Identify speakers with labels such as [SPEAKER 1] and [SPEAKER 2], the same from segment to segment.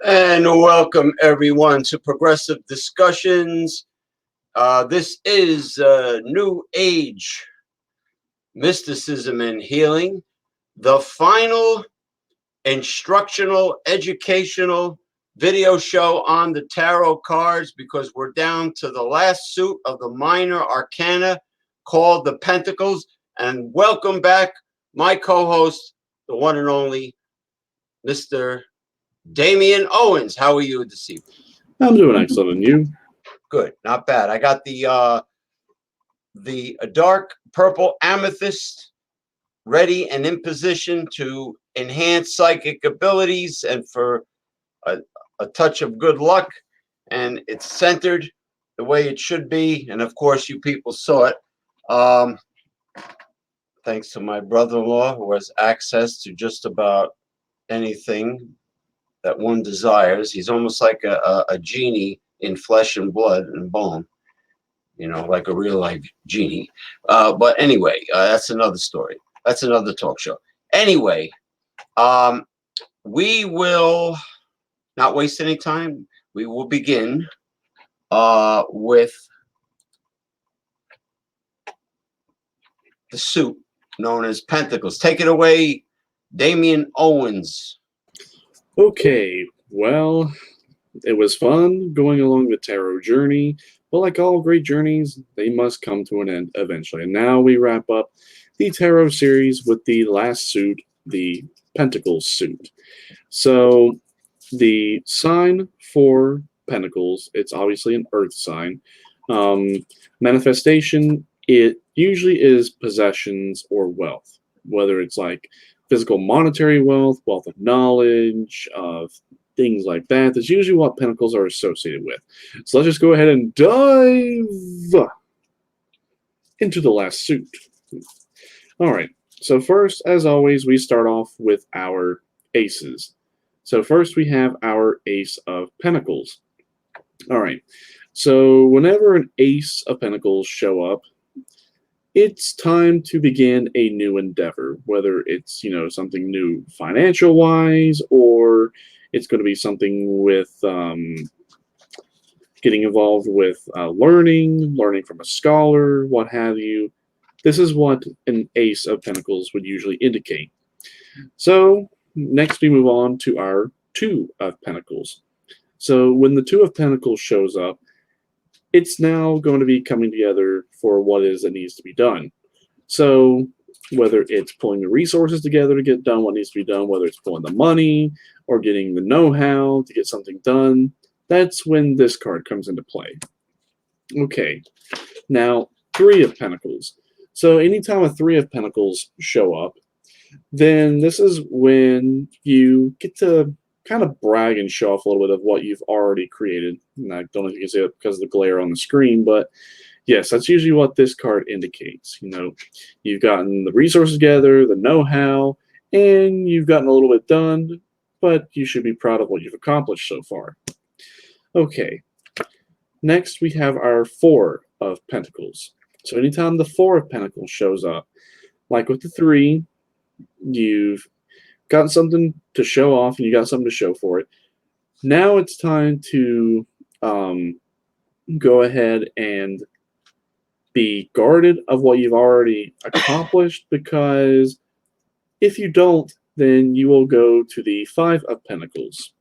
[SPEAKER 1] And welcome everyone to Progressive Discussions. This is New Age Mysticism and Healing, the final instructional, educational video show on the tarot cards, because we're down to the last suit of the minor arcana called the Pentacles. And welcome back, my co-host, the one and only Mr. Damien Owens. How are you this evening?
[SPEAKER 2] I'm doing excellent, and you?
[SPEAKER 1] Good, not bad. I got the dark purple amethyst ready and in position to enhance psychic abilities and for a touch of good luck. And it's centered the way it should be. And of course, you people saw it. Thanks to my brother-in-law, who has access to just about anything that one desires. He's almost like a genie in flesh and blood and bone, you know, like a real life genie. But anyway, that's another story. That's another talk show. Anyway, we will not waste any time. We will begin with the suit known as Pentacles. Take it away, Damien Owens.
[SPEAKER 2] Okay, well, it was fun going along the tarot journey, but like all great journeys, they must come to an end eventually. And now we wrap up the tarot series with the last suit, the Pentacles suit. So the sign for Pentacles, it's obviously an earth sign. Manifestation, it usually is possessions or wealth, whether it's like physical monetary wealth, wealth of knowledge, of things like that. That's usually what Pentacles are associated with. So let's just go ahead and dive into the last suit. All right, so first, as always, we start off with our aces. So first we have our Ace of Pentacles. All right, so whenever an Ace of Pentacles show up, it's time to begin a new endeavor, whether it's, you know, something new financial-wise, or it's going to be something with getting involved with learning from a scholar, what have you. This is what an Ace of Pentacles would usually indicate. So next we move on to our Two of Pentacles. So when the Two of Pentacles shows up, it's now going to be coming together for what it is that needs to be done. So whether it's pulling the resources together to get done what needs to be done, whether it's pulling the money or getting the know-how to get something done, that's when this card comes into play. Okay, now Three of Pentacles. So anytime a Three of Pentacles show up, then this is when you get to kind of brag and show off a little bit of what you've already created. And I don't know if you can see it because of the glare on the screen, but yes, that's usually what this card indicates. You know, you've gotten the resources together, the know-how, and you've gotten a little bit done, but you should be proud of what you've accomplished so far. Okay, next we have our Four of Pentacles. So anytime the Four of Pentacles shows up, like with the Three, you've got something to show off and you got something to show for it. Now it's time to go ahead and be guarded of what you've already accomplished, because if you don't, then you will go to the Five of Pentacles,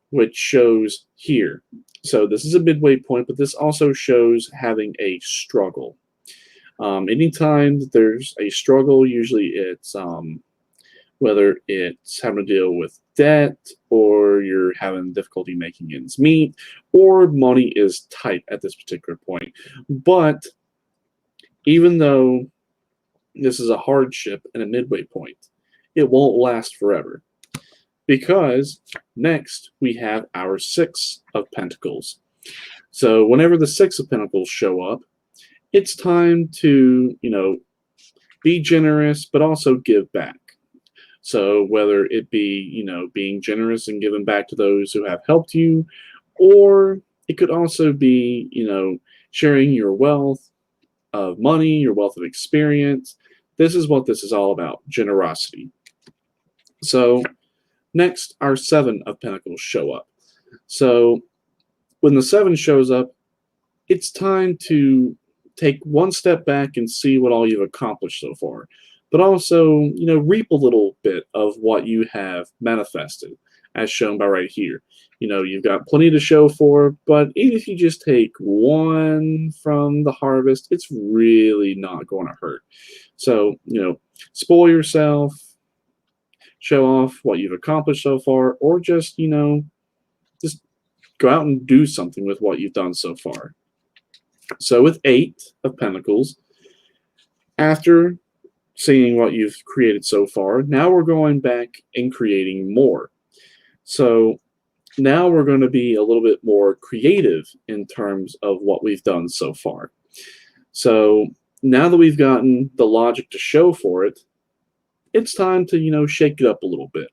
[SPEAKER 2] which shows here. So this is a midway point, but this also shows having a struggle. Anytime there's a struggle, usually it's whether it's having to deal with debt, or you're having difficulty making ends meet, or money is tight at this particular point. But even though this is a hardship and a midway point, it won't last forever. Because next we have our Six of Pentacles. So whenever the Six of Pentacles show up, it's time to, be generous, but also give back. So whether it be, being generous and giving back to those who have helped you, or it could also be, sharing your wealth of money, your wealth of experience. This is what this is all about, generosity. So next, our Seven of Pentacles show up. So when the Seven shows up, it's time to take one step back and see what all you've accomplished so far, but also, reap a little bit of what you have manifested, as shown by right here. You've got plenty to show for, but even if you just take one from the harvest, it's really not going to hurt. So, spoil yourself, show off what you've accomplished so far, or just, just go out and do something with what you've done so far. So with Eight of Pentacles, after seeing what you've created so far, now we're going back and creating more. So now we're going to be a little bit more creative in terms of what we've done so far. So now that we've gotten the logic to show for it, it's time to, shake it up a little bit.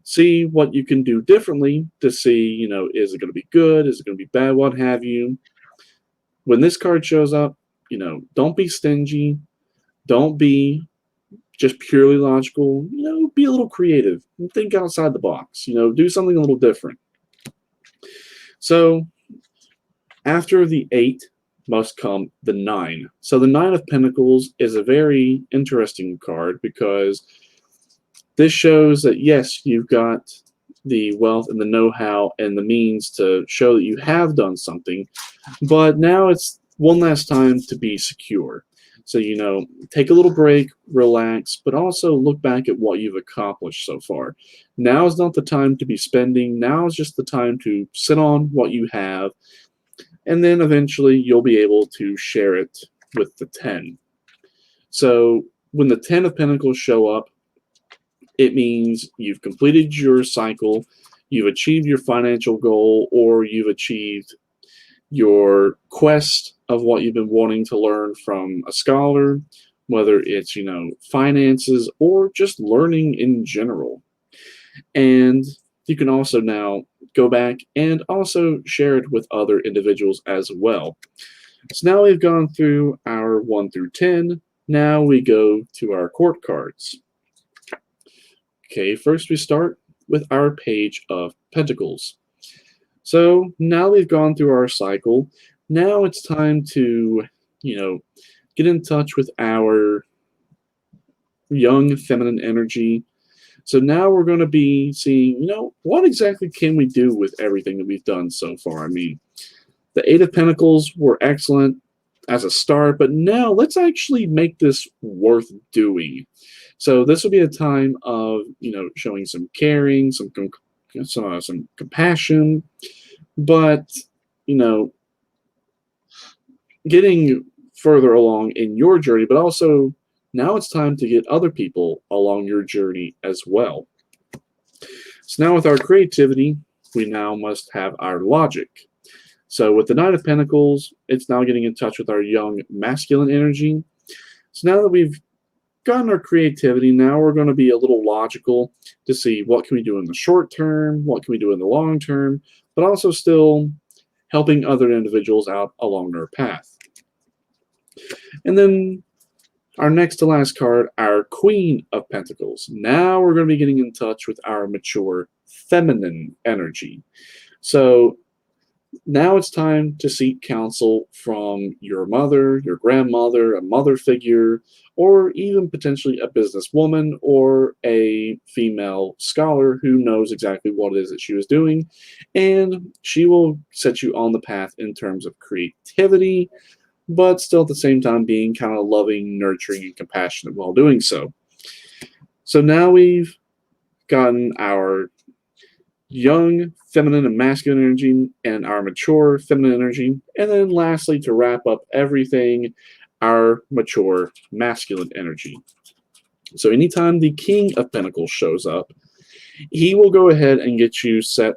[SPEAKER 2] See what you can do differently to see, is it going to be good? Is it going to be bad? What have you? When this card shows up, don't be stingy. Don't be just purely logical. Be a little creative. Think outside the box. Do something a little different. So after the Eight must come the Nine. So the Nine of Pentacles is a very interesting card because this shows that, yes, you've got the wealth and the know-how and the means to show that you have done something, but now it's one last time to be secure. So, take a little break, relax, but also look back at what you've accomplished so far. Now is not the time to be spending. Now is just the time to sit on what you have, and then eventually you'll be able to share it with the 10. So when the 10 of Pentacles show up, it means you've completed your cycle, you've achieved your financial goal, or you've achieved your quest of what you've been wanting to learn from a scholar, whether it's, finances or just learning in general. And you can also now go back and also share it with other individuals as well. So now we've gone through our 1 through 10. Now we go to our court cards. Okay, first we start with our Page of Pentacles. So now we've gone through our cycle. Now it's time to, get in touch with our young feminine energy. So now we're going to be seeing, what exactly can we do with everything that we've done so far? I mean, the Eight of Pentacles were excellent as a start, but now let's actually make this worth doing. So this will be a time of, showing some caring, some compassion, but, getting further along in your journey, but also now it's time to get other people along your journey as well. So now with our creativity, we now must have our logic. So with the Nine of Pentacles, it's now getting in touch with our young masculine energy. So now that we've gotten our creativity, now we're going to be a little logical to see what can we do in the short term, what can we do in the long term, but also still helping other individuals out along their path. And then our next to last card, our Queen of Pentacles. Now we're going to be getting in touch with our mature feminine energy. So now it's time to seek counsel from your mother, your grandmother, a mother figure, or even potentially a businesswoman or a female scholar who knows exactly what it is that she was doing. And she will set you on the path in terms of creativity, but still at the same time being kind of loving, nurturing, and compassionate while doing so. So now we've gotten our young feminine and masculine energy and our mature feminine energy. And then lastly, to wrap up everything, our mature masculine energy. So anytime the King of Pentacles shows up, he will go ahead and get you set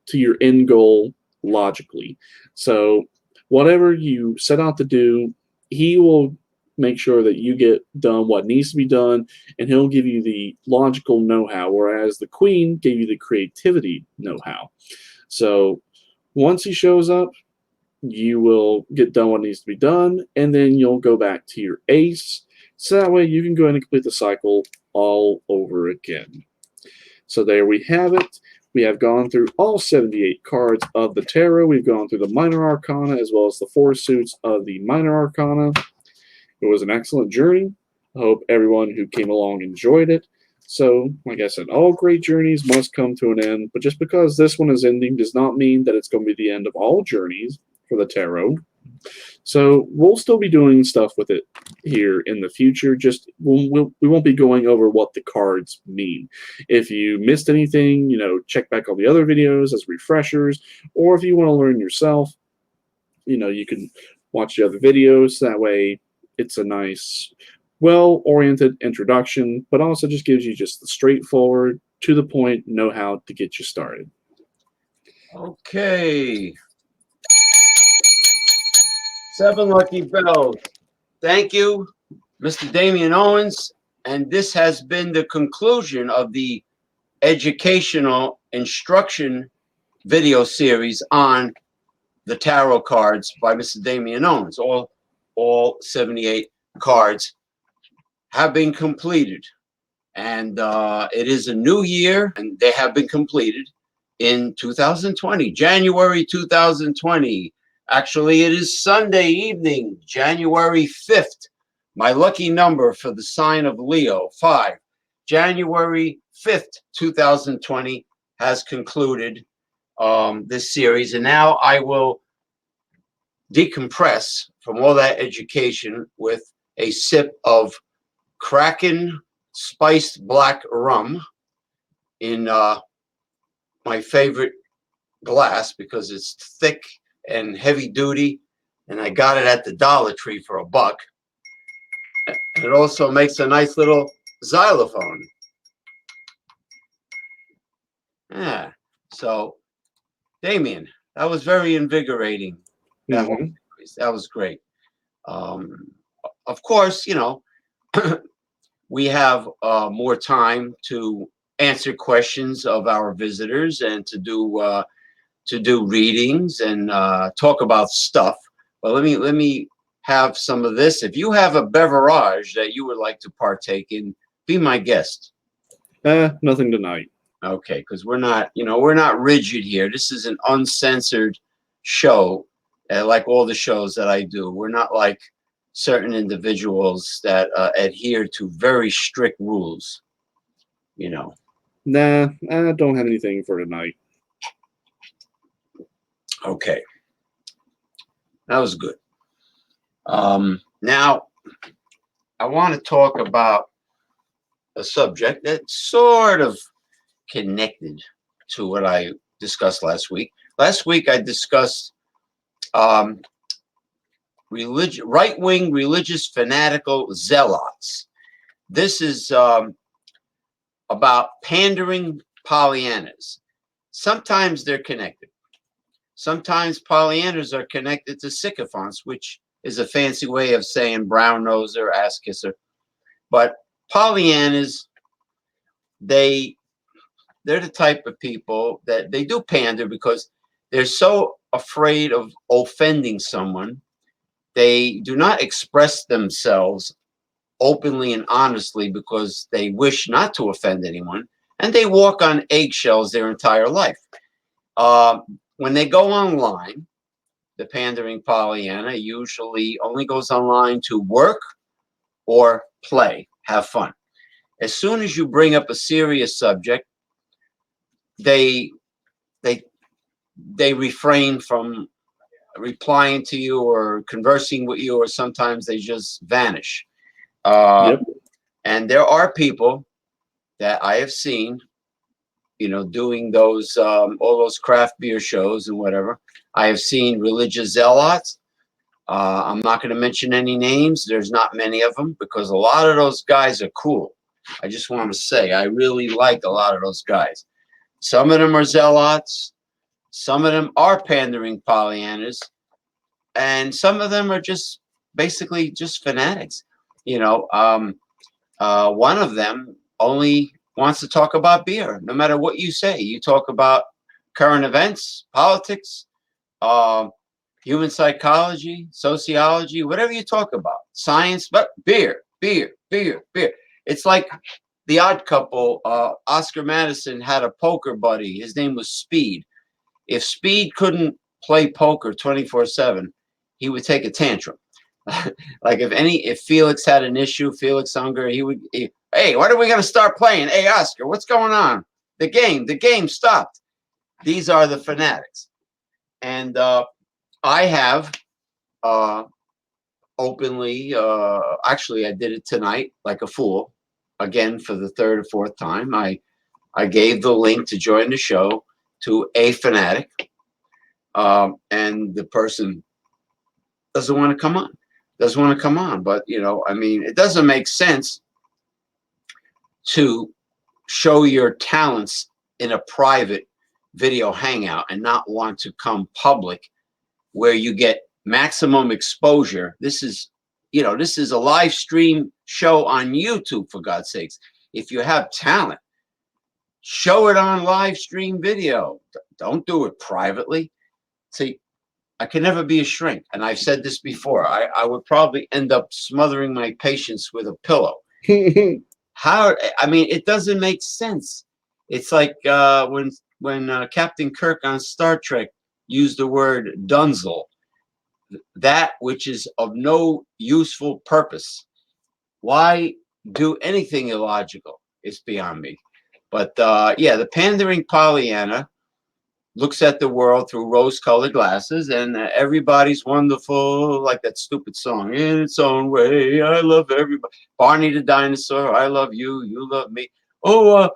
[SPEAKER 2] to your end goal logically. So whatever you set out to do, he will make sure that you get done what needs to be done, and he'll give you the logical know-how, whereas the Queen gave you the creativity know-how. So once he shows up, you will get done what needs to be done, and then you'll go back to your ace, so that way you can go ahead and complete the cycle all over again. So there we have it. We have gone through all 78 cards of the tarot. We've gone through the minor arcana as well as the 4 suits of the minor arcana. It was an excellent journey. I hope everyone who came along enjoyed it. So, like I said, all great journeys must come to an end, but just because this one is ending does not mean that it's going to be the end of all journeys for the tarot. So we'll still be doing stuff with it here in the future. Just we won't be going over what the cards mean. If you missed anything, check back all the other videos as refreshers, or if you want to learn yourself, you can watch the other videos. That way it's a nice, well-oriented introduction, but also just gives you just the straightforward, to the point know-how to get you started.
[SPEAKER 1] Okay. 7 lucky bells. Thank you, Mr. Damien Owens. And this has been the conclusion of the educational instruction video series on the tarot cards by Mr. Damien Owens. All 78 cards have been completed. And it is a new year, and they have been completed in 2020, January 2020. Actually, it is Sunday evening, January 5th. My lucky number for the sign of Leo, 5. January 5th, 2020 has concluded this series. And now I will decompress from all that education with a sip of Kraken spiced black rum in my favorite glass because it's thick and heavy duty, and I got it at the Dollar Tree for $1. And it also makes a nice little xylophone. Yeah. So, Damien, that was very invigorating. That was great. Of course, we have more time to answer questions of our visitors and to do readings and talk about stuff. But let me have some of this. If you have a beverage that you would like to partake in, be my guest.
[SPEAKER 2] Nothing tonight.
[SPEAKER 1] Okay, because we're not rigid here. This is an uncensored show, like all the shows that I do. We're not like certain individuals that adhere to very strict rules.
[SPEAKER 2] Nah, I don't have anything for tonight.
[SPEAKER 1] Okay. That was good. Now, I want to talk about a subject that's sort of connected to what I discussed last week. Last week, I discussed right-wing religious fanatical zealots. This is about pandering Pollyannas. Sometimes they're connected. Sometimes Pollyannas are connected to sycophants, which is a fancy way of saying brown noser, ass kisser. But Pollyannas, they're the type of people that they do pander because they're so afraid of offending someone. They do not express themselves openly and honestly because they wish not to offend anyone, and they walk on eggshells their entire life. When they go online, the pandering Pollyanna usually only goes online to work or play, have fun. As soon as you bring up a serious subject, they refrain from replying to you or conversing with you, or sometimes they just vanish.
[SPEAKER 2] Yep.
[SPEAKER 1] And there are people that I have seen doing those all those craft beer shows and whatever. I have seen religious zealots. I'm not going to mention any names. There's not many of them because a lot of those guys are cool. I just want to say I really like a lot of those guys. Some of them are zealots. Some of them are pandering Pollyannas, and some of them are just basically just fanatics. One of them only wants to talk about beer, no matter what you say. You talk about current events, politics, uh, human psychology, sociology, whatever you talk about, science, but beer, beer, beer, beer. It's like the Odd Couple. Oscar Madison had a poker buddy. His name was Speed. If Speed couldn't play poker 24/7, he would take a tantrum. Like if Felix had an issue, Felix Unger, hey, when are we going to start playing? Hey, Oscar, what's going on? The game stopped. These are the fanatics. And I have openly, actually, I did it tonight like a fool, again for the third or fourth time. I gave the link to join the show to a fanatic, and the person doesn't want to come on. Doesn't want to come on, but it doesn't make sense to show your talents in a private video hangout and not want to come public where you get maximum exposure. This is a live stream show on YouTube, for God's sakes. If you have talent, show it on live stream video. Don't do it privately. See, I can never be a shrink. And I've said this before. I would probably end up smothering my patients with a pillow. It doesn't make sense. It's like when Captain Kirk on Star Trek used the word dunzel, that which is of no useful purpose. Why do anything illogical? It's beyond me. But the pandering Pollyanna looks at the world through rose-colored glasses, and everybody's wonderful, like that stupid song, in its own way. I love everybody. Barney the dinosaur, I love you, you love me. Oh,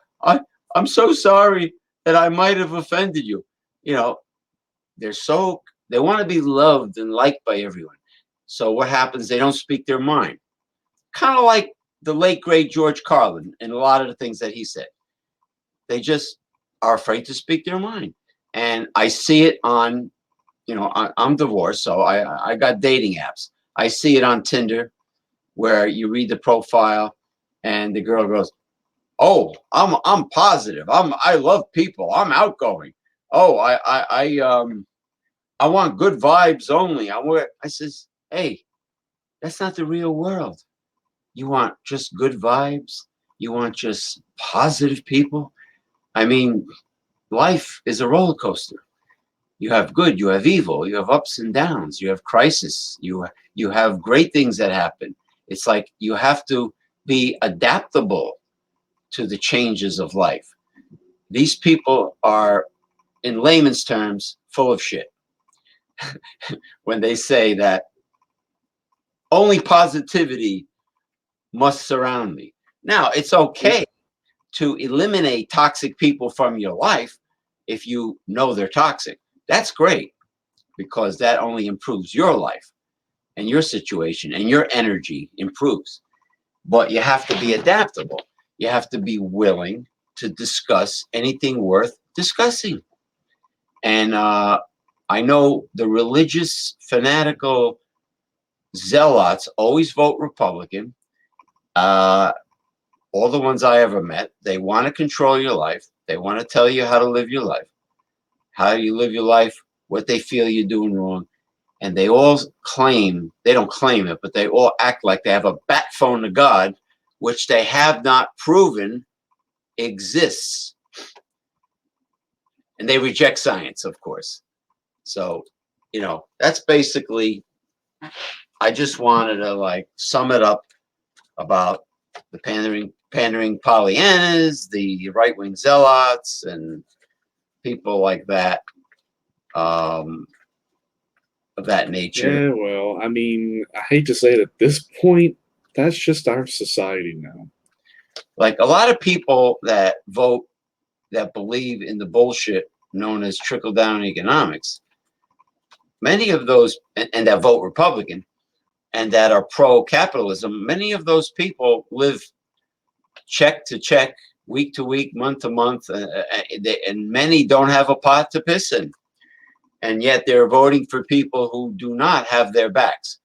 [SPEAKER 1] I'm so sorry that I might have offended you. They want to be loved and liked by everyone. So what happens? They don't speak their mind. Kind of like the late, great George Carlin and a lot of the things that he said. They just are afraid to speak their mind. And I see it on, I'm divorced, so I got dating apps. I see it on Tinder where you read the profile and the girl goes, "Oh, I'm positive. I love people. I'm outgoing. Oh, I want good vibes only." I says, "Hey, that's not the real world. You want just good vibes? You want just positive people? I mean, life is a roller coaster. You have good, you have evil, you have ups and downs, you have crisis, you have great things that happen. It's like you have to be adaptable to the changes of life. These people are, in layman's terms, full of shit when they say that only positivity must surround me. Now, it's okay to eliminate toxic people from your life if you know they're toxic. That's great, because that only improves your life and your situation, and your energy improves. But you have to be adaptable. You have to be willing to discuss anything worth discussing. And I know the religious, fanatical zealots always vote Republican. All the ones I ever met, they want to control your life. They want to tell you how to live your life, how you live your life, what they feel you're doing wrong. And they all claim, they don't claim it, but they all act like they have a bat phone to God, which they have not proven exists. And they reject science, of course. So, that's basically, I just wanted to sum it up about the pandering Pollyannas, the right-wing zealots, and people like that, of that nature.
[SPEAKER 2] Yeah, well, I mean, I hate to say it at this point, that's just our society now.
[SPEAKER 1] Like a lot of people that vote that believe in the bullshit known as trickle-down economics, many of those, and that vote Republican, and that are pro-capitalism, many of those people live check to check, week to week, month to month, and many don't have a pot to piss in. And yet they're voting for people who do not have their backs.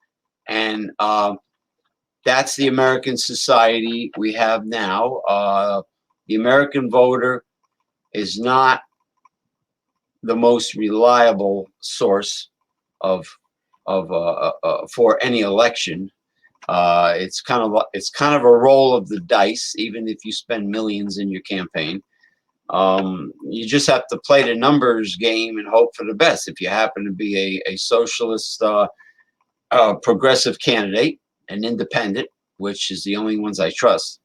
[SPEAKER 1] And that's the American society we have now. The American voter is not the most reliable source of for any election. It's kind of a roll of the dice, even if you spend millions in your campaign. You just have to play the numbers game and hope for the best. If you happen to be a socialist, progressive candidate, an independent, which is the only ones I trust,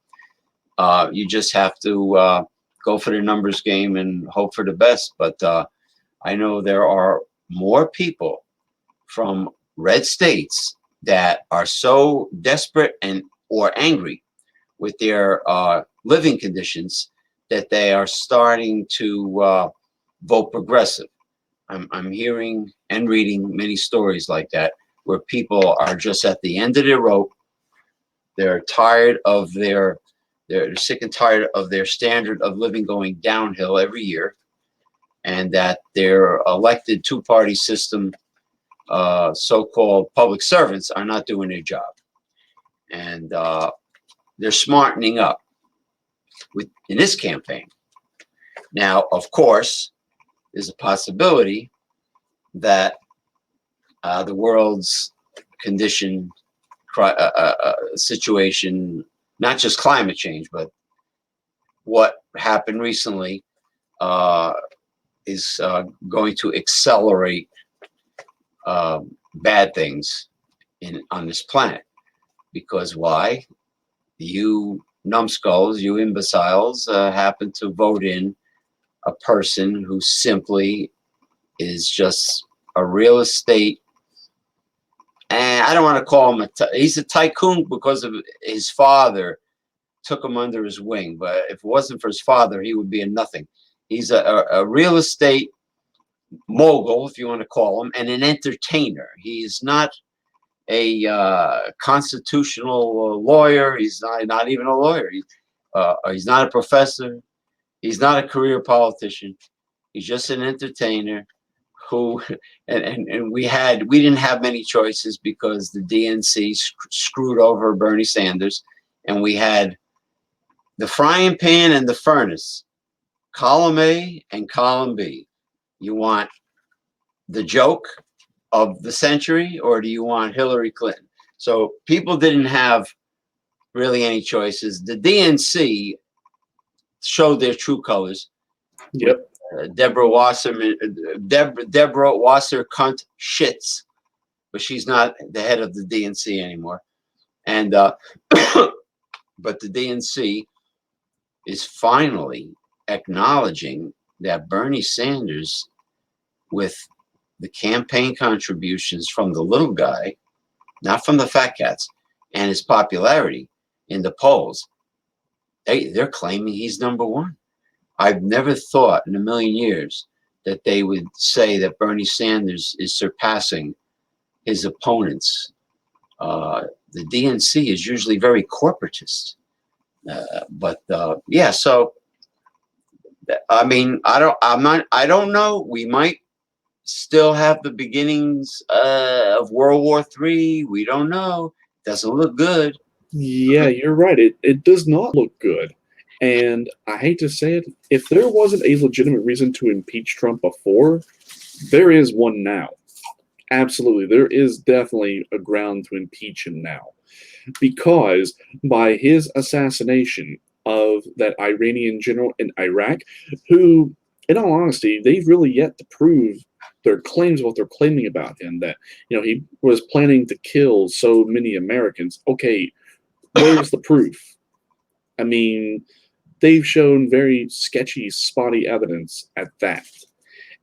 [SPEAKER 1] you just have to go for the numbers game and hope for the best. But I know there are more people from red states that are so desperate and or angry with their living conditions that they are starting to vote progressive. I'm hearing and reading many stories like that, where people are just at the end of their rope. They're tired of they're sick and tired of their standard of living going downhill every year, and that their elected two-party system, so-called public servants, are not doing their job. And they're smartening up in this campaign. Now, of course, there's a possibility that the world's condition, situation, not just climate change, but what happened recently, is going to accelerate bad things on this planet. Because why? You numbskulls, you imbeciles, happen to vote in a person who simply is just a real estate, and I don't want to call him he's a tycoon because of his father took him under his wing. But if it wasn't for his father, he would be a nothing. He's a real estate mogul, if you want to call him, and an entertainer. He's not a constitutional lawyer. He's not even a lawyer. He's not a professor. He's not a career politician. He's just an entertainer who, and we didn't have many choices because the DNC screwed over Bernie Sanders, and we had the frying pan and the furnace, column A and column B. You want the joke of the century, or do you want Hillary Clinton? So people didn't have really any choices. The DNC showed their true colors.
[SPEAKER 2] Yep.
[SPEAKER 1] Deborah Wasser cunt shits, but she's not the head of the DNC anymore. And but the DNC is finally acknowledging that Bernie Sanders, with the campaign contributions from the little guy, not from the fat cats, and his popularity in the polls, they're claiming he's number one. I've never thought in a million years that they would say that Bernie Sanders is surpassing his opponents. The DNC is usually very corporatist. But yeah, so I mean, I don't know. We might still have the beginnings of World War III. We don't know. Doesn't look good.
[SPEAKER 2] Yeah, you're right. It does not look good. And I hate to say it, if there wasn't a legitimate reason to impeach Trump before, there is one now. Absolutely. There is definitely a ground to impeach him now. Because by his assassination of that Iranian general in Iraq, who, in all honesty, they've really yet to prove their claims, what they're claiming about him, that, he was planning to kill so many Americans. Okay, where's the proof? I mean, they've shown very sketchy, spotty evidence at that.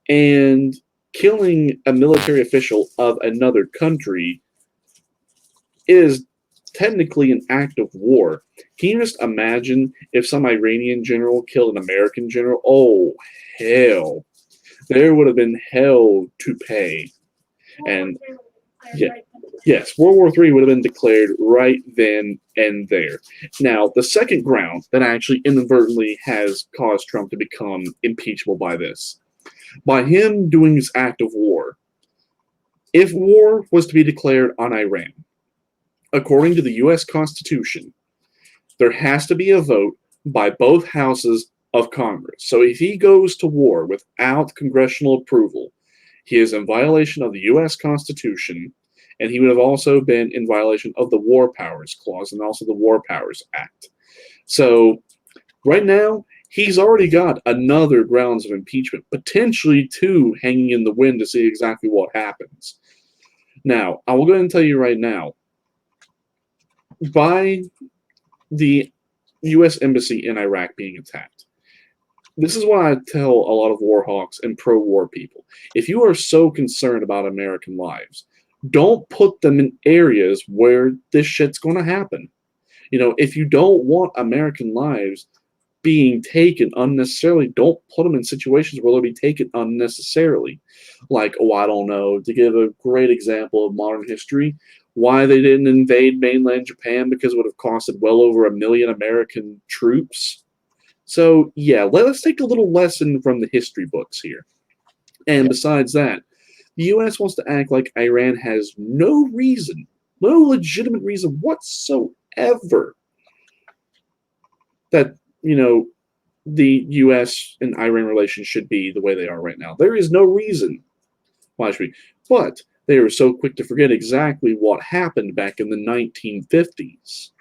[SPEAKER 2] And killing a military official of another country is technically an act of war. Can you just imagine if some Iranian general killed an American general? Oh, hell. There would have been hell to pay. And yeah, yes, World War III would have been declared right then and there. Now, the second ground that actually inadvertently has caused Trump to become impeachable by this, by him doing this act of war. If war was to be declared on Iran, according to the U.S. Constitution, there has to be a vote by both houses of Congress. So if he goes to war without congressional approval, he is in violation of the U.S. Constitution, and he would have also been in violation of the War Powers Clause and also the War Powers Act. So right now, he's already got another grounds of impeachment, potentially two hanging in the wind to see exactly what happens. Now, I will go ahead and tell you right now, by the U.S. Embassy in Iraq being attacked, this is why I tell a lot of war hawks and pro-war people. If you are so concerned about American lives, don't put them in areas where this shit's going to happen. You know, if you don't want American lives being taken unnecessarily, don't put them in situations where they'll be taken unnecessarily. Like, oh, I don't know, to give a great example of modern history, why they didn't invade mainland Japan, because it would have costed well over 1 million American troops. So, yeah, let's take a little lesson from the history books here. And besides that, the U.S. wants to act like Iran has no reason, no legitimate reason whatsoever that, you know, the U.S. and Iran relations should be the way they are right now. There is no reason why it should be. But they are so quick to forget exactly what happened back in the 1950s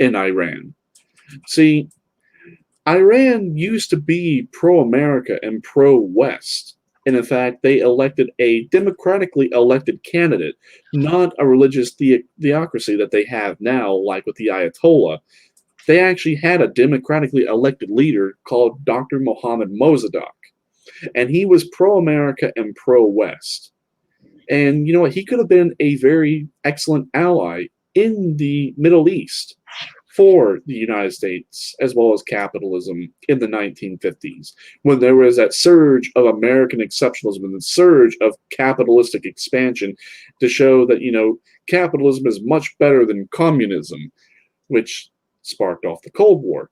[SPEAKER 2] in Iran. See, Iran used to be pro-America and pro-West. And in fact, they elected a democratically elected candidate, not a religious theocracy that they have now, like with the Ayatollah. They actually had a democratically elected leader called Dr. Mohammad Mossadegh. And he was pro-America and pro-West. And you know what? He could have been a very excellent ally in the Middle East for the United States as well as capitalism in the 1950s, when there was that surge of American exceptionalism and the surge of capitalistic expansion to show that, you know, capitalism is much better than communism, which sparked off the Cold War.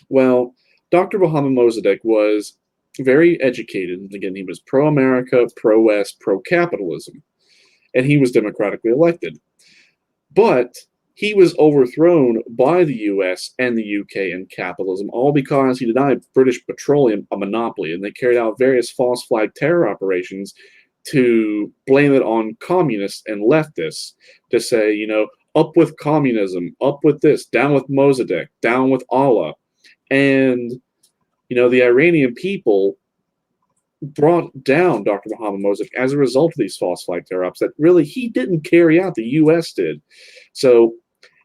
[SPEAKER 2] Well, Dr. Mohammad Mossadegh was very educated. Again, he was pro-America, pro-West, pro-capitalism, and he was democratically elected. But he was overthrown by the US and the UK and capitalism, all because he denied British Petroleum a monopoly, and they carried out various false flag terror operations to blame it on communists and leftists to say, you know, up with communism, up with this, down with Mossadegh, down with Allah. And, you know, the Iranian people brought down Dr. Mohammad Mossadegh as a result of these false flag terror ops that really he didn't carry out, the US did. So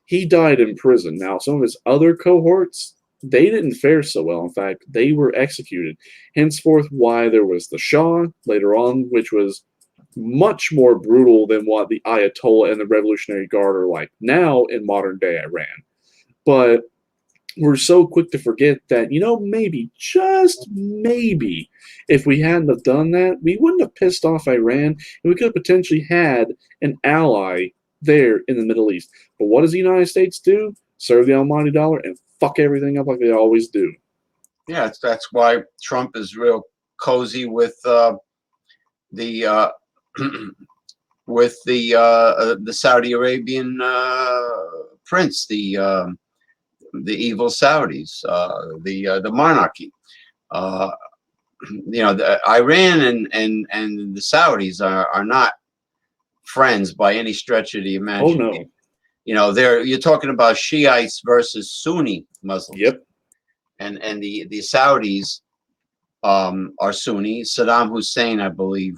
[SPEAKER 2] he died in prison. Now, some of his other cohorts, they didn't fare so well. In fact, they were executed. Henceforth, why there was the Shah later on, which was much more brutal than what the Ayatollah and the Revolutionary Guard are like now in modern day Iran. But we're so quick to forget that, you know, maybe, just maybe, if we hadn't have done that, we wouldn't have pissed off Iran, and we could have potentially had an ally there in the Middle East. But what does the United States do? Serve the almighty dollar and fuck everything up like they always do.
[SPEAKER 1] Yeah, that's why Trump is real cozy with the with the Saudi Arabian prince, the evil Saudis, the monarchy. You know, Iran and the Saudis are not friends by any stretch of the imagination.
[SPEAKER 2] Oh, no.
[SPEAKER 1] You know, you're talking about Shiites versus Sunni Muslims.
[SPEAKER 2] Yep.
[SPEAKER 1] And the Saudis are Sunni. Saddam Hussein, I believe,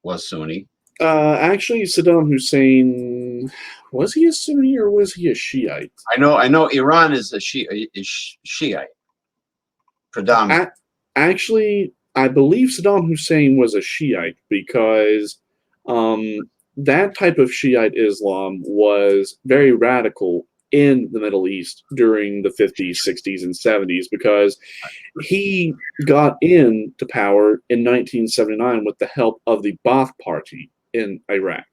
[SPEAKER 1] was Sunni.
[SPEAKER 2] Actually, Saddam Hussein, was he a Sunni or was he a Shiite?
[SPEAKER 1] I know Iran is a Shiite, predominantly.
[SPEAKER 2] Actually, I believe Saddam Hussein was a Shiite because that type of Shiite Islam was very radical in the Middle East during the 50s, 60s, and 70s because he got into power in 1979 with the help of the Ba'ath Party in Iraq.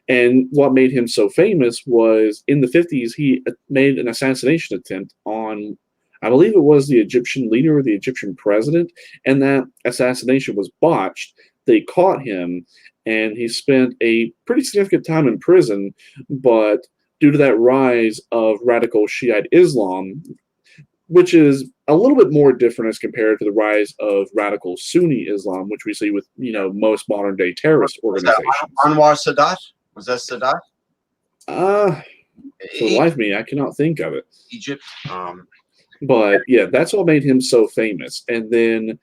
[SPEAKER 2] And what made him so famous was in the 50s, he made an assassination attempt on, I believe it was the Egyptian leader or the Egyptian president, and that assassination was botched. They caught him, and he spent a pretty significant time in prison, but due to that rise of radical Shiite Islam, which is a little bit more different as compared to the rise of radical Sunni Islam, which we see with most modern day terrorist
[SPEAKER 1] Was that
[SPEAKER 2] organizations.
[SPEAKER 1] Anwar Sadat? Was that Sadat?
[SPEAKER 2] For the life of me, I cannot think of it.
[SPEAKER 1] Egypt.
[SPEAKER 2] But yeah, that's what made him so famous. And then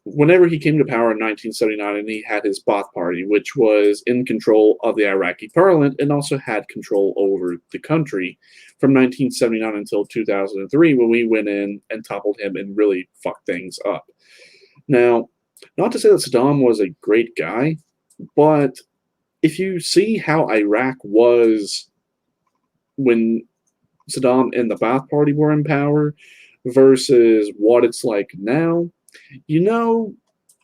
[SPEAKER 2] whenever he came to power in 1979, and he had his Ba'ath Party, which was in control of the Iraqi parliament and also had control over the country from 1979 until 2003, when we went in and toppled him and really fucked things up. Now, not to say that Saddam was a great guy, but if you see how Iraq was when Saddam and the Ba'ath Party were in power versus what it's like now,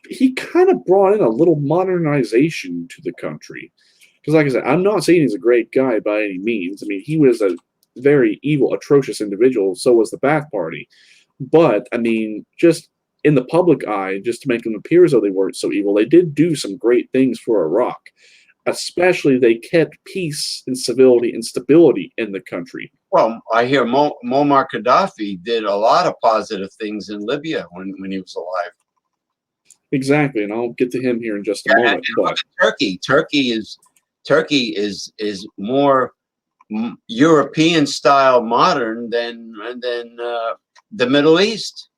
[SPEAKER 2] he kind of brought in a little modernization to the country. Because, like I said, I'm not saying he's a great guy by any means. I mean, he was a very evil, atrocious individual. So was the Ba'ath Party. But, I mean, just in the public eye, just to make them appear as though they weren't so evil, they did do some great things for Iraq. Especially, they kept peace and civility and stability in the country.
[SPEAKER 1] Well, I hear Muammar Gaddafi did a lot of positive things in Libya when he was alive.
[SPEAKER 2] Exactly, and I'll get to him here in just a moment. But
[SPEAKER 1] Turkey is more European style modern than the Middle East.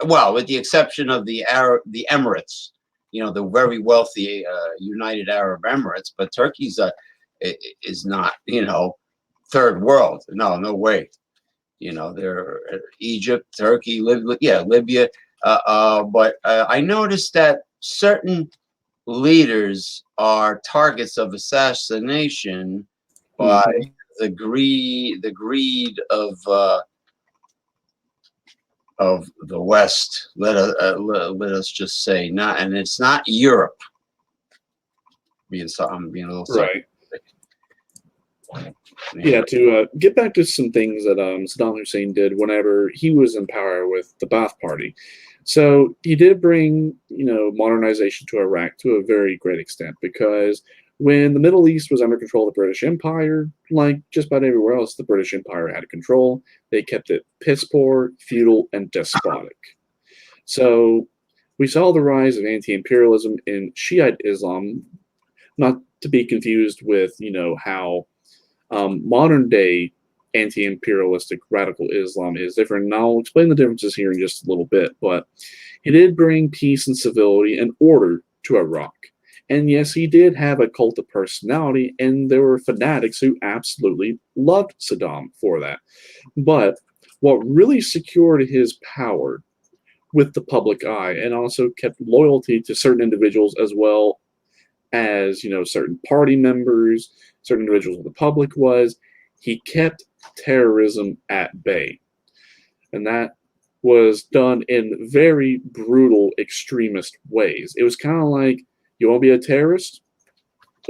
[SPEAKER 1] Well, with the exception of the Emirates, the very wealthy United Arab Emirates, but Turkey's is not, third world. No way. They're Egypt, Turkey, Libya. But I noticed that certain leaders are targets of assassination by the greed of the West. Let us just say not, and it's not Europe. I'm being a little
[SPEAKER 2] right. Yeah, to get back to some things that Saddam Hussein did whenever he was in power with the Ba'ath Party. So he did bring, modernization to Iraq to a very great extent, because when the Middle East was under control of the British Empire, like just about everywhere else the British Empire had control, they kept it piss poor, feudal, and despotic. So we saw the rise of anti-imperialism in Shiite Islam, not to be confused with, how modern day anti-imperialistic radical Islam is different. And I'll explain the differences here in just a little bit, but he did bring peace and civility and order to Iraq. And yes, he did have a cult of personality, and there were fanatics who absolutely loved Saddam for that. But what really secured his power with the public eye, and also kept loyalty to certain individuals as well as, certain party members, certain individuals of the public, was he kept terrorism at bay. And that was done in very brutal, extremist ways. It was kind of like, you want to be a terrorist?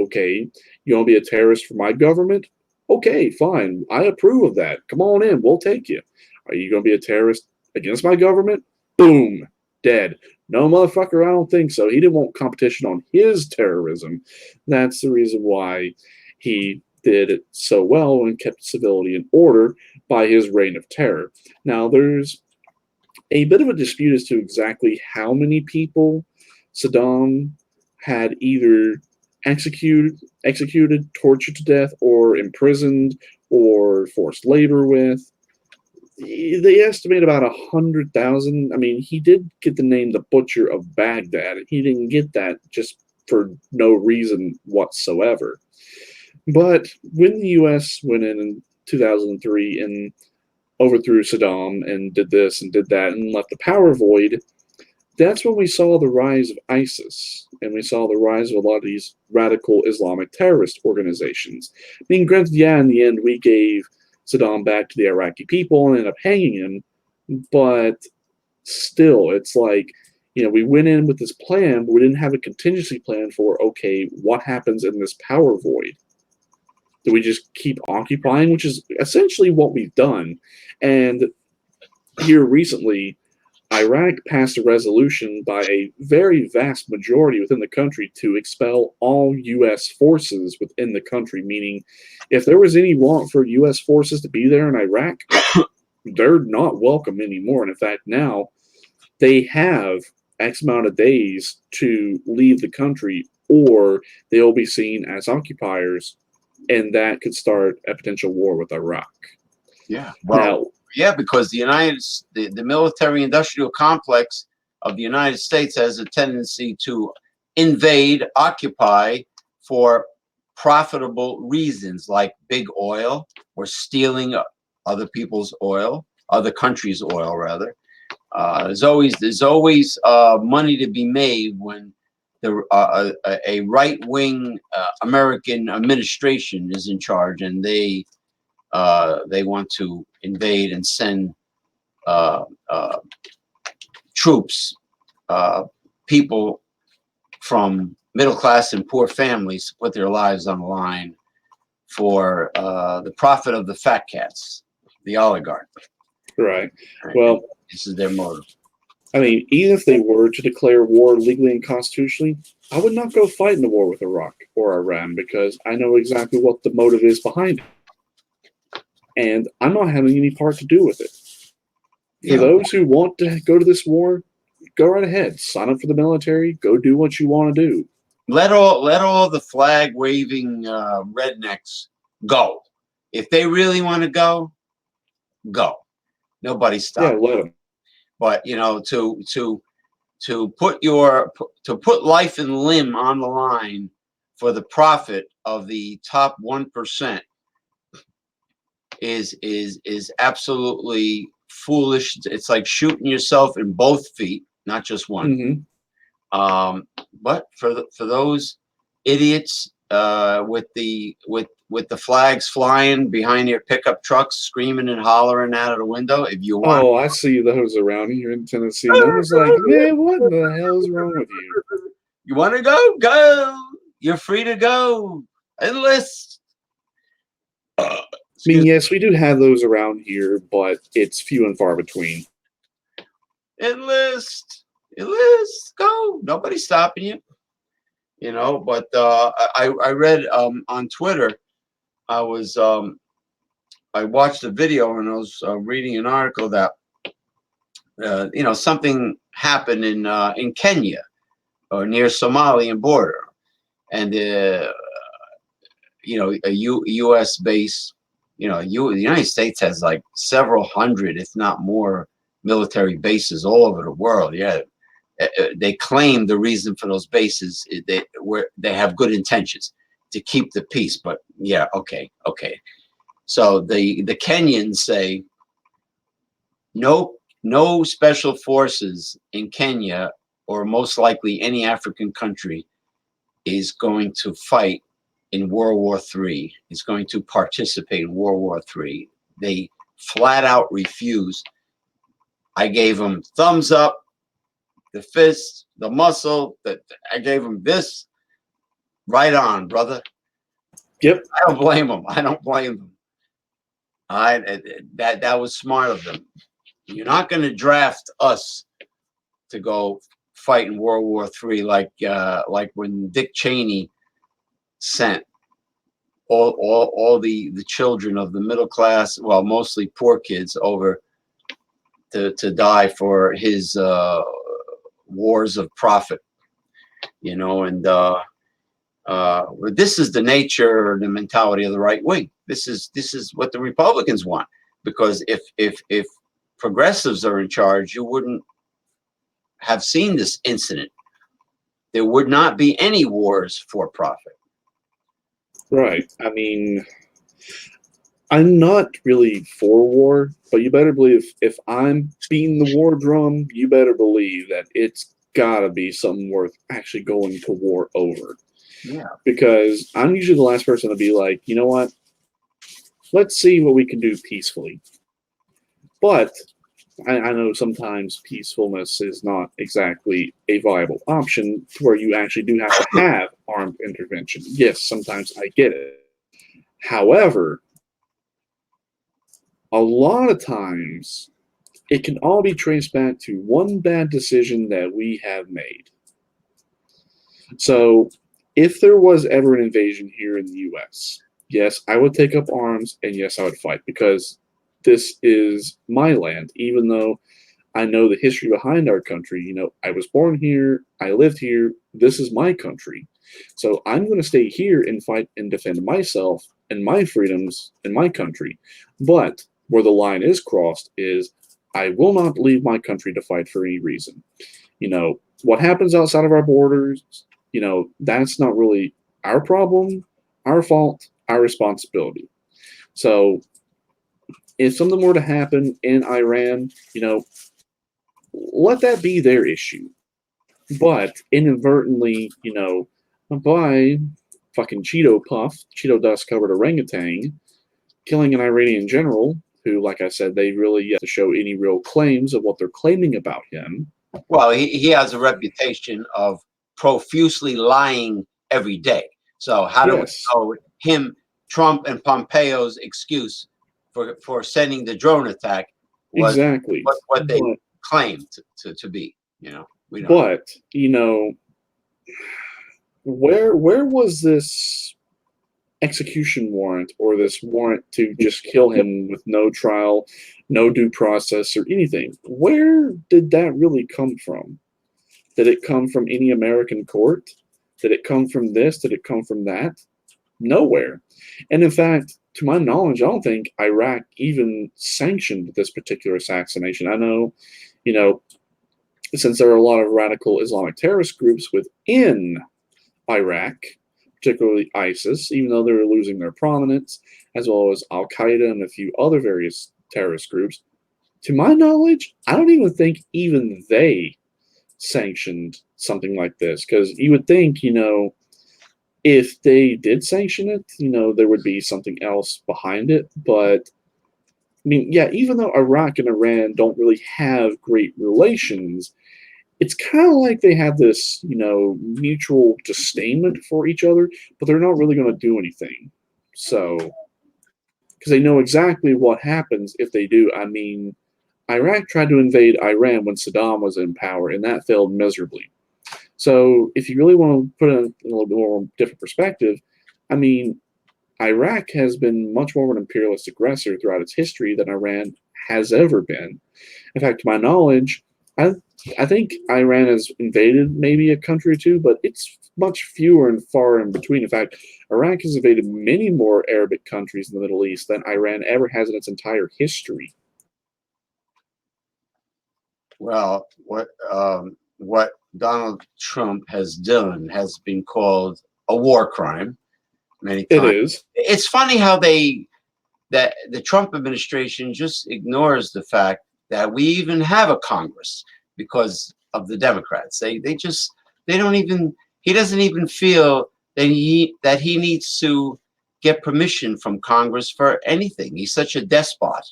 [SPEAKER 2] Okay. You want to be a terrorist for my government? Okay, fine. I approve of that. Come on in. We'll take you. Are you going to be a terrorist against my government? Boom. Dead. No, motherfucker, I don't think so. He didn't want competition on his terrorism. That's the reason why he did it so well and kept civility and order by his reign of terror. Now, there's a bit of a dispute as to exactly how many people Saddam had either executed, tortured to death, or imprisoned, or forced labor with. They estimate about 100,000. I mean, he did get the name the Butcher of Baghdad. He didn't get that just for no reason whatsoever. But when the U.S. went in 2003 and overthrew Saddam and did this and did that and left the power void, that's when we saw the rise of ISIS, and we saw the rise of a lot of these radical Islamic terrorist organizations. I mean, granted, yeah, in the end, we gave Saddam back to the Iraqi people and ended up hanging him, but still, it's like, we went in with this plan, but we didn't have a contingency plan for, okay, what happens in this power void? Do we just keep occupying, which is essentially what we've done? And here recently, Iraq passed a resolution by a very vast majority within the country to expel all U.S. forces within the country, meaning if there was any want for U.S. forces to be there in Iraq, they're not welcome anymore. And in fact, now they have X amount of days to leave the country, or they'll be seen as occupiers, and that could start a potential war with Iraq.
[SPEAKER 1] Yeah. Well, yeah, because the military-industrial complex of the United States has a tendency to invade, occupy for profitable reasons, like big oil or stealing other people's oil, other countries' oil, rather. There's always money to be made when a right-wing American administration is in charge, and they want to invade and send troops, people from middle class and poor families to put their lives on the line for the profit of the fat cats, the oligarch.
[SPEAKER 2] Right. Well,
[SPEAKER 1] this is their motive.
[SPEAKER 2] I mean, even if they were to declare war legally and constitutionally, I would not go fight in a war with Iraq or Iran, because I know exactly what the motive is behind it. And I'm not having any part to do with it. For those who want to go to this war, go right ahead. Sign up for the military. Go do what you want to do.
[SPEAKER 1] Let all the flag waving rednecks go. If they really want to go, go. Nobody's stopping.
[SPEAKER 2] Yeah, let them.
[SPEAKER 1] But to put life and limb on the line for the profit of the top 1% is absolutely foolish. It's like shooting yourself in both feet, not just one.
[SPEAKER 2] Mm-hmm.
[SPEAKER 1] But for those idiots with the flags flying behind their pickup trucks, screaming and hollering out of the window, if you want.
[SPEAKER 2] Oh, I see those around here in Tennessee. And I was like, man, what the hell's wrong with you?
[SPEAKER 1] You want to go? Go. You're free to go. Enlist.
[SPEAKER 2] I mean, yes, we do have those around here, but it's few and far between.
[SPEAKER 1] Enlist. Go. Nobody's stopping you. But I read on Twitter, I watched a video, and I was reading an article that something happened in Kenya or near Somalian border, and a U.S. base. The United States has like several hundred, if not more, military bases all over the world. Yeah. They claim the reason for those bases is they have good intentions to keep the peace, but yeah, okay. So the Kenyans say no special forces in Kenya, or most likely any African country, is going to fight in World War III. Is going to participate in World War III. They flat out refuse. I gave them thumbs up, the fist, the muscle, I gave them this. Right on, brother.
[SPEAKER 2] Yep.
[SPEAKER 1] I don't blame them. That was smart of them. You're not going to draft us to go fight in World War III like when Dick Cheney sent all the children of the middle class, well, mostly poor kids, over to die for his wars of profit, and this is the nature or the mentality of the right wing. This is what the Republicans want, because if progressives are in charge, you wouldn't have seen this incident. There would not be any wars for profit.
[SPEAKER 2] Right. I mean, I'm not really for war, but you better believe if I'm beating the war drum, you better believe that it's gotta be something worth actually going to war over.
[SPEAKER 1] Yeah.
[SPEAKER 2] Because I'm usually the last person to be like, you know what? Let's see what we can do peacefully. But I know sometimes peacefulness is not exactly a viable option to where you actually do have to have armed intervention. Yes, sometimes I get it. However, a lot of times it can all be traced back to one bad decision that we have made. So, if there was ever an invasion here in the US, yes, I would take up arms and yes, I would fight because this is my land, even though I know the history behind our country. I was born here, I lived here, this is my country. So I'm going to stay here and fight and defend myself and my freedoms and my country. But where the line is crossed is I will not leave my country to fight for any reason. What happens outside of our borders, that's not really our problem, our fault, our responsibility. So if something were to happen in Iran, let that be their issue. But inadvertently, by fucking Cheeto Puff, Cheeto dust covered orangutan, killing an Iranian general, who, like I said, they really yet to show any real claims of what they're claiming about him.
[SPEAKER 1] Well, he has a reputation of profusely lying every day. So how do we
[SPEAKER 2] Yes,
[SPEAKER 1] know him, Trump, and Pompeo's excuse for sending the drone attack was
[SPEAKER 2] exactly.
[SPEAKER 1] what they claimed to be? We don't know.
[SPEAKER 2] But, where was this execution warrant or this warrant to just kill him with no trial, no due process or anything? Where did that really come from? Did it come from any American court? Did it come from this? Did it come from that? Nowhere. And in fact, to my knowledge, I don't think Iraq even sanctioned this particular assassination. I know, you know, since there are a lot of radical Islamic terrorist groups within Iraq, particularly ISIS, even though they're losing their prominence, as well as Al Qaeda and a few other various terrorist groups. To my knowledge, I don't even think even they sanctioned something like this, because you would think, if they did sanction it, there would be something else behind it. But I mean, yeah, even though Iraq and Iran don't really have great relations, it's kind of like they have this, mutual disdain for each other, but they're not really going to do anything. So, because they know exactly what happens if they do. I mean, Iraq tried to invade Iran when Saddam was in power, and that failed miserably. So, if you really want to put it in a little bit more different perspective, I mean, Iraq has been much more of an imperialist aggressor throughout its history than Iran has ever been. In fact, to my knowledge, I, I think Iran has invaded maybe a country or two, but it's much fewer and far in between. In fact, Iraq has invaded many more Arabic countries in the Middle East than Iran ever has in its entire history.
[SPEAKER 1] Well, what Donald Trump has done has been called a war crime many
[SPEAKER 2] It
[SPEAKER 1] times.
[SPEAKER 2] is.
[SPEAKER 1] It's funny how that the Trump administration just ignores the fact that we even have a Congress because of the Democrats. They don't even he doesn't even feel that he needs to get permission from Congress for anything. He's such a despot.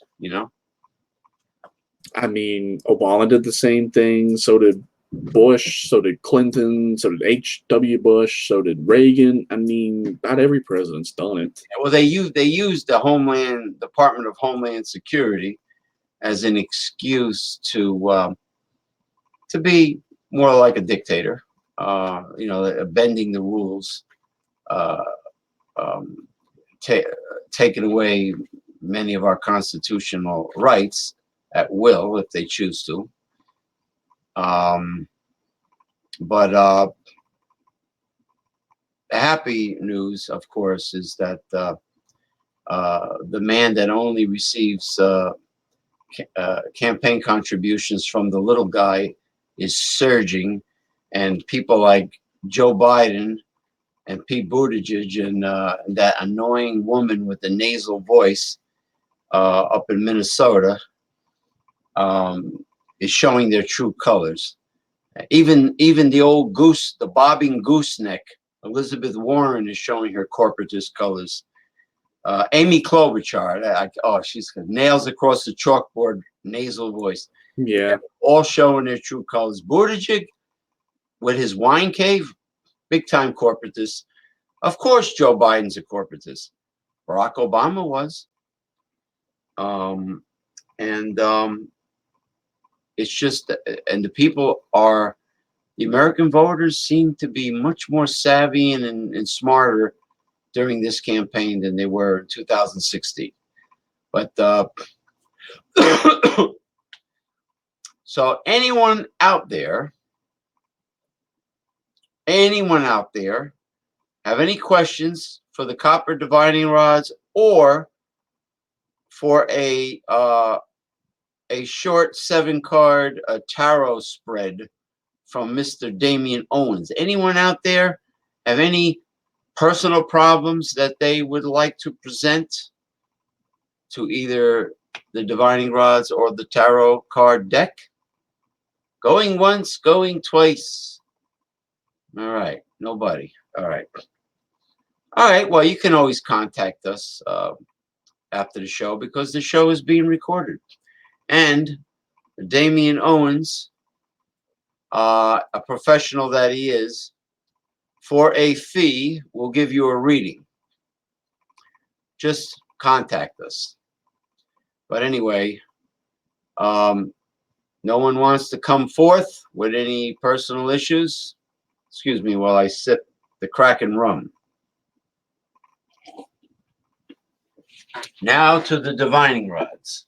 [SPEAKER 2] I mean, Obama did the same thing. So did Bush. So did Clinton. So did H.W. Bush. So did Reagan. I mean, not every president's done it.
[SPEAKER 1] Well, they used the Department of Homeland Security as an excuse to be more like a dictator, bending the rules, uh, um, taking away many of our constitutional rights at will if they choose to. But the happy news, of course, is that the man that only receives campaign contributions from the little guy is surging, and people like Joe Biden and Pete Buttigieg and that annoying woman with the nasal voice up in Minnesota, is showing their true colors. Even the old goose, the bobbing gooseneck, Elizabeth Warren is showing her corporatist colors. Amy Klobuchar, she's got nails across the chalkboard, nasal voice.
[SPEAKER 2] Yeah.
[SPEAKER 1] All showing their true colors. Buttigieg, with his wine cave, big time corporatist. Of course, Joe Biden's a corporatist. Barack Obama was. It's just, and the American voters seem to be much more savvy and smarter during this campaign than they were in 2016. But so anyone out there have any questions for the copper dividing rods or for a short 7-card tarot spread from Mr. Damien Owens? Anyone out there have any personal problems that they would like to present to either the divining rods or the tarot card deck? Going once, going twice. All right, nobody. All right. Well, you can always contact us after the show, because the show is being recorded. And Damien Owens, a professional that he is, for a fee, will give you a reading. Just contact us. But anyway, no one wants to come forth with any personal issues. Excuse me while I sip the Kraken rum. Now to the divining rods.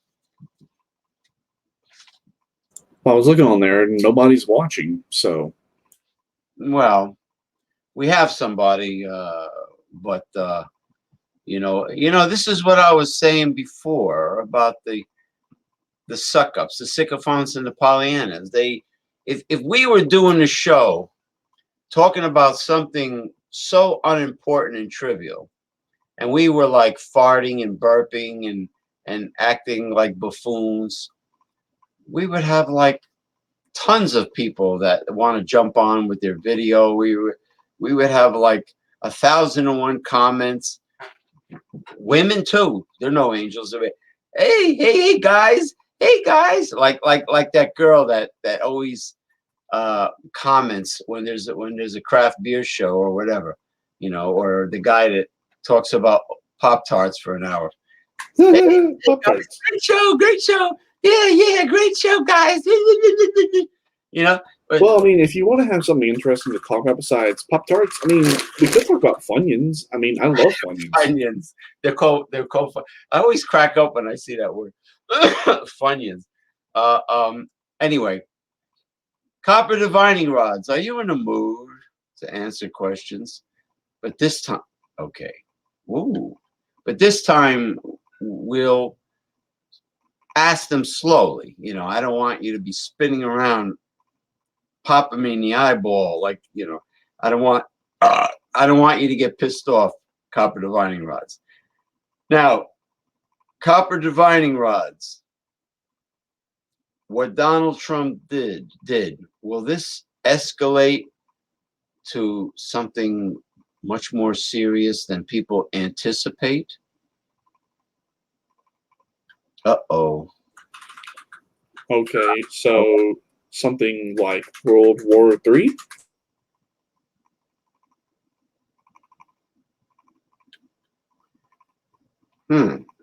[SPEAKER 2] I was looking on there and nobody's watching, so.
[SPEAKER 1] Well, we have somebody, but this is what I was saying before about the suck-ups, the sycophants and the Pollyannas. If we were doing a show talking about something so unimportant and trivial, and we were like farting and burping and acting like buffoons, we would have like tons of people that want to jump on with their video. We would have like 1,001 comments. Women too. They're no angels. Hey guys, like that girl that always comments when there's a craft beer show or whatever, or the guy that talks about Pop-Tarts for an hour. Hey,
[SPEAKER 2] Pop-Tarts.
[SPEAKER 1] Great show. Yeah, great show, guys.
[SPEAKER 2] Well, I mean, if you want to have something interesting to talk about besides Pop-Tarts, I mean, we could talk about Funyuns. I mean, I love Funyuns.
[SPEAKER 1] Funyuns. They're called. I always crack up when I see that word. Funyuns. Anyway, copper divining rods. Are you in the mood to answer questions? But this time, okay. Ooh. But this time we'll ask them slowly. I don't want you to be spinning around, popping me in the eyeball, like, I don't want you to get pissed off, copper divining rods. Now, copper divining rods, what Donald Trump did, will this escalate to something much more serious than people anticipate? Uh-oh.
[SPEAKER 2] Okay, so something like World War III?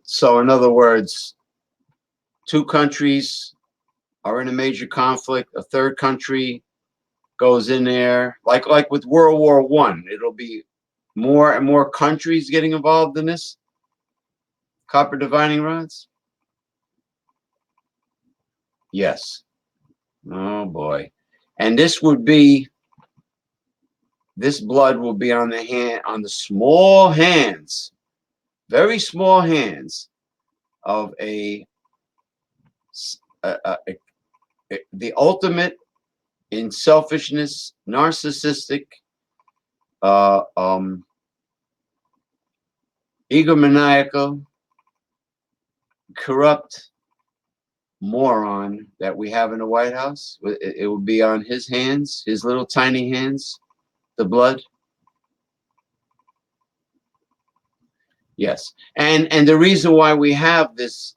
[SPEAKER 1] So in other words, two countries are in a major conflict. A third country goes in there, like with World War I. It'll be more and more countries getting involved in this. Copper divining rods? Yes. Oh boy. And this blood will be on the small hands, very small hands of the ultimate in selfishness, narcissistic, egomaniacal, corrupt moron that we have in the White House. It will be on his hands, his little tiny hands, the blood. Yes, and the reason why we have this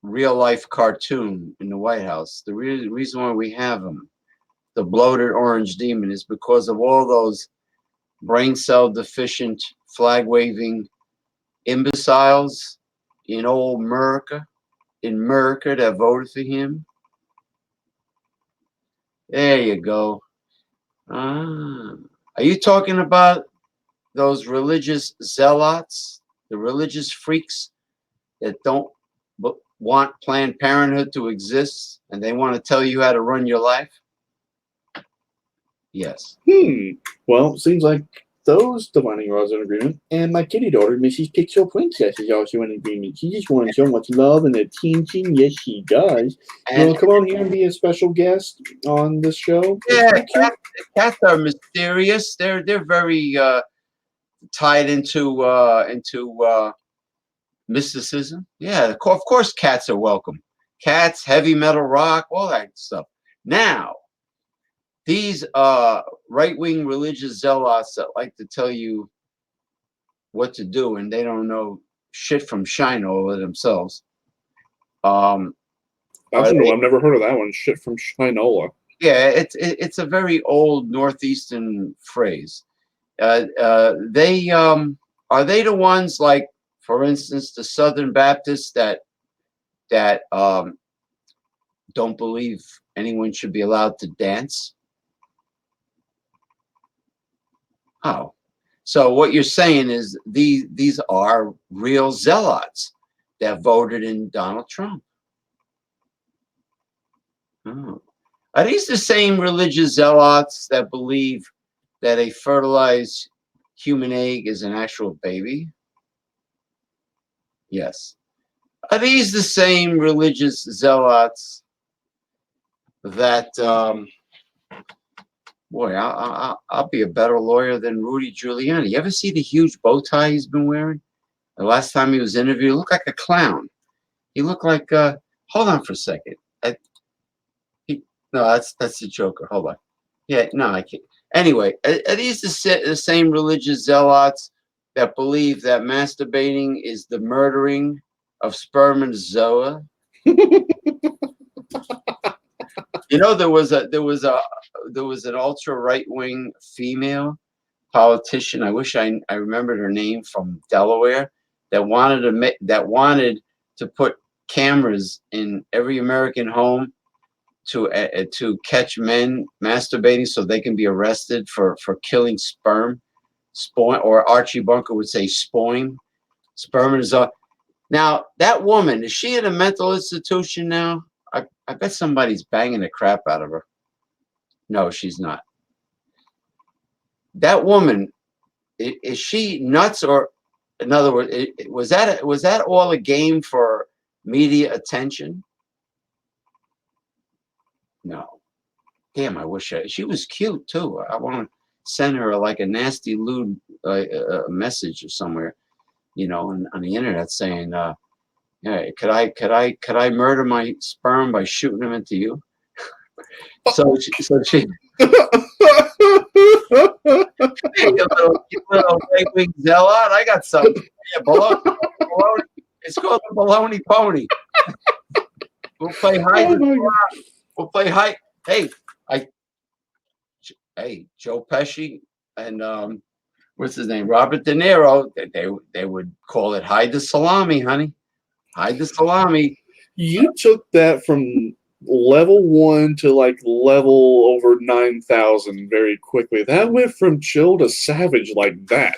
[SPEAKER 1] real life cartoon in the White House, the reason why we have him, the bloated orange demon, is because of all those brain cell deficient flag waving imbeciles in old America, that voted for him. There you go. Ah, are you talking about those religious zealots, the religious freaks that don't want Planned Parenthood to exist, and they want to tell you how to run your life? Yes.
[SPEAKER 2] Well, seems like those divining rods are in agreement. And my kitty daughter, Mrs. Pixel Princess, is also in agreement. She just wants so much love and attention. Yes, she does. You
[SPEAKER 1] And
[SPEAKER 2] want to come on here and be a special guest on this show?
[SPEAKER 1] yeah,
[SPEAKER 2] Pixel?
[SPEAKER 1] cats are mysterious. They're very tied into mysticism. Yeah, of course, cats are welcome. Cats, heavy metal rock, all that stuff. Now, these right-wing religious zealots that like to tell you what to do, and they don't know shit from shine over themselves.
[SPEAKER 2] I've never heard of that one. Shit from Shinola.
[SPEAKER 1] Yeah, it's a very old northeastern phrase. They are they the ones, like, for instance, the Southern Baptists that don't believe anyone should be allowed to dance? Oh, so what you're saying is these are real zealots that voted in Donald Trump. Oh. Are these the same religious zealots that believe that a fertilized human egg is an actual baby? Yes. Are these the same religious zealots that, boy, I'll be a better lawyer than Rudy Giuliani. You ever see the huge bow tie he's been wearing? The last time he was interviewed, he looked like a clown. He looked like, hold on for a second. No, that's the Joker. Hold on. Yeah, no, I can't. Anyway, are these the same religious zealots that believe that masturbating is the murdering of sperm and zoa? You know, there was an ultra right wing female politician. I wish I remembered her name, from Delaware, that wanted to put cameras in every American home to catch men masturbating so they can be arrested for killing sperm, or Archie Bunker would say sperm is up. Now, that woman, is she in a mental institution now? I bet somebody's banging the crap out of her. No, she's not. That woman, is she nuts? Or, in other words, was that all a game for media attention? No. Damn, I wish she was cute too. I want to send her like a nasty lewd message or somewhere, on the internet, saying, "Yeah, could I murder my sperm by shooting them into you?" So she hey, you little right-wing zealot, I got something. Yeah, baloney. It's called the baloney pony. We'll play hide. We'll play hide. Hey, Joe Pesci and what's his name, Robert De Niro. They would call it hide the salami, honey. Hide the salami.
[SPEAKER 2] You took that from level 1 to like level over 9,000 very quickly. That went from chill to savage like that.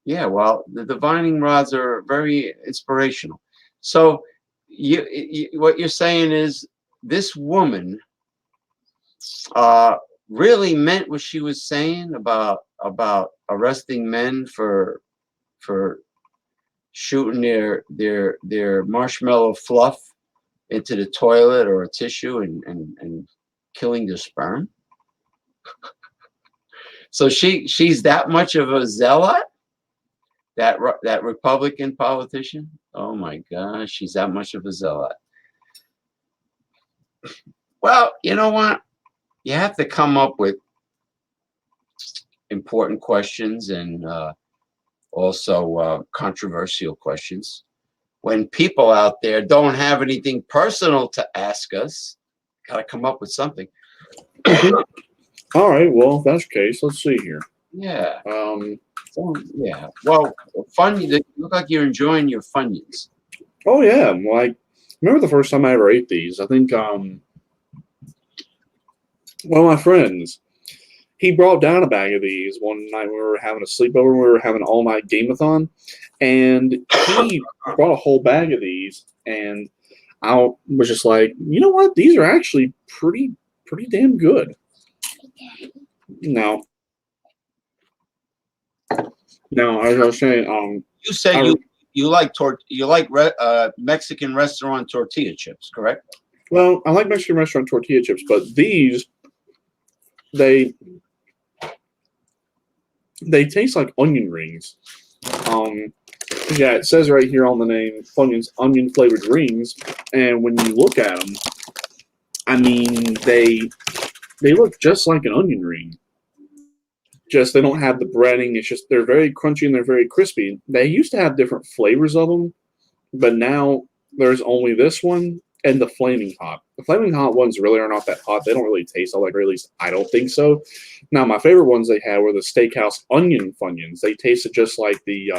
[SPEAKER 1] Yeah, well, the divining rods are very inspirational. So what you're saying is this woman really meant what she was saying about arresting men for shooting their marshmallow fluff into the toilet or a tissue and killing their sperm. So she's that much of a zealot? that Republican politician. Oh my gosh, she's that much of a zealot. Well, you know what? You have to come up with important questions and also controversial questions. When people out there don't have anything personal to ask us, got to come up with something.
[SPEAKER 2] All right. Well, if that's the case, let's see here.
[SPEAKER 1] Yeah. Yeah. Well, fun. You look like you're enjoying your Funyuns.
[SPEAKER 2] Oh yeah. Well, I remember the first time I ever ate these. I think one of my friends, he brought down a bag of these one night when we were having a sleepover. We were having an all-night game-a-thon, and he brought a whole bag of these, and I was just like, you know what? These are actually pretty damn good. Now, as I was saying,
[SPEAKER 1] You said you like Mexican restaurant tortilla chips, correct?
[SPEAKER 2] well, I like Mexican restaurant tortilla chips, but these they taste like onion rings. Yeah, it says right here on the name, Funyuns, onion flavored rings, and when you look at them, I mean, they look just like an onion ring. Just they don't have the breading. It's just they're very crunchy and they're very crispy. They used to have different flavors of them, but now there's only this one and the flaming hot. The flaming hot ones really are not that hot. They don't really taste all that great. At least I don't think so. Now my favorite ones they had were the steakhouse onion Funyuns. They tasted just like the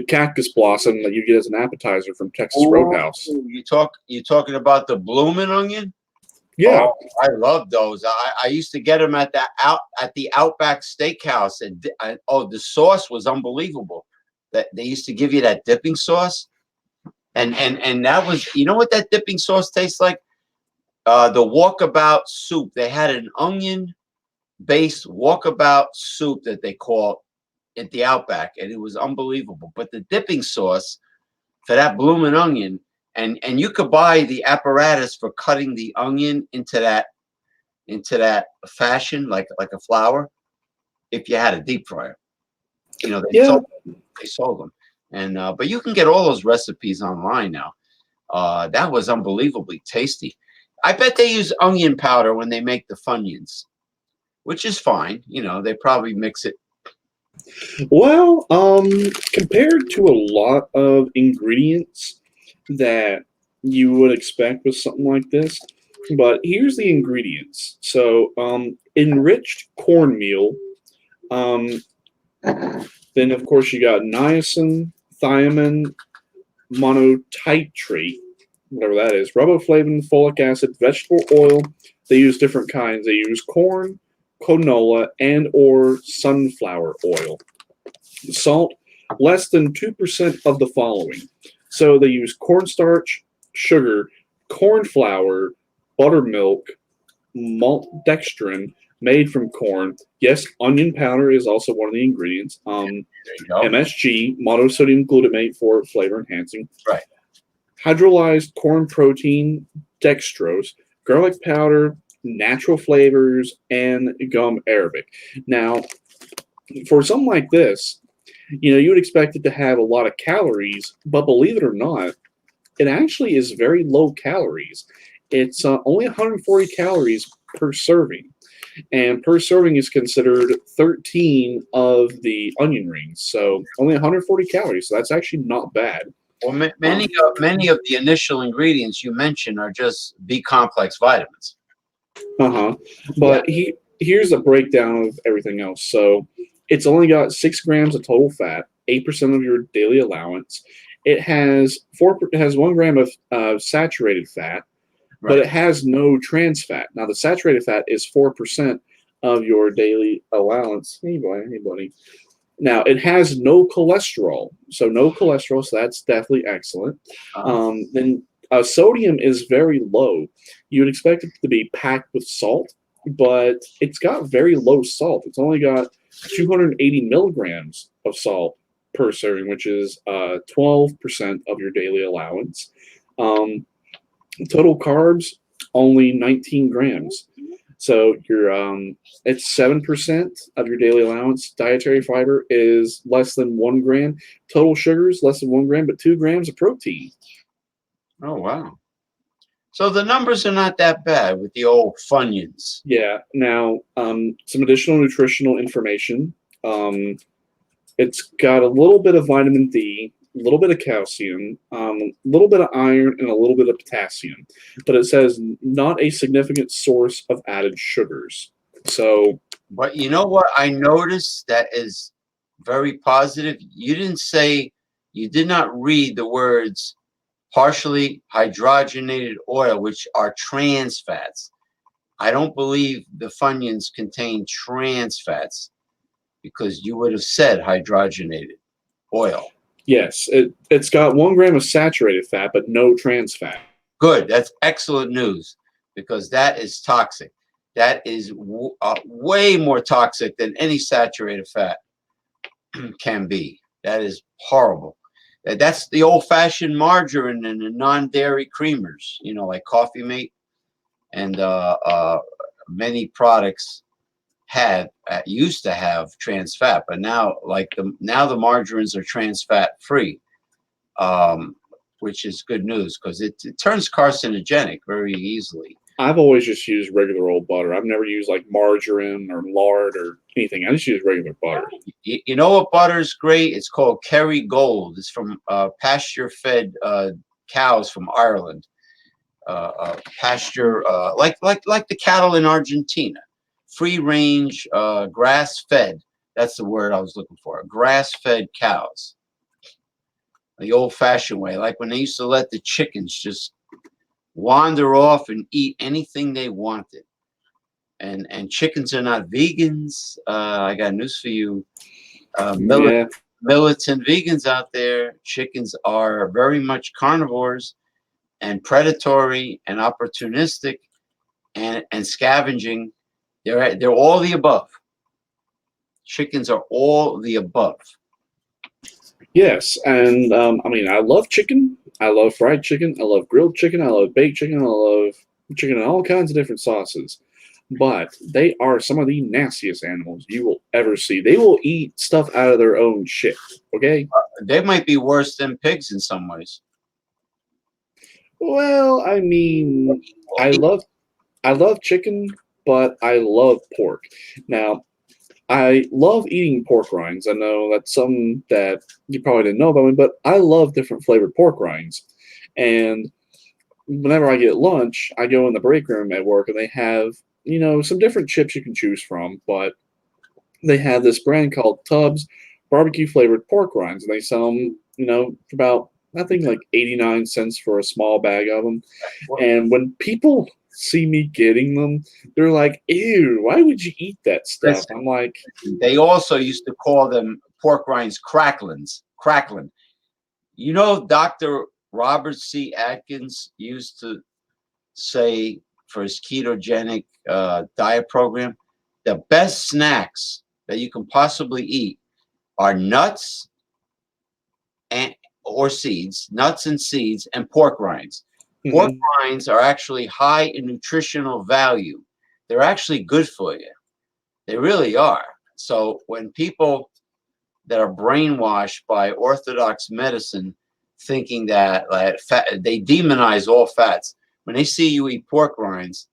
[SPEAKER 2] cactus blossom that you get as an appetizer from Texas Roadhouse.
[SPEAKER 1] You talking about the bloomin' onion?
[SPEAKER 2] Yeah.
[SPEAKER 1] Oh, I love those. I used to get them at the Outback Steakhouse, and the sauce was unbelievable. That they used to give you that dipping sauce, and that was, you know what that dipping sauce tastes like? The walkabout soup. They had an onion-based walkabout soup that they call at the Outback, and it was unbelievable. But the dipping sauce for that bloomin' onion. And you could buy the apparatus for cutting the onion into that fashion, like a flower, if you had a deep fryer. You know, they sold them, and but you can get all those recipes online now. That was unbelievably tasty. I bet they use onion powder when they make the Funyuns, which is fine. You know, they probably mix it.
[SPEAKER 2] Well, compared to a lot of ingredients that you would expect with something like this, but here's the ingredients. So, enriched cornmeal. Then, of course, you got niacin, thiamine, monotitrate, whatever that is, riboflavin, folic acid, vegetable oil. They use different kinds. They use corn, canola, and or sunflower oil. Salt, less than 2% of the following. So they use cornstarch, sugar, corn flour, buttermilk, maltodextrin made from corn. Yes, onion powder is also one of the ingredients. MSG, monosodium glutamate for flavor enhancing.
[SPEAKER 1] Right.
[SPEAKER 2] Hydrolyzed corn protein, dextrose, garlic powder, natural flavors, and gum arabic. Now, for something like this, you know, you would expect it to have a lot of calories, but believe it or not, it actually is very low calories. It's only 140 calories per serving, and per serving is considered 13 of the onion rings, so only 140 calories. So that's actually not bad.
[SPEAKER 1] Well, many of the initial ingredients you mentioned are just B-complex vitamins.
[SPEAKER 2] But here's a breakdown of everything else. So it's only got 6 grams of total fat, 8% of your daily allowance. It has 1 gram of saturated fat, but it has no trans fat. Now the saturated fat is 4% of your daily allowance. Hey buddy. Now it has no cholesterol, so no cholesterol. So that's definitely excellent. Then sodium is very low. You would expect it to be packed with salt, but it's got very low salt. It's only got 280 milligrams of salt per serving, which is 12% of your daily allowance. Total carbs, only 19 grams. So your it's 7% of your daily allowance. Dietary fiber is less than 1 gram. Total sugars less than 1 gram, but 2 grams of protein.
[SPEAKER 1] Oh, wow. So the numbers are not that bad with the old Funyuns.
[SPEAKER 2] Yeah. Now, some additional nutritional information. It's got a little bit of vitamin D, a little bit of calcium, a little bit of iron, and a little bit of potassium. But it says not a significant source of added sugars. So,
[SPEAKER 1] But you know what I noticed that is very positive? You didn't say, you did not read the words partially hydrogenated oil, which are trans fats. I don't believe the Funyuns contain trans fats because you would have said hydrogenated oil.
[SPEAKER 2] yes, it's got 1 gram of saturated fat, but no trans fat.
[SPEAKER 1] Good. That's excellent news because that is toxic. That is way more toxic than any saturated fat can be. That is horrible. That's the old-fashioned margarine and the non-dairy creamers, you know, like Coffee Mate and many products had used to have trans fat, but now now the margarines are trans fat free, which is good news because it turns carcinogenic very easily.
[SPEAKER 2] I've always just used regular old butter. I've never used like margarine or lard or anything. I just use regular butter.
[SPEAKER 1] You know what butter is great? It's called Kerrygold. It's from pasture-fed cows from Ireland. Pasture, like the cattle in Argentina, free range, grass fed. That's the word I was looking for. Grass fed cows, the old fashioned way, like when they used to let the chickens just wander off and eat anything they wanted. And chickens are not vegans. I got news for you,
[SPEAKER 2] Yeah.
[SPEAKER 1] militant vegans out there. Chickens are very much carnivores and predatory and opportunistic and scavenging. They're all the above. Chickens are all the above.
[SPEAKER 2] Yes, and I mean, I love chicken. I love fried chicken. I love grilled chicken. I love baked chicken. I love chicken in all kinds of different sauces. But they are some of the nastiest animals you will ever see. They will eat stuff out of their own shit. Okay.
[SPEAKER 1] They might be worse than pigs in some ways.
[SPEAKER 2] Well, I mean,
[SPEAKER 1] Well,
[SPEAKER 2] I love chicken, but I love pork. Now, I love eating pork rinds. I know that's something that you probably didn't know about me, but I love different flavored pork rinds. And whenever I get lunch, I go in the break room at work and they have, some different chips you can choose from, but they have this brand called Tubbs barbecue flavored pork rinds, and they sell them, for about, I think, like 89 cents for a small bag of them. And when people see me getting them, they're like, ew, why would you eat that stuff?
[SPEAKER 1] listen,
[SPEAKER 2] I'm like,
[SPEAKER 1] they also used to call them pork rinds crackling. You know, Dr. Robert C. Atkins used to say for his ketogenic diet program, the best snacks that you can possibly eat are nuts and or seeds, nuts and seeds, and pork rinds. Pork
[SPEAKER 2] mhm.
[SPEAKER 1] rinds are actually high in nutritional value. They're actually good for you. They really are. So when people that are brainwashed by orthodox medicine thinking that they demonize all fats, when they see you eat pork rinds,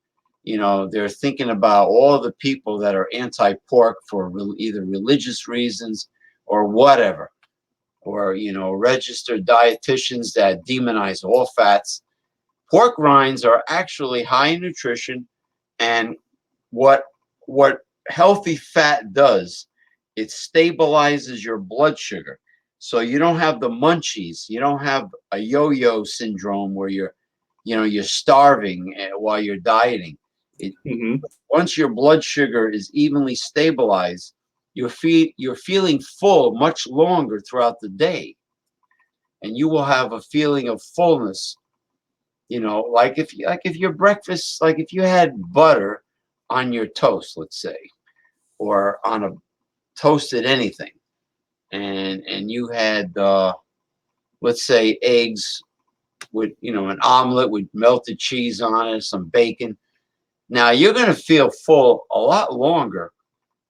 [SPEAKER 1] they're thinking about all the people that are anti-pork for either religious reasons or whatever, or registered dietitians that demonize all fats. Pork rinds are actually high in nutrition, and what healthy fat does, it stabilizes your blood sugar, so you don't have the munchies. You don't have a yo-yo syndrome where you're starving while you're dieting.
[SPEAKER 2] Hmm.
[SPEAKER 1] Once your blood sugar is evenly stabilized, you're feeling full much longer throughout the day, and you will have a feeling of fullness. Like if your breakfast, like if you had butter on your toast, let's say, or on a toasted anything, and you had let's say eggs with an omelet with melted cheese on it, some bacon. Now you're going to feel full a lot longer,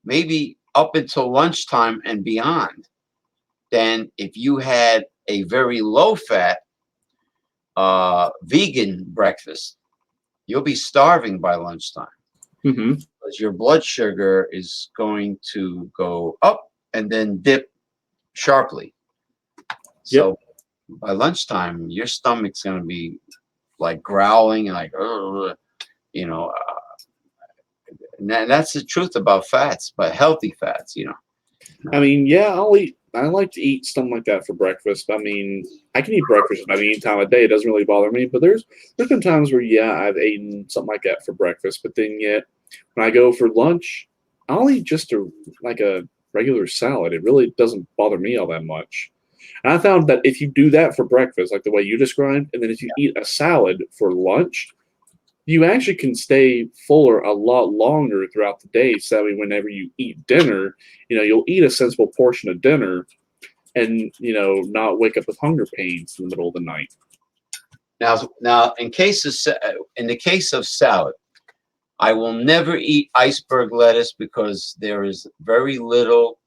[SPEAKER 1] maybe up until lunchtime and beyond, than if you had a very low fat vegan breakfast. You'll be starving by lunchtime
[SPEAKER 2] Mm-hmm.
[SPEAKER 1] because your blood sugar is going to go up and then dip sharply.
[SPEAKER 2] Yep.
[SPEAKER 1] So by lunchtime, your stomach's going to be like growling and like, "Ugh," you know, and that's the truth about fats, but healthy fats, you know.
[SPEAKER 2] I mean, yeah, I'll eat. I like to eat something like that for breakfast. I mean, I can eat breakfast about any time of day. It doesn't really bother me. But there's been times where yeah, I've eaten something like that for breakfast. But then yet, when I go for lunch, I'll eat just a regular salad. It really doesn't bother me all that much. And I found that if you do that for breakfast, like the way you described, and then if you eat a salad for lunch, you actually can stay fuller a lot longer throughout the day. So whenever you eat dinner, you'll eat a sensible portion of dinner and, not wake up with hunger pains in the middle of the night.
[SPEAKER 1] Now, in the case of salad, I will never eat iceberg lettuce because there is very little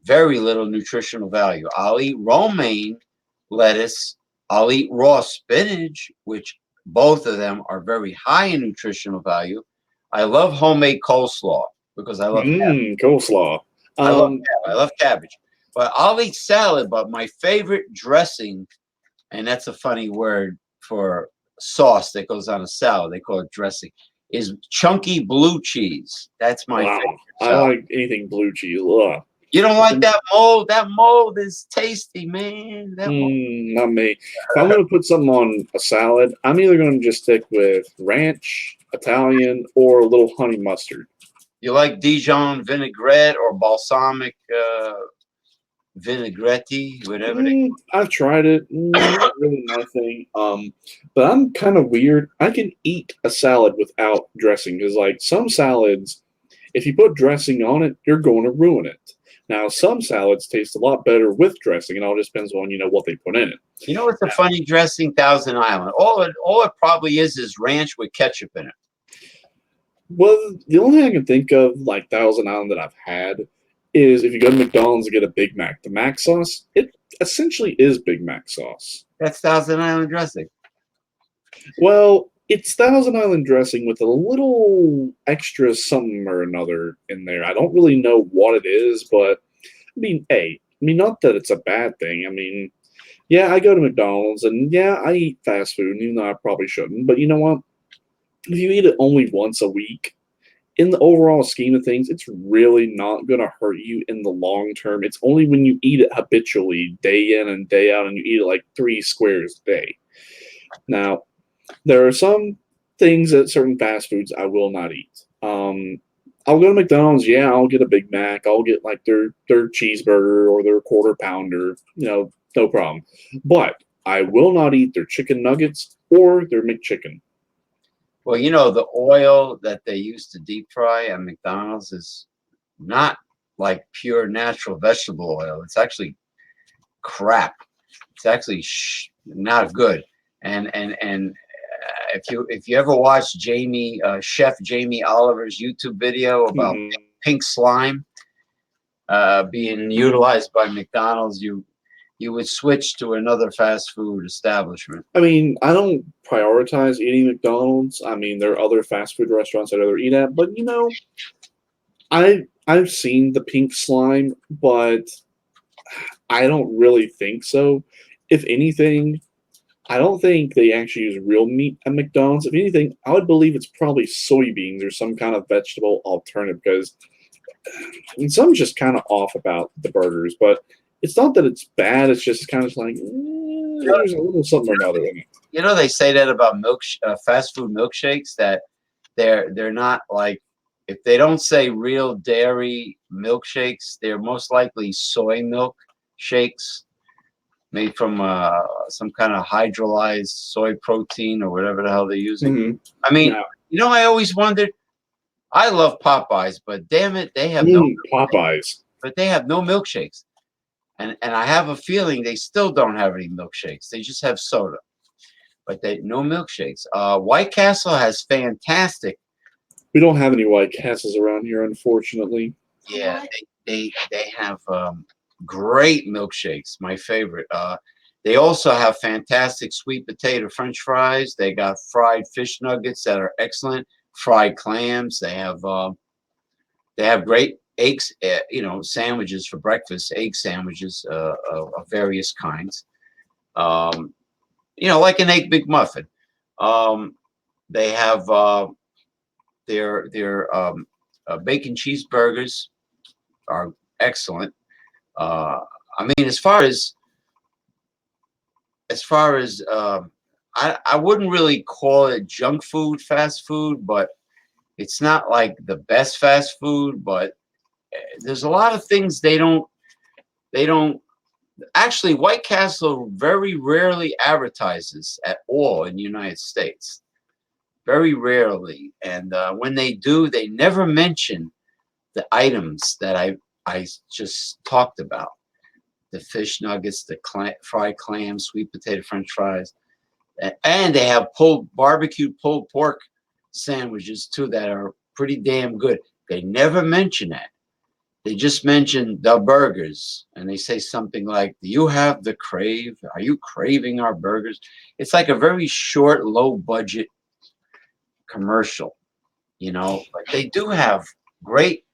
[SPEAKER 1] nutritional value. I'll eat romaine lettuce. I'll eat raw spinach, which both of them are very high in nutritional value. I love homemade coleslaw because I love cabbage.
[SPEAKER 2] Coleslaw.
[SPEAKER 1] I love cabbage. But I'll eat salad, but my favorite dressing, and that's a funny word for sauce that goes on a salad, they call it dressing, is chunky blue cheese. That's my
[SPEAKER 2] Wow.
[SPEAKER 1] favorite
[SPEAKER 2] I
[SPEAKER 1] salad.
[SPEAKER 2] like anything blue cheese. Ugh.
[SPEAKER 1] You don't like that mold? That mold is tasty, man.
[SPEAKER 2] Not me. If I'm going to put something on a salad, I'm either going to just stick with ranch, Italian, or a little honey mustard.
[SPEAKER 1] You like Dijon vinaigrette or balsamic vinaigrette, whatever they.
[SPEAKER 2] I've tried it. Not really my thing. But I'm kind of weird. I can eat a salad without dressing because, like, some salads, if you put dressing on it, you're going to ruin it. Now, some salads taste a lot better with dressing. It all just depends on what they put in it.
[SPEAKER 1] You know what's a funny dressing? Thousand Island. All it probably is ranch with ketchup in it.
[SPEAKER 2] Well, the only thing I can think of, like Thousand Island, that I've had is if you go to McDonald's and get a Big Mac. The Mac sauce, it essentially is Big Mac sauce.
[SPEAKER 1] That's Thousand Island dressing.
[SPEAKER 2] Well, it's Thousand Island dressing with a little extra something or another in there. I don't really know what it is, but not that it's a bad thing. I mean, yeah, I go to McDonald's and yeah, I eat fast food, even though I probably shouldn't. But you know what? If you eat it only once a week, in the overall scheme of things, it's really not going to hurt you in the long term. It's only when you eat it habitually, day in and day out, and you eat it like 3 squares a day. Now, there are some things at certain fast foods I will not eat. I'll go to McDonald's. Yeah, I'll get a Big Mac. I'll get like their cheeseburger or their quarter pounder. No problem. But I will not eat their chicken nuggets or their McChicken.
[SPEAKER 1] Well, the oil that they use to deep fry at McDonald's is not like pure natural vegetable oil. It's actually crap. It's actually not good. And if you ever watch Chef Jamie Oliver's YouTube video about pink slime being utilized by McDonald's, you would switch to another fast food establishment.
[SPEAKER 2] I mean, I don't prioritize eating McDonald's. I mean, there are other fast food restaurants I'd rather eat at, but I've seen the pink slime, but I don't really think so. If anything, I don't think they actually use real meat at McDonald's. If anything, I would believe it's probably soybeans or some kind of vegetable alternative because something's just kind of off about the burgers, but it's not that it's bad. It's just kind of like there's a little something or another in it.
[SPEAKER 1] They say that about fast food milkshakes, that they're not like, if they don't say real dairy milkshakes, they're most likely soy milk shakes made from some kind of hydrolyzed soy protein or whatever the hell they're using.
[SPEAKER 2] Mm-hmm.
[SPEAKER 1] I mean, I always wondered. I love Popeyes, but damn it, they have no
[SPEAKER 2] Popeyes.
[SPEAKER 1] But they have no milkshakes. And I have a feeling they still don't have any milkshakes. They just have soda, but no milkshakes. White Castle has fantastic
[SPEAKER 2] We don't have any White Castles around here, unfortunately.
[SPEAKER 1] Yeah, they have great milkshakes. My favorite. They also have fantastic sweet potato French fries. They got fried fish nuggets that are excellent. Fried clams. They have great eggs. Sandwiches for breakfast. Egg sandwiches of various kinds. Um, like an egg McMuffin. Um, they have their bacon cheeseburgers are excellent. Uh, I mean, as far as I wouldn't really call it junk food, fast food, but it's not like the best fast food. But there's a lot of things they don't actually. White Castle very rarely advertises at all in the United States. Very rarely, and when they do, they never mention the items that I just talked about. The fish nuggets, the fried clams, sweet potato French fries, and they have barbecued pulled pork sandwiches too that are pretty damn good. They never mention that. They just mention the burgers, and they say something like, "Do you have the crave? Are you craving our burgers?" It's like a very short, low budget commercial, but they do have great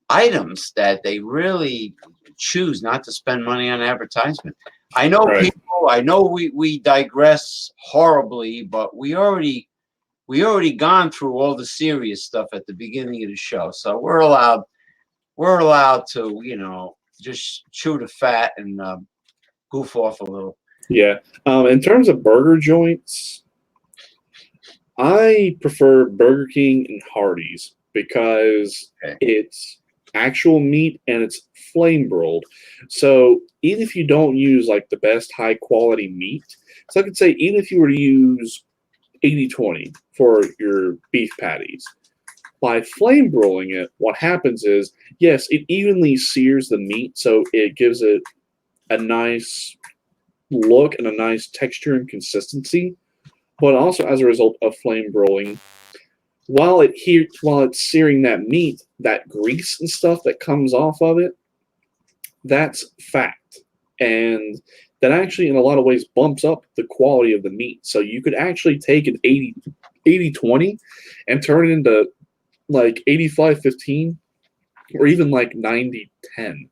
[SPEAKER 1] items that they really choose not to spend money on advertisement. I know
[SPEAKER 2] Right.
[SPEAKER 1] I know we digress horribly, but we already gone through all the serious stuff at the beginning of the show. So we're allowed to, just chew the fat and goof off a little.
[SPEAKER 2] Yeah. In terms of burger joints, I prefer Burger King and Hardee's because
[SPEAKER 1] Okay.
[SPEAKER 2] it's actual meat and it's flame broiled. So even if you don't use like the best high quality meat, so I could say even if you were to use 80/20 for your beef patties, by flame broiling it, what happens is, yes, it evenly sears the meat, so it gives it a nice look and a nice texture and consistency. But also as a result of flame broiling, while it's searing that meat, that grease and stuff that comes off of it, that's fat. And that actually, in a lot of ways, bumps up the quality of the meat. So you could actually take an 80/20 and turn it into like 85/15 or even like 90/10.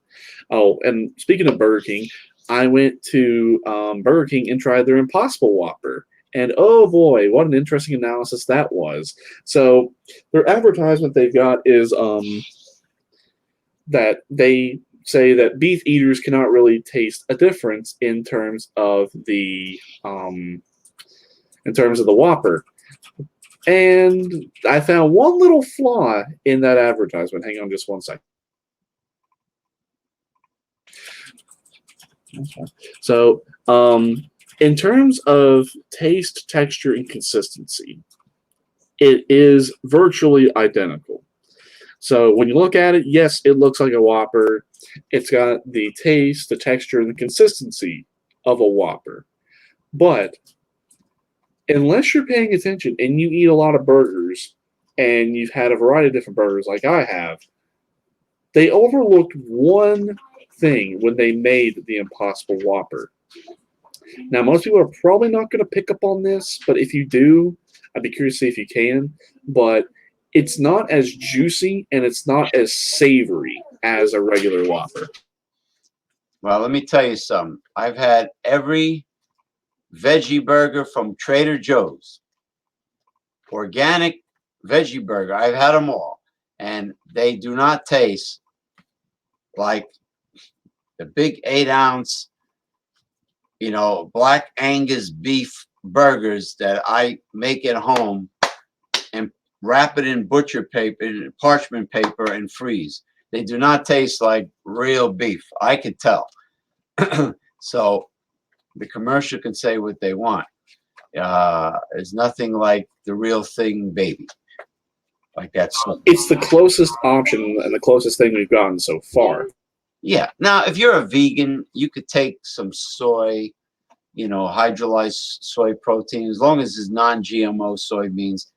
[SPEAKER 2] Oh, and speaking of Burger King, I went to Burger King and tried their Impossible Whopper. And oh boy, what an interesting analysis that was. So their advertisement they've got is that they say that beef eaters cannot really taste a difference in terms of the Whopper. And I found one little flaw in that advertisement. Hang on just one second. So, in terms of taste, texture, and consistency, it is virtually identical. So when you look at it, yes, it looks like a Whopper. It's got the taste, the texture, and the consistency of a Whopper. But unless you're paying attention and you eat a lot of burgers and you've had a variety of different burgers like I have, they overlooked one thing when they made the Impossible Whopper. Now, most people are probably not going to pick up on this, but if you do, I'd be curious to see if you can. But it's not as juicy and it's not as savory as a regular Whopper.
[SPEAKER 1] Well, let me tell you something. I've had every veggie burger from Trader Joe's, organic veggie burger. I've had them all, and they do not taste like the big 8-ounce, Black Angus beef burgers that I make at home and wrap it in butcher paper, parchment paper, and freeze. They do not taste like real beef. I could tell. So the commercial can say what they want. There's nothing like the real thing, baby. Like that.
[SPEAKER 2] It's the closest option and the closest thing we've gotten so far.
[SPEAKER 1] Yeah. Now, if you're a vegan, you could take some soy, hydrolyzed soy protein, as long as it's non-GMO soybeans.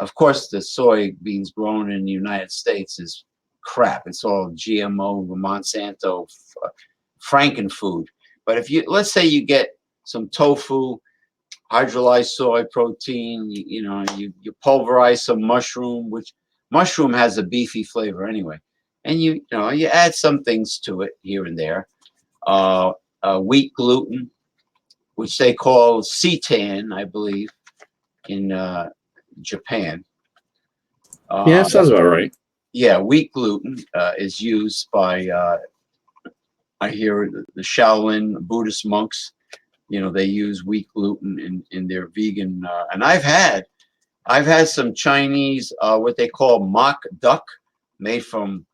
[SPEAKER 1] of course, the soybeans grown in the United States is crap. It's all GMO, Monsanto, Frankenfood. But if you, let's say you get some tofu, hydrolyzed soy protein, you pulverize some mushroom, which mushroom has a beefy flavor anyway, and you add some things to it here and there. Wheat gluten, which they call seitan, I believe, in Japan.
[SPEAKER 2] Yeah, sounds about right.
[SPEAKER 1] Yeah, wheat gluten is used by, I hear the Shaolin Buddhist monks. They use wheat gluten in their vegan. And I've had some Chinese, what they call mock duck, made from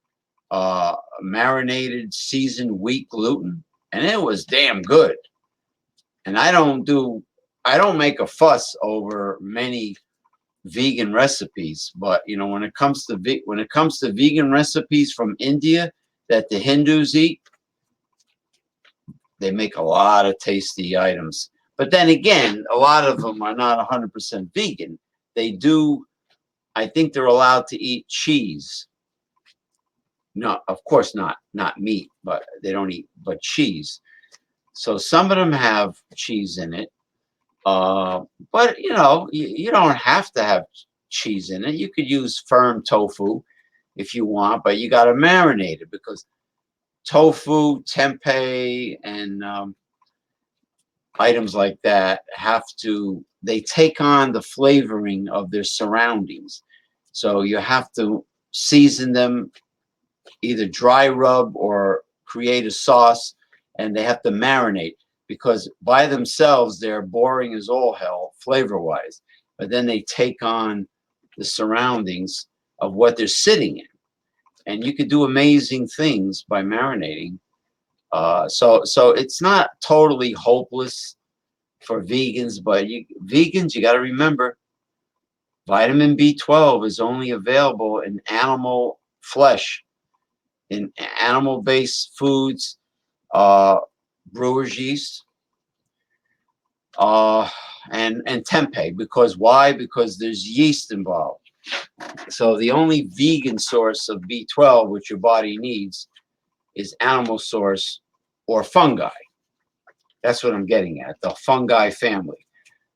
[SPEAKER 1] marinated seasoned wheat gluten, and it was damn good. And I don't make a fuss over many vegan recipes, but when it comes to vegan recipes from India that the Hindus eat, they make a lot of tasty items. But then again, a lot of them are not 100% vegan. They do, I think they're allowed to eat cheese. No, of course not meat, but they don't eat but cheese. So some of them have cheese in it. But you don't have to have cheese in it. You could use firm tofu if you want, but you got to marinate it, because tofu, tempeh, and items like that they take on the flavoring of their surroundings. So you have to season them, either dry rub or create a sauce, and they have to marinate, because by themselves they're boring as all hell flavor wise, but then they take on the surroundings of what they're sitting in, and you could do amazing things by marinating. So it's not totally hopeless for vegans, but you got to remember, vitamin B12 is only available in animal flesh, in animal-based foods, brewer's yeast, and tempeh. Because why? Because there's yeast involved. So the only vegan source of B12 which your body needs is animal source or fungi. That's what I'm getting at, the fungi family.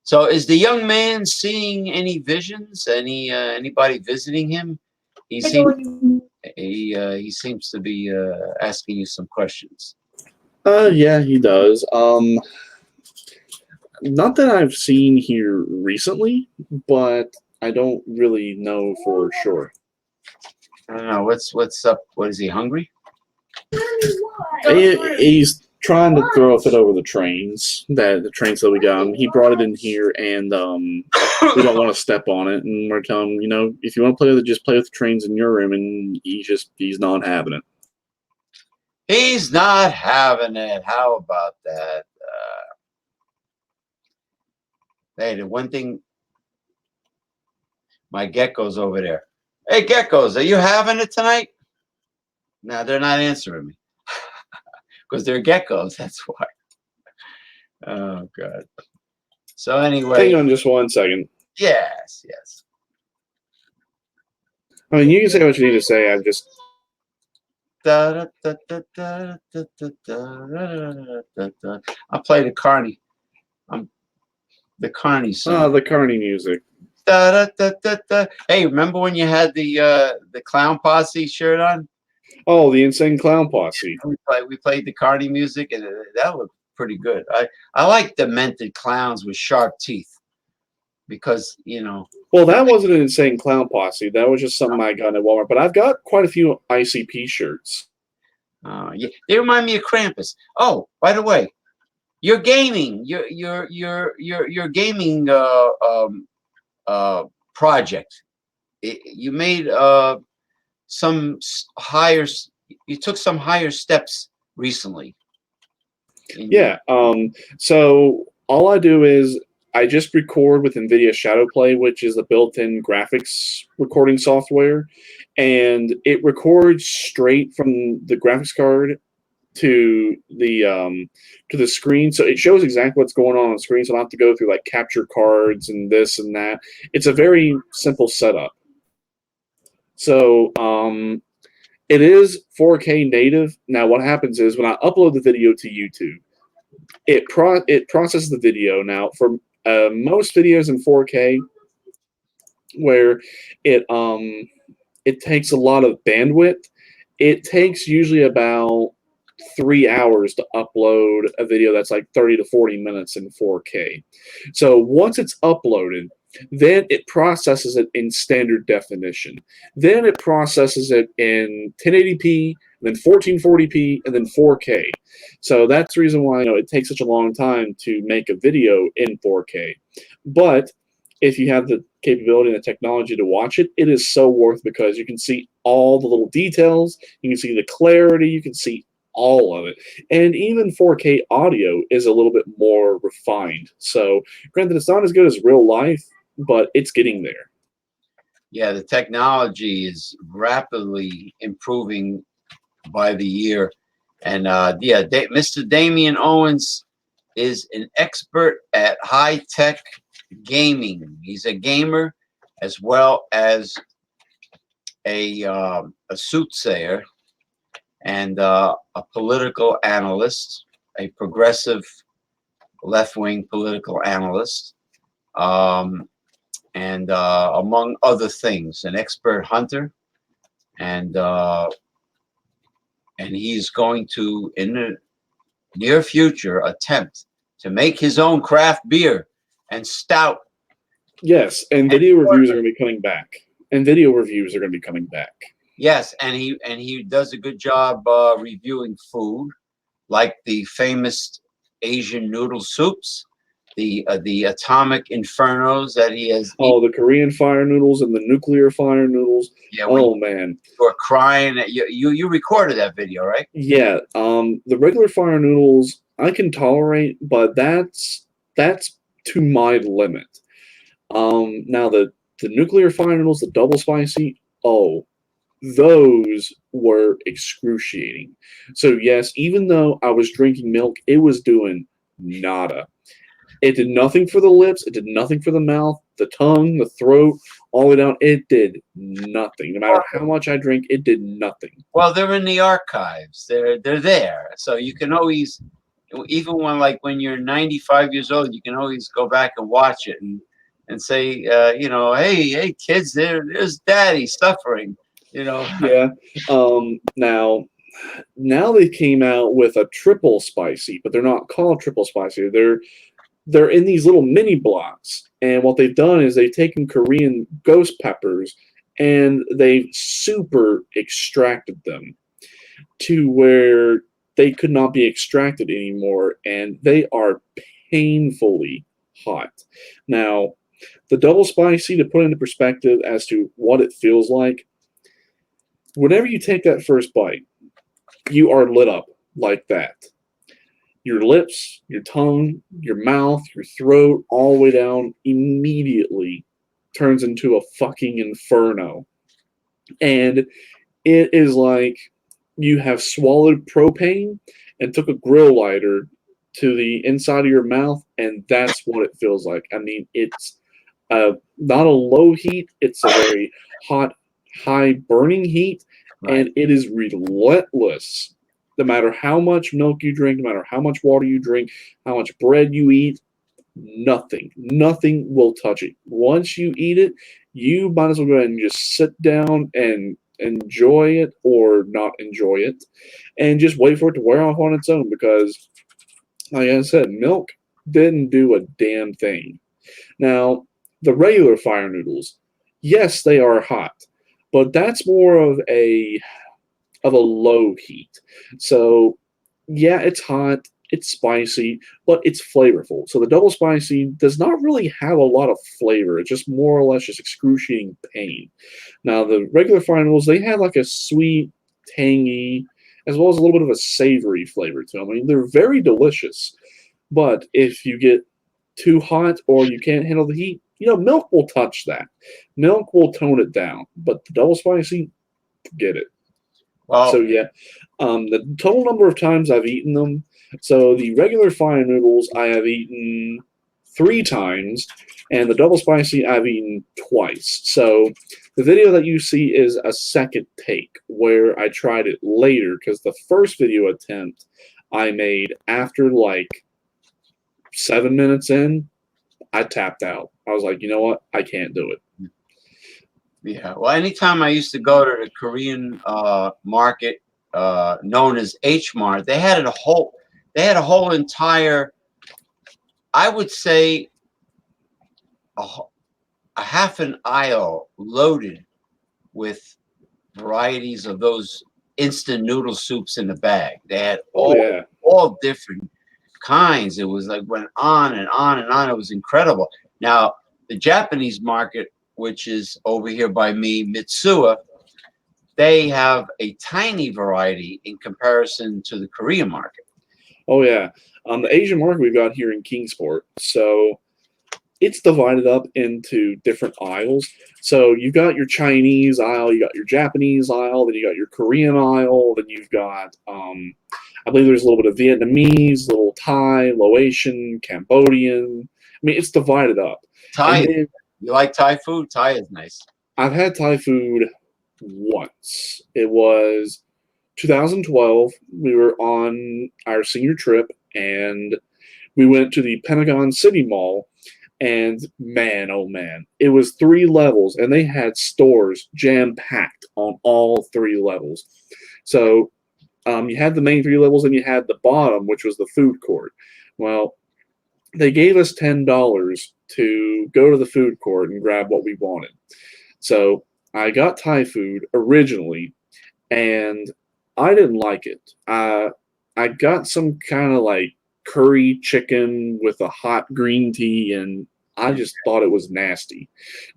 [SPEAKER 1] So is the young man seeing any visions? Anybody visiting him? He seems to be asking you some questions.
[SPEAKER 2] Yeah, he does. Not that I've seen here recently, but I don't really know for sure.
[SPEAKER 1] I don't know what's up. What, is he hungry?
[SPEAKER 2] He's trying to throw a fit over the trains that we got him. He brought it in here, and we don't want to step on it. And we're telling him, if you want to play with it, just play with the trains in your room. And he's not having it.
[SPEAKER 1] He's not having it. How about that? Hey, the one thing, my geckos over there. Hey, geckos, are you having it tonight? No, they're not answering me. Because they're geckos, that's why. Oh, God. So anyway.
[SPEAKER 2] Hang on just 1 second.
[SPEAKER 1] Yes.
[SPEAKER 2] I mean, you can say what you need to say. I'm just...
[SPEAKER 1] I'll play the Carney. The Carney song.
[SPEAKER 2] the Carney music.
[SPEAKER 1] Hey, remember when you had the Clown Posse shirt on?
[SPEAKER 2] Oh, the Insane Clown Posse.
[SPEAKER 1] We played the Carney music, and that was pretty good. I like demented clowns with sharp teeth, because
[SPEAKER 2] Well, that wasn't an Insane Clown Posse. That was just something I got at Walmart. But I've got quite a few ICP shirts.
[SPEAKER 1] Yeah, they remind me of Krampus. Oh, by the way, your gaming, your gaming project. You made some higher. You took some higher steps recently.
[SPEAKER 2] Yeah. So all I do is I just record with NVIDIA Shadowplay, which is a built-in graphics recording software, and it records straight from the graphics card to the screen, so it shows exactly what's going on the screen. So I don't have to go through like capture cards and this and that. It's a very simple setup. So it is 4K native. Now what happens is when I upload the video to YouTube, it processes the video. Now for most videos in 4K, where it takes a lot of bandwidth, it takes usually about 3 hours to upload a video that's like 30 to 40 minutes in 4K. So once it's uploaded, then it processes it in standard definition. Then it processes it in 1080p, then 1440p, and then 4K. So that's the reason why it takes such a long time to make a video in 4K. But if you have the capability and the technology to watch it, it is so worth it because you can see all the little details, you can see the clarity, you can see all of it. And even 4K audio is a little bit more refined. So granted, it's not as good as real life, but it's getting there.
[SPEAKER 1] Yeah, the technology is rapidly improving by the year. And yeah, Mr. Damien Owens is an expert at high-tech gaming. He's a gamer as well as a soothsayer and a political analyst, a progressive left-wing political analyst, and among other things, an expert hunter, and he's going to, in the near future, attempt to make his own craft beer and stout.
[SPEAKER 2] Yes, and video reviews are going to be coming back. And video reviews are going to be coming back.
[SPEAKER 1] Yes, and he does a good job reviewing food, like the famous Asian noodle soups, the atomic infernos that he has.
[SPEAKER 2] Oh, the Korean fire noodles and the nuclear fire noodles.
[SPEAKER 1] Yeah,
[SPEAKER 2] oh man,
[SPEAKER 1] you were crying. You recorded that video, right?
[SPEAKER 2] Yeah. The regular fire noodles I can tolerate, but that's to my limit. Now the nuclear fire noodles, the double spicy, oh, those were excruciating. So yes, even though I was drinking milk, it was doing nada. It did nothing for the lips. It did nothing for the mouth, the tongue, the throat, all the way down. It did nothing. No matter how much I drink, it did nothing.
[SPEAKER 1] Well, they're in the archives. They're there, so you can always, even when you're 95 years old, you can always go back and watch it and say, hey kids, there's Daddy suffering.
[SPEAKER 2] Yeah. Now they came out with a triple spicy, but they're not called triple spicy. They're in these little mini blocks, and what they've done is they've taken Korean ghost peppers and they've super extracted them to where they could not be extracted anymore, and they are painfully hot. Now, the double spicy, to put into perspective as to what it feels like, whenever you take that first bite, you are lit up like that. Your lips, your tongue, your mouth, your throat, all the way down immediately turns into a fucking inferno. And it is like you have swallowed propane and took a grill lighter to the inside of your mouth, and that's what it feels like. I mean, it's not a low heat, it's a very hot, high burning heat,
[SPEAKER 1] Right.
[SPEAKER 2] and it is relentless. No matter how much milk you drink, no matter how much water you drink, how much bread you eat, nothing will touch it. Once you eat it, you might as well go ahead and just sit down and enjoy it or not enjoy it, and just wait for it to wear off on its own, because, like I said, milk didn't do a damn thing. Now, the regular fire noodles, yes, they are hot, but that's more of a low heat. So, yeah, it's hot, it's spicy, but it's flavorful. So the double spicy does not really have a lot of flavor. It's just more or less just excruciating pain. Now, the regular fire noodles, they have like a sweet, tangy, as well as a little bit of a savory flavor to them. I mean, they're very delicious. But if you get too hot or you can't handle the heat, milk will touch that. Milk will tone it down. But the double spicy, forget it. So
[SPEAKER 1] Well,
[SPEAKER 2] yeah, the total number of times I've eaten them. So the regular fire noodles I have eaten 3 times, and the double spicy I've eaten twice. So the video that you see is a second take where I tried it later because the first video attempt I made after like 7 minutes in, I tapped out. I was like, you know what? I can't do it.
[SPEAKER 1] yeah. Well, anytime I used to go to the Korean market known as H Mart, they had a whole entire, I would say, a, a half an aisle loaded with varieties of those instant noodle soups in the bag. They had
[SPEAKER 2] Oh yeah.
[SPEAKER 1] all different kinds. It was like went on and on and on. It was incredible. Now the Japanese market, which is over here by me, Mitsuya, they have a tiny variety in comparison to the Korean market.
[SPEAKER 2] Oh yeah. The Asian market we've got here in Kingsport. So it's divided up into different aisles. So you've got your Chinese aisle, you got your Japanese aisle, then you got your Korean aisle, then you've got I believe there's a little bit of Vietnamese, a little Thai, Laotian, Cambodian. I mean, it's divided up. And
[SPEAKER 1] Thai,
[SPEAKER 2] then
[SPEAKER 1] you like Thai food? Thai is nice.
[SPEAKER 2] I've had Thai food once. It was 2012. We were on our senior trip and we went to the Pentagon City Mall. And man, oh man, it was 3 levels, and they had stores jam packed on all 3 levels. So you had the main 3 levels, and you had the bottom, which was the food court. Well, they gave us $10 to go to the food court and grab what we wanted. So I got Thai food originally, and I didn't like it. I got some kind of like curry chicken with a hot green tea, and I just thought it was nasty.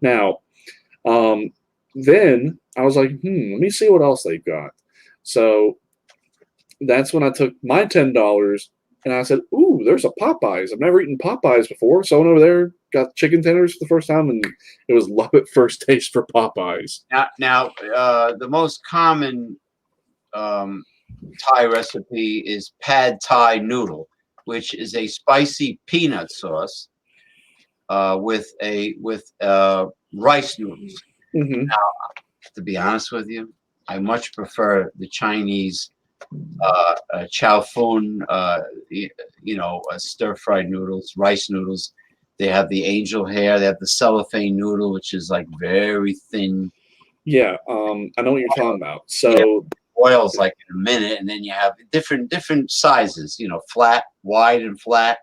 [SPEAKER 2] Now, then I was like, let me see what else they've got. So that's when I took my $10 and I said, ooh, there's a Popeyes. I've never eaten Popeyes before. So I went over there, got chicken tenders for the first time, and it was love at first taste for Popeyes.
[SPEAKER 1] Now, the most common Thai recipe is pad Thai noodle, which is a spicy peanut sauce with rice noodles.
[SPEAKER 2] Mm-hmm.
[SPEAKER 1] Now, to be honest with you, I much prefer the Chinese chow fun, stir fried noodles, rice noodles. They have the angel hair. They have the cellophane noodle, which is like very thin.
[SPEAKER 2] Yeah, I know what you're talking about.
[SPEAKER 1] Yeah,
[SPEAKER 2] So
[SPEAKER 1] boils like in a minute, and then you have different sizes. Flat, wide, and flat.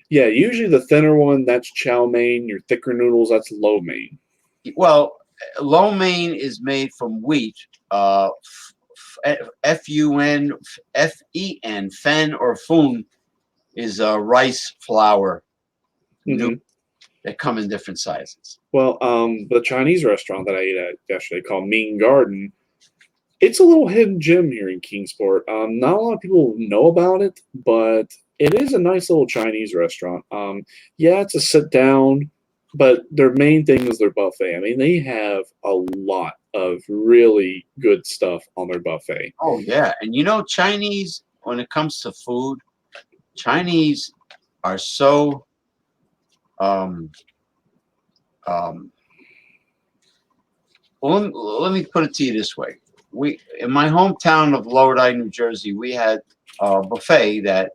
[SPEAKER 2] yeah, usually the thinner one, that's chow mein. Your thicker noodles, that's lo mein.
[SPEAKER 1] Well, lo mein is made from wheat. Fun, fen, fen or fun is a rice flour noodle
[SPEAKER 2] Mm-hmm.
[SPEAKER 1] that come in different sizes.
[SPEAKER 2] Well, the Chinese restaurant that I ate at yesterday called Mean Garden, it's a little hidden gem here in Kingsport. Not a lot of people know about it, but it is a nice little Chinese restaurant. Yeah, it's a sit down, but their main thing is their buffet. I mean, they have a lot of really good stuff on their buffet.
[SPEAKER 1] Oh yeah, and Chinese when it comes to food, Chinese are so um, um, well, let me put it to you this way. We in my hometown of Lodi, New Jersey, we had a buffet that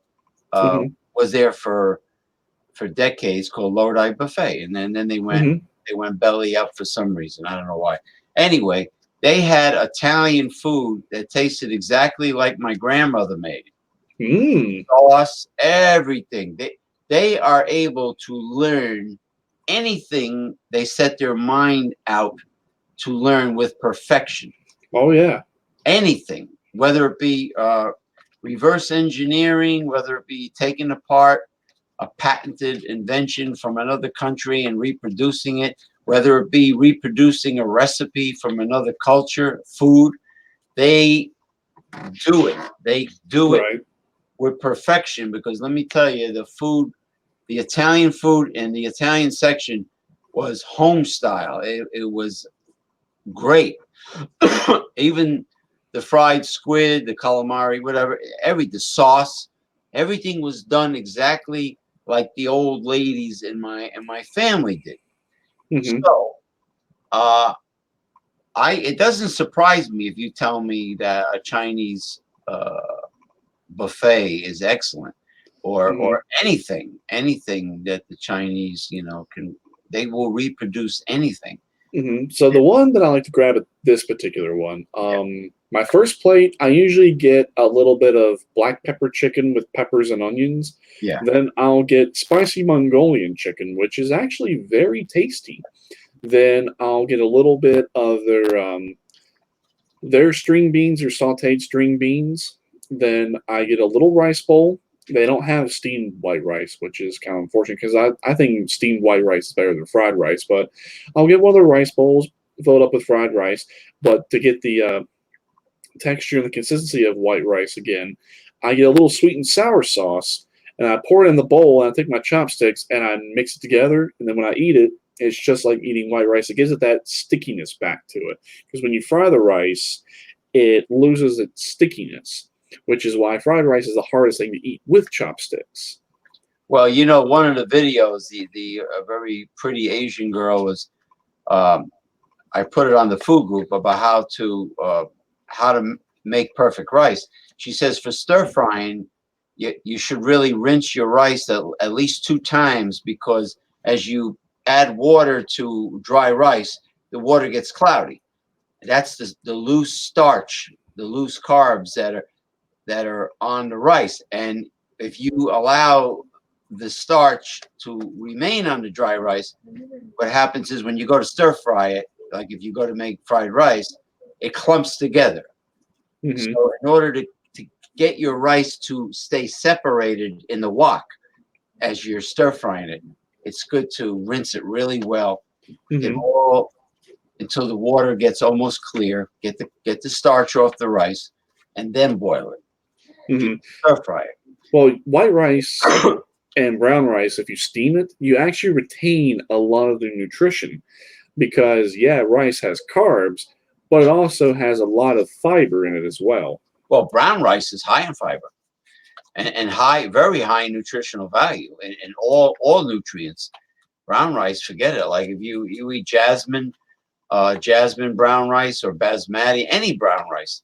[SPEAKER 2] Hmm.
[SPEAKER 1] was there for decades called Lodi Buffet, and then
[SPEAKER 2] Hmm.
[SPEAKER 1] they went belly up for some reason. I don't know why. Anyway, they had Italian food that tasted exactly like my grandmother made it.
[SPEAKER 2] Mm.
[SPEAKER 1] Sauce, everything. They are able to learn anything they set their mind out to learn with perfection.
[SPEAKER 2] Oh yeah.
[SPEAKER 1] Anything, whether it be reverse engineering, whether it be taking apart a patented invention from another country and reproducing it, whether it be reproducing a recipe from another culture, food, they do it. They do it
[SPEAKER 2] Right.
[SPEAKER 1] with perfection because let me tell you, the Italian food in the Italian section was home style. It was great. Even the fried squid, the calamari, whatever, the sauce, everything was done exactly like the old ladies in my family did.
[SPEAKER 2] Mm-hmm.
[SPEAKER 1] So, it doesn't surprise me if you tell me that a Chinese buffet is excellent, or
[SPEAKER 2] Mm-hmm.
[SPEAKER 1] anything that the Chinese, they will reproduce anything.
[SPEAKER 2] Mm-hmm. So the one that I like to grab at this particular one, my first plate, I usually get a little bit of black pepper chicken with peppers and onions.
[SPEAKER 1] Yeah.
[SPEAKER 2] Then I'll get spicy Mongolian chicken, which is actually very tasty. Then I'll get a little bit of their string beans or sautéed string beans. Then I get a little rice bowl. They don't have steamed white rice, which is kind of unfortunate because I think steamed white rice is better than fried rice. But I'll get one of the rice bowls, fill it up with fried rice. But to get the texture and the consistency of white rice again, I get a little sweet and sour sauce, and I pour it in the bowl, and I take my chopsticks and I mix it together. And then when I eat it, it's just like eating white rice. It gives it that stickiness back to it. Because when you fry the rice, it loses its stickiness, which is why fried rice is the hardest thing to eat with chopsticks.
[SPEAKER 1] Well, one of the videos, the very pretty Asian girl was, I put it on the food group about how to make perfect rice. She says for stir frying, you should really rinse your rice at least 2 times, because as you add water to dry rice, the water gets cloudy. That's the loose starch, the loose carbs that are on the rice. And if you allow the starch to remain on the dry rice, what happens is when you go to stir fry it, like if you go to make fried rice, it clumps together.
[SPEAKER 2] Mm-hmm.
[SPEAKER 1] So in order to get your rice to stay separated in the wok as you're stir frying it, it's good to rinse it really well.
[SPEAKER 2] Mm-hmm.
[SPEAKER 1] Until the water gets almost clear. Get the starch off the rice, and then boil it.
[SPEAKER 2] Mm-hmm.
[SPEAKER 1] Stir fry it.
[SPEAKER 2] Well, white rice and brown rice, if you steam it, you actually retain a lot of the nutrition because, rice has carbs, but it also has a lot of fiber in it as well.
[SPEAKER 1] Well, brown rice is high in fiber and very high in nutritional value and all nutrients. Brown rice, forget it. Like if you eat jasmine brown rice or basmati, any brown rice.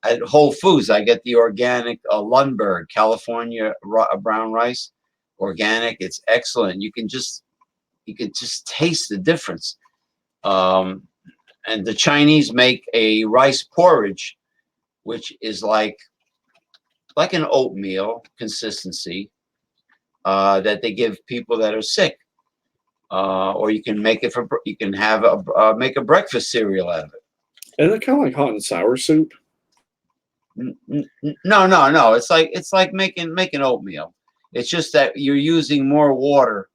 [SPEAKER 1] At Whole Foods, I get the organic Lundberg, California brown rice, organic. It's excellent. You can just taste the difference. And the Chinese make a rice porridge, which is like an oatmeal consistency that they give people that are sick. Or you can make it you can have make a breakfast cereal out of it.
[SPEAKER 2] Isn't it kind of like hot and sour soup?
[SPEAKER 1] No. It's like making oatmeal. It's just that you're using more water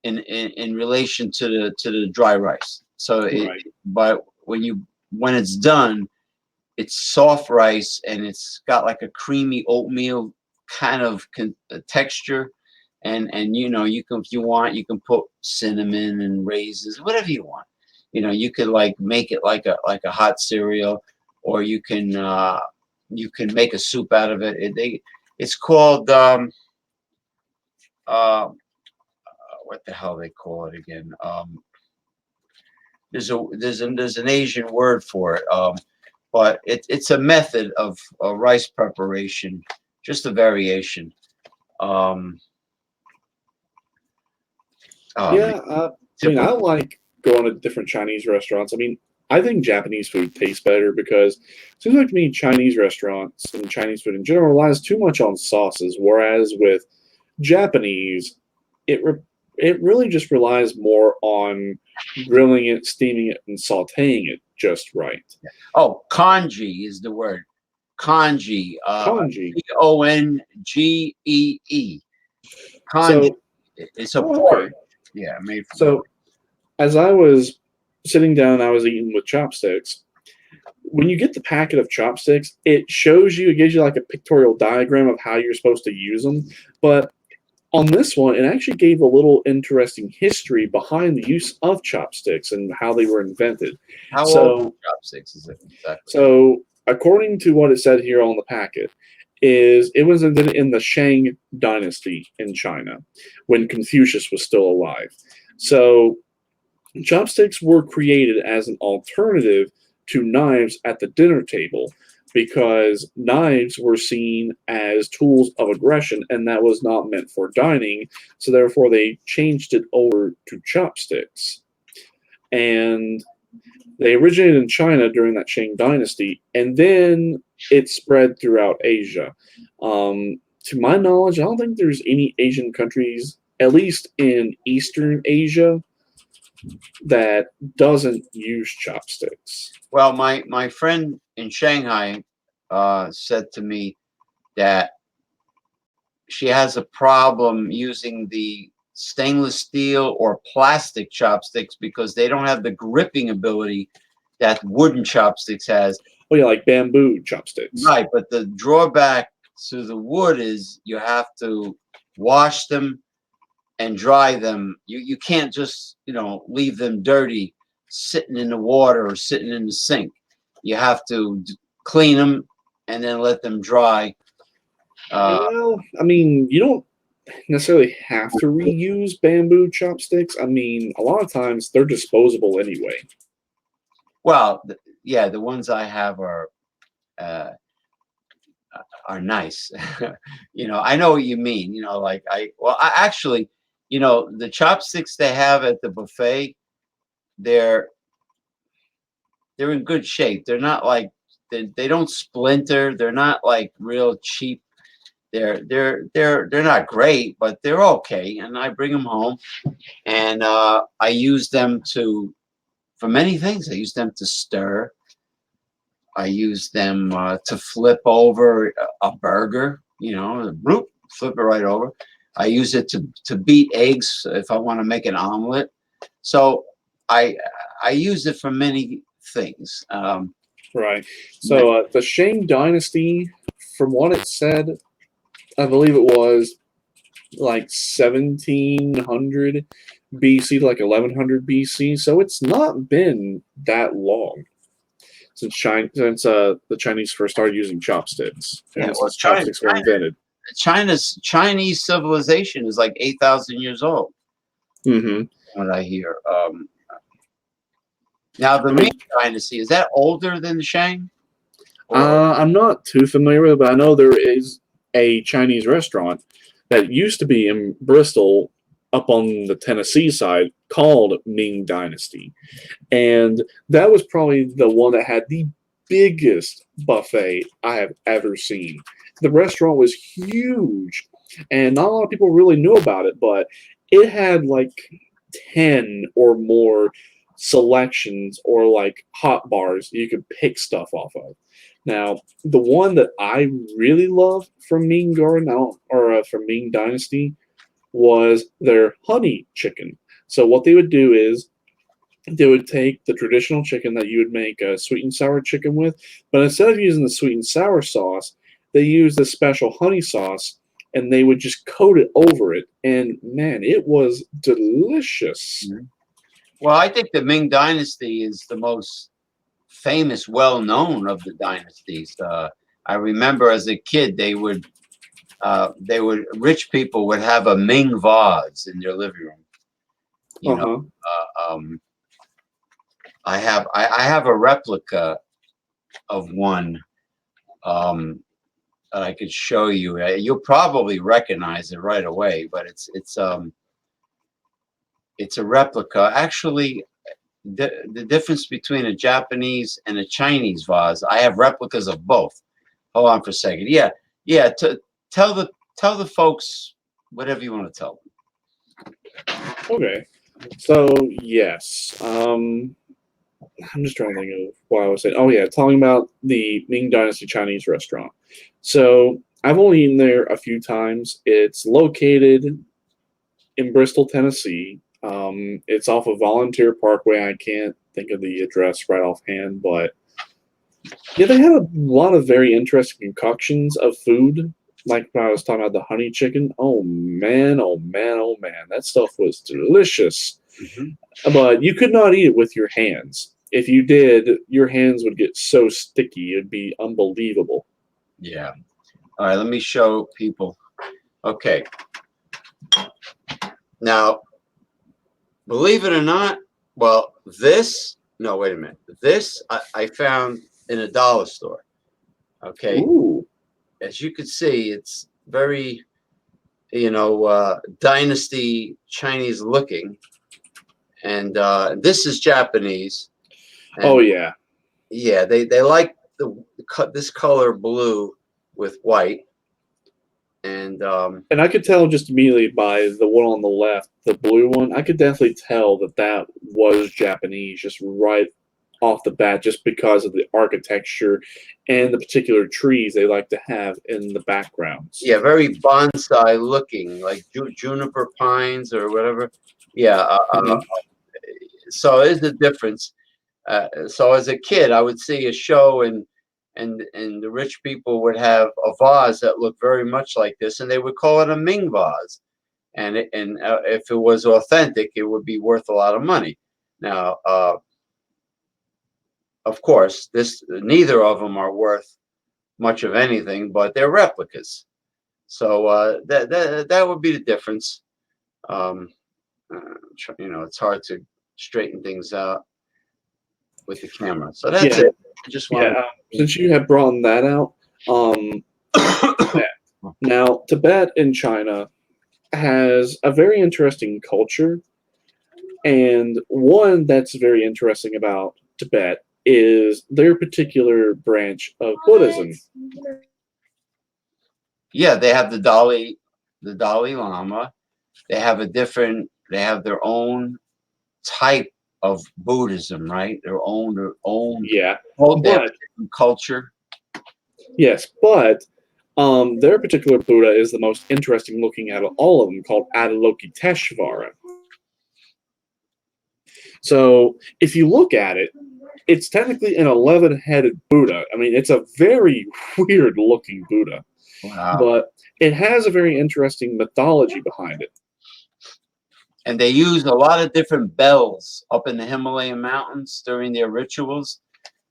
[SPEAKER 1] in relation to the dry rice. So
[SPEAKER 2] Right.
[SPEAKER 1] but when it's done, it's soft rice and it's got like a creamy oatmeal kind of texture. And you can, if you want, you can put cinnamon and raisins, whatever you want. You could like make it like a hot cereal, or you can make a soup out of it. It's called what the hell they call it again? There's an Asian word for it. But it's a method of rice preparation, just a variation.
[SPEAKER 2] I like going to different Chinese restaurants. I mean, I think Japanese food tastes better because it seems like to me Chinese restaurants and Chinese food in general relies too much on sauces, whereas with Japanese, it really just relies more on grilling it, steaming it, and sautéing it just right.
[SPEAKER 1] Oh, kanji is the word. Kanji.
[SPEAKER 2] Kanji.
[SPEAKER 1] Kongee. Kanji.
[SPEAKER 2] So,
[SPEAKER 1] It's a
[SPEAKER 2] okay.
[SPEAKER 1] porridge. Yeah, made from.
[SPEAKER 2] So, as I was sitting down, I was eating with chopsticks. When you get the packet of chopsticks, it gives you like a pictorial diagram of how you're supposed to use them. But on this one, it actually gave a little interesting history behind the use of chopsticks and how they were invented.
[SPEAKER 1] How old
[SPEAKER 2] So,
[SPEAKER 1] chopsticks is it exactly?
[SPEAKER 2] so according to what it said here on the packet, is it was invented in the Shang dynasty in China when Confucius was still alive. So chopsticks were created as an alternative to knives at the dinner table because knives were seen as tools of aggression and that was not meant for dining. So, therefore, they changed it over to chopsticks. And they originated in China during that Qing dynasty and then it spread throughout Asia. To my knowledge, I don't think there's any Asian countries, at least in Eastern Asia, that doesn't use chopsticks.
[SPEAKER 1] Well, my friend in Shanghai said to me that she has a problem using the stainless steel or plastic chopsticks because they don't have the gripping ability that wooden chopsticks has.
[SPEAKER 2] Oh yeah, like bamboo chopsticks.
[SPEAKER 1] Right, but the drawback to the wood is you have to wash them and dry them. You can't just, leave them dirty sitting in the water or sitting in the sink. You have to clean them and then let them dry.
[SPEAKER 2] Well, I mean, you don't necessarily have to reuse bamboo chopsticks. I mean, a lot of times they're disposable anyway.
[SPEAKER 1] Well, yeah, the ones I have uh, are nice. I know what you mean. I actually, the chopsticks they have at the buffet, they're they're in good shape. They're not like they don't splinter. They're not like real cheap. They're not great, but they're okay. And I bring them home, and I use them for many things. I use them to stir. I use them to flip over a burger. Bloop, flip it right over. I use it to beat eggs if I want to make an omelet. So I I use it for many things.
[SPEAKER 2] Right. So the Shang Dynasty, from what it said, I believe it was like 1700 BC to like 1100 BC. So it's not been that long since the Chinese first started using chopsticks
[SPEAKER 1] Yeah,
[SPEAKER 2] and
[SPEAKER 1] well,
[SPEAKER 2] since chopsticks were invented.
[SPEAKER 1] China's Chinese civilization is like 8,000 years old.
[SPEAKER 2] Mm-hmm.
[SPEAKER 1] What I hear. Now the
[SPEAKER 2] I
[SPEAKER 1] Ming
[SPEAKER 2] mean,
[SPEAKER 1] Dynasty, is that older than the Shang?
[SPEAKER 2] I'm not too familiar with it, but I know there is a Chinese restaurant that used to be in Bristol up on the Tennessee side called Ming Dynasty. And that was probably the one that had the biggest buffet I have ever seen. The restaurant was huge, and not a lot of people really knew about it, but it had like 10 or more selections or like hot bars you could pick stuff off of. Now, the one that I really love from Ming Garden or from Ming Dynasty was their honey chicken. So what they would do is they would take the traditional chicken that you would make a sweet and sour chicken with, but instead of using the sweet and sour sauce, they used this special honey sauce and they would just coat it over it. And man, it was delicious.
[SPEAKER 1] Mhm. Well, I think the Ming Dynasty is the most famous, well-known of the dynasties. I remember as a kid, rich people would have a Ming vase in their living room. You know, um, I have a replica of one that I could show you. You'll probably recognize it right away, but it's a replica. Actually, the difference between a Japanese and a Chinese vase, I have replicas of both. Hold on for a second. Yeah, yeah. Tell the folks whatever you want to tell them.
[SPEAKER 2] Okay. So, yes. I'm just trying to think of what I was saying. Oh, yeah. Talking about the Ming Dynasty Chinese restaurant. So, I've only eaten there a few times. It's located in Bristol, Tennessee. It's off of Volunteer Parkway. I can't think of the address right offhand, but yeah, they have a lot of very interesting concoctions of food like I was talking about the honey chicken. Oh man, oh man, oh man, that stuff was delicious.
[SPEAKER 1] Mhm.
[SPEAKER 2] But you could not eat it with your hands. If you did, your hands would get so sticky, it'd be unbelievable.
[SPEAKER 1] Yeah. All right, let me show people. Okay. Now, believe it or not, well, no, wait a minute. This I found in a dollar store. Okay.
[SPEAKER 2] Ooh,
[SPEAKER 1] As you can see, it's very, dynasty Chinese looking. And this is Japanese.
[SPEAKER 2] oh
[SPEAKER 1] And
[SPEAKER 2] yeah.
[SPEAKER 1] yeah, they like this color blue with white. And
[SPEAKER 2] And I could tell just immediately by the one on the left, the blue one, I could definitely tell that that was Japanese just right off the bat, just because of the architecture and the particular trees they like to have in the backgrounds.
[SPEAKER 1] yeah, very bonsai looking, like juniper pines or whatever. Yeah.
[SPEAKER 2] Mhm.
[SPEAKER 1] So there's a difference. So as a kid, I would see a show and the rich people would have a vase that looked very much like this, and they would call it a Ming vase. And if it was authentic, it would be worth a lot of money. Now, of course, neither of them are worth much of anything, but they're replicas. So that would be the difference. Um, it's hard to straighten things out with the camera. So that's
[SPEAKER 2] Yeah,
[SPEAKER 1] it. I just
[SPEAKER 2] yeah.
[SPEAKER 1] wanted.
[SPEAKER 2] Since you have brought that out, Tibet. Now Tibet in China has a very interesting culture, and one that's very interesting about Tibet is their particular branch of Buddhism.
[SPEAKER 1] Yeah, they have the Dalai Lama. They have their own type of Buddhism, right? Their own.
[SPEAKER 2] Yeah,
[SPEAKER 1] Oh, they have
[SPEAKER 2] but
[SPEAKER 1] a different culture.
[SPEAKER 2] yes, but their particular Buddha is the most interesting looking out of all of them, called Avalokiteshvara. So if you look at it, it's technically an 11-headed Buddha. I mean, it's a very weird looking Buddha,
[SPEAKER 1] Wow.
[SPEAKER 2] but it has a very interesting mythology behind it.
[SPEAKER 1] And they use a lot of different bells up in the Himalayan mountains during their rituals.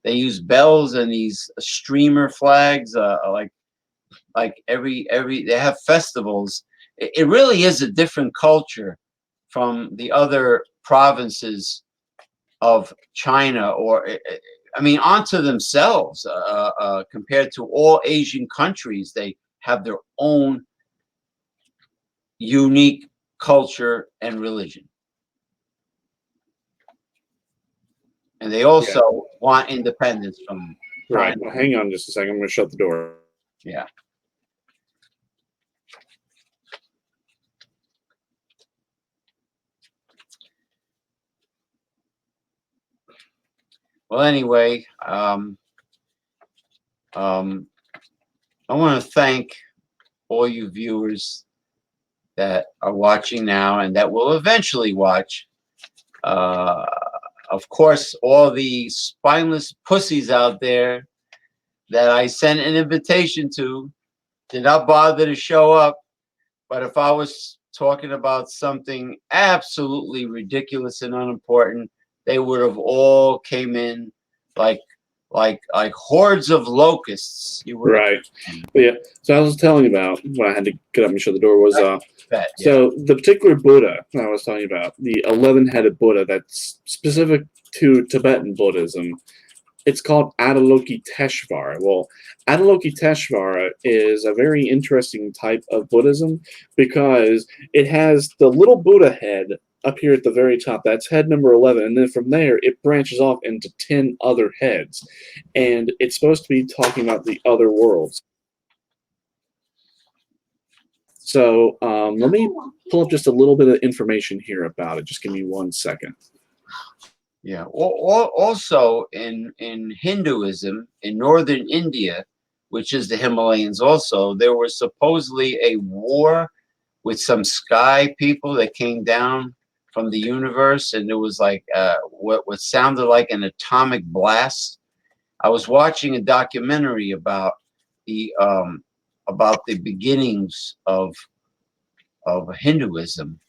[SPEAKER 1] They use bells and these streamer flags, like every they have festivals. It really is a different culture from the other provinces of China, or I mean, onto themselves. Compared to all Asian countries, they have their own unique culture and religion, and they
[SPEAKER 2] Yeah,
[SPEAKER 1] also want independence from
[SPEAKER 2] right.
[SPEAKER 1] China.
[SPEAKER 2] Well, hang on just a second. I'm going to shut the door.
[SPEAKER 1] Yeah. Well, anyway, um, I want to thank all you viewers that are watching now and that will eventually watch. Uh, of course, all the spineless pussies out there that I sent an invitation to did not bother to show up. But if I was talking about something absolutely ridiculous and unimportant, they would have all came in like like hordes of locusts. You would have.
[SPEAKER 2] Right. But yeah. So I was telling you about when I had to get up and shut the door was
[SPEAKER 1] Bet, yeah.
[SPEAKER 2] so the particular Buddha I was talking about, the 11-headed Buddha that's specific to Tibetan Buddhism, it's called Avalokiteshvara. Well, Avalokiteshvara is a very interesting type of Buddhism because it has the little Buddha head up here at the very top. That's head number 11. And then from there, it branches off into 10 other heads. And it's supposed to be talking about the other worlds. So let me pull up just a little bit of information here about it. Just give me 1 second.
[SPEAKER 1] Yeah. Also, in Hinduism, in northern India, which is the Himalayas, also there was supposedly a war with some sky people that came down from the universe, and there was like what sounded like an atomic blast. I was watching a documentary about the about the beginnings of Hinduism,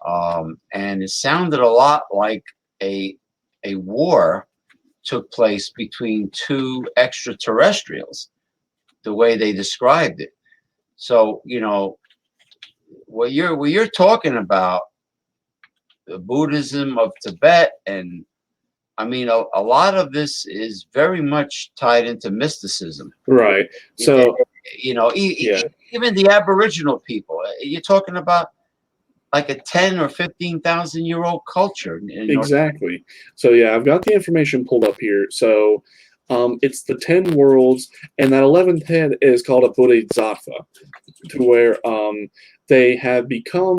[SPEAKER 1] and it sounded a lot like a war took place between two extraterrestrials, the way they described it. So, you know, what you're talking about, the Buddhism of Tibet, and I mean, a lot of this is very much tied into mysticism.
[SPEAKER 2] Right. So,
[SPEAKER 1] You know,
[SPEAKER 2] yeah,
[SPEAKER 1] even the Aboriginal people, you're talking about like a 10 or 15,000-year-old culture in North.
[SPEAKER 2] exactly. So, yeah, I've got the information pulled up here. So, it's the 10 worlds, and that 11th head is called a Bodhisattva, to where they have become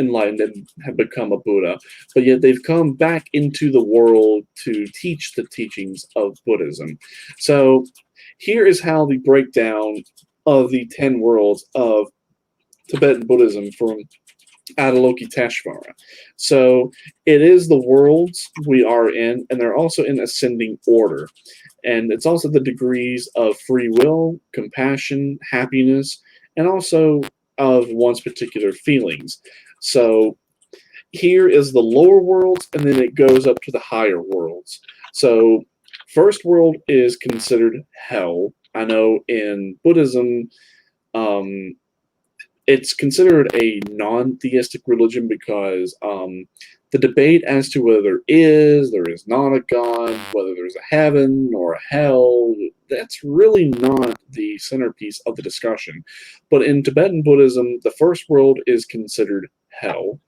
[SPEAKER 2] enlightened and have become a Buddha, but yet they've come back into the world to teach the teachings of Buddhism. So here is how the breakdown of the 10 worlds of Tibetan Buddhism from Avalokiteshvara. So it is the worlds we are in, and they're also in ascending order. And it's also the degrees of free will, compassion, happiness, and also of one's particular feelings. So here is the lower worlds, and then it goes up to the higher worlds. So first world is considered hell. I know in Buddhism, um, it's considered a non-theistic religion because the debate as to whether there is not a God, whether there's a heaven or a hell, that's really not the centerpiece of the discussion. But in Tibetan Buddhism, the first world is considered hell.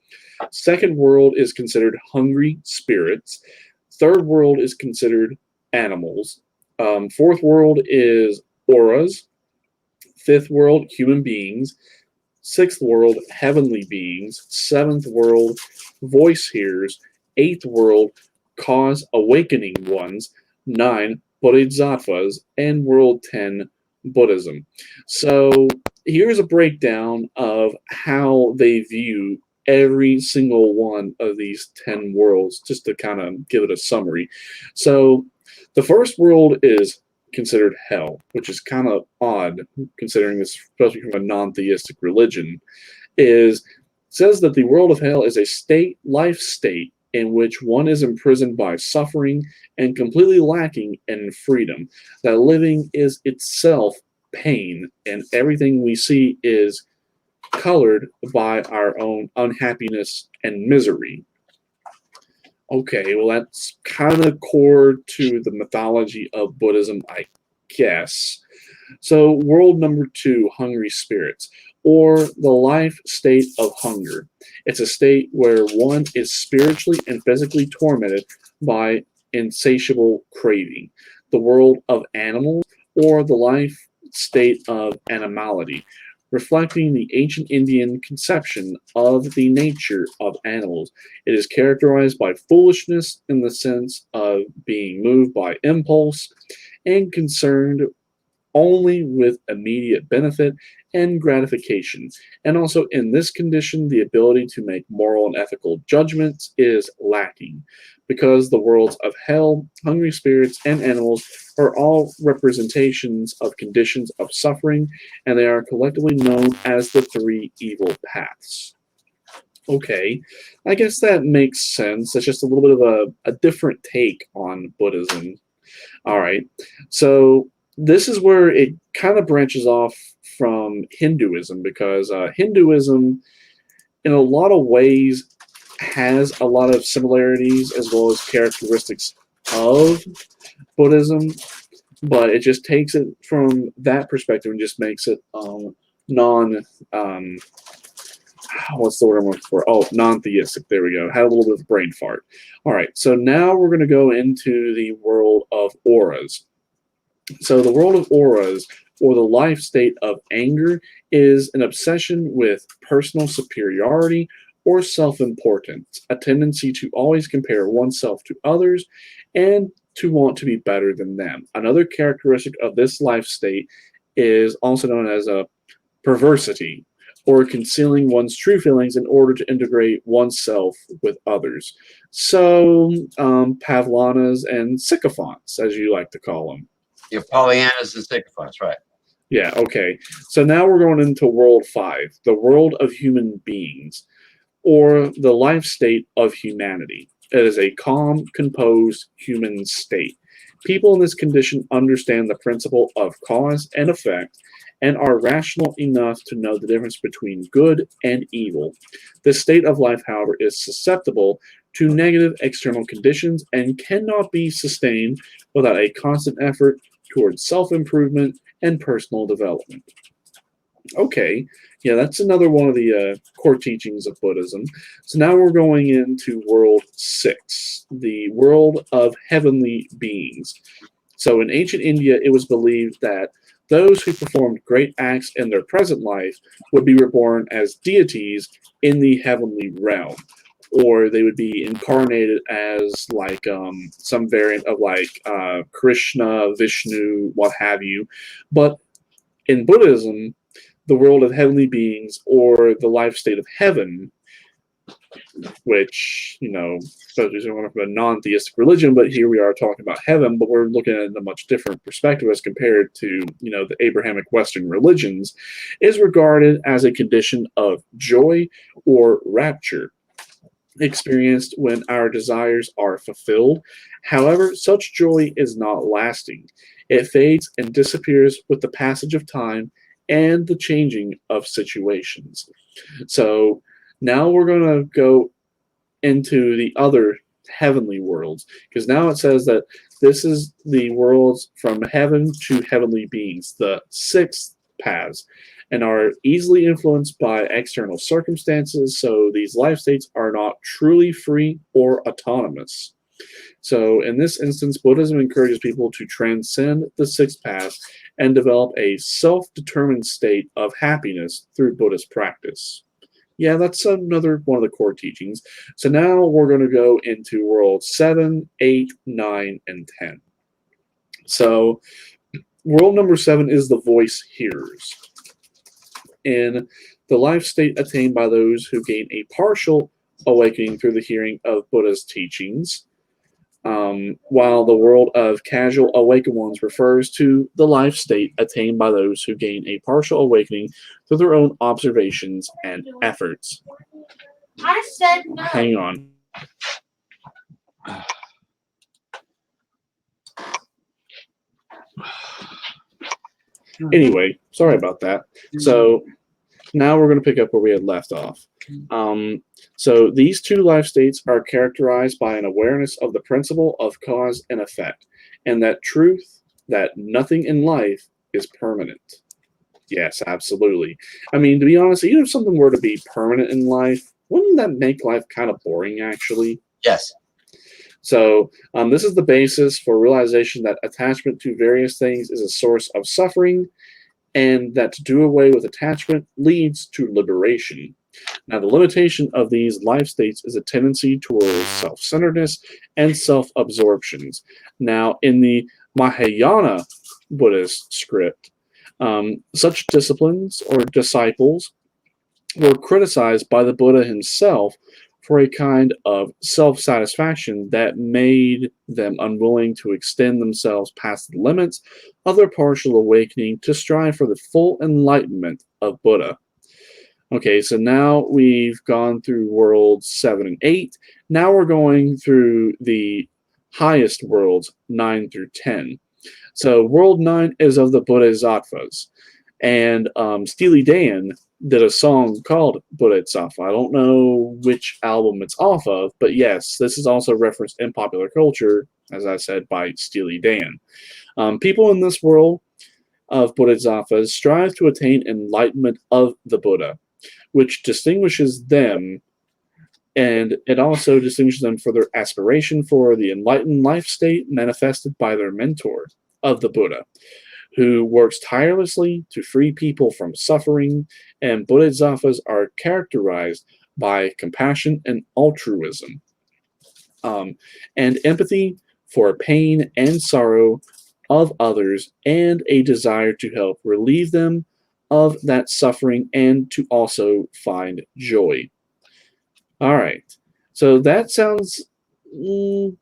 [SPEAKER 2] Second world is considered hungry spirits. Third world is considered animals. Fourth world is auras. Fifth world, human beings. Sixth world, heavenly beings. Seventh world, voice hearers. Eighth world, cause awakening ones. Nine, bodhisattvas. And world 10, Buddhism. So here's a breakdown of how they view every single one of these 10 worlds, just to kind of give it a summary. So the first world is considered hell, which is kind of odd considering it's supposed to be from a non-theistic religion, is says that the world of hell is a life state in which one is imprisoned by suffering and completely lacking in freedom. That living is itself pain, and everything we see is colored by our own unhappiness and misery. Okay, well, that's kind of core to the mythology of Buddhism, I guess. So, world number 2, hungry spirits, or the life state of hunger. It's a state where one is spiritually and physically tormented by insatiable craving. The world of animals, or the life state of animality, reflecting the ancient Indian conception of the nature of animals. It is characterized by foolishness in the sense of being moved by impulse and concerned only with immediate benefit and gratification. And also, in this condition, the ability to make moral and ethical judgments is lacking. Because the worlds of hell, hungry spirits, and animals are all representations of conditions of suffering, and they are collectively known as the three evil paths. Okay, I guess that makes sense. That's just a little bit of a different take on Buddhism. All right, so this is where it kind of branches off from Hinduism because Hinduism, in a lot of ways, has a lot of similarities as well as characteristics of Buddhism, but it just takes it from that perspective and just makes it non. What's the word I'm looking for? Oh, non-theistic. There we go. Had a little bit of a brain fart. All right, so now we're going to go into the world of auras. So the world of auras, or the life state of anger, is an obsession with personal superiority or self-importance, a tendency to always compare oneself to others and to want to be better than them. Another characteristic of this life state is also known as a perversity, or concealing one's true feelings in order to integrate oneself with others. So, Pavlanas and sycophants, as you like to call them.
[SPEAKER 1] Your Pollyannas and sycophants, right?
[SPEAKER 2] Yeah, okay. So now we're going into World 5, the world of human beings, or the life state of humanity. It is a calm, composed human state. People in this condition understand the principle of cause and effect and are rational enough to know the difference between good and evil. This state of life, however, is susceptible to negative external conditions and cannot be sustained without a constant effort towards self improvement and personal development. Okay, yeah, that's another one of the core teachings of Buddhism. So now we're going into World 6, the world of heavenly beings. So in ancient India, it was believed that those who performed great acts in their present life would be reborn as deities in the heavenly realm. Or they would be incarnated as like some variant of like Krishna, Vishnu, what have you. But in Buddhism, the world of heavenly beings or the life state of heaven, which, especially from a non theistic religion, but here we are talking about heaven, but we're looking at it in a much different perspective as compared to, the Abrahamic Western religions, is regarded as a condition of joy or rapture experienced when our desires are fulfilled. However, such joy is not lasting. It fades and disappears with the passage of time and the changing of situations. So now we're going to go into the other heavenly worlds, because now it says that this is the worlds from heaven to heavenly beings, the sixth paths, and are easily influenced by external circumstances, so these life states are not truly free or autonomous. So, in this instance, Buddhism encourages people to transcend the sixth path and develop a self determined state of happiness through Buddhist practice. Yeah, that's another one of the core teachings. So, now we're going to go into world 7, 8, 9, and 10. So, world number 7 is the voice hearers. In the life state attained by those who gain a partial awakening through the hearing of Buddha's teachings, while the world of casual awakened ones refers to the life state attained by those who gain a partial awakening through their own observations and efforts.
[SPEAKER 3] I said no.
[SPEAKER 2] Hang on. Anyway, sorry about that. So now we're going to pick up where we had left off. So these two life states are characterized by an awareness of the principle of cause and effect, and that truth that nothing in life is permanent. Yes, absolutely. I mean, to be honest, even if something were to be permanent in life, wouldn't that make life kind of boring, actually?
[SPEAKER 1] Yes.
[SPEAKER 2] So this is the basis for realization that attachment to various things is a source of suffering, and that to do away with attachment leads to liberation. Now, the limitation of these life states is a tendency towards self-centeredness and self-absorptions. Now, in the Mahayana Buddhist script, such disciplines or disciples were criticized by the Buddha himself for a kind of self-satisfaction that made them unwilling to extend themselves past the limits of their partial awakening to strive for the full enlightenment of Buddha. Okay, so now we've gone through worlds 7 and 8. Now we're going through the highest worlds, 9 through 10. So world 9 is of the Bodhisattvas. And Steely Dan did a song called Bodhisattva. I don't know which album it's off of, but yes, this is also referenced in popular culture, as I said, by Steely Dan. People in this world of Bodhisattvas strive to attain enlightenment of the Buddha, which distinguishes them, and it also distinguishes them for their aspiration for the enlightened life state manifested by their mentor of the Buddha, who works tirelessly to free people from suffering, and Bodhisattvas are characterized by compassion and altruism, and empathy for pain and sorrow of others, and a desire to help relieve them of that suffering and to also find joy. All right, so that sounds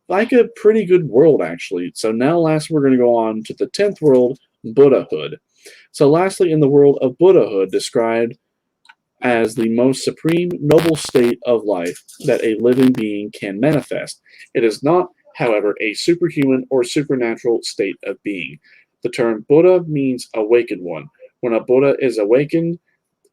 [SPEAKER 2] like a pretty good world, actually. So now last we're going to go on to the 10th world, Buddhahood. So lastly, in the world of Buddhahood, described as the most supreme noble state of life that a living being can manifest. It is not, however, a superhuman or supernatural state of being. The term Buddha means awakened one. When a Buddha is awakened,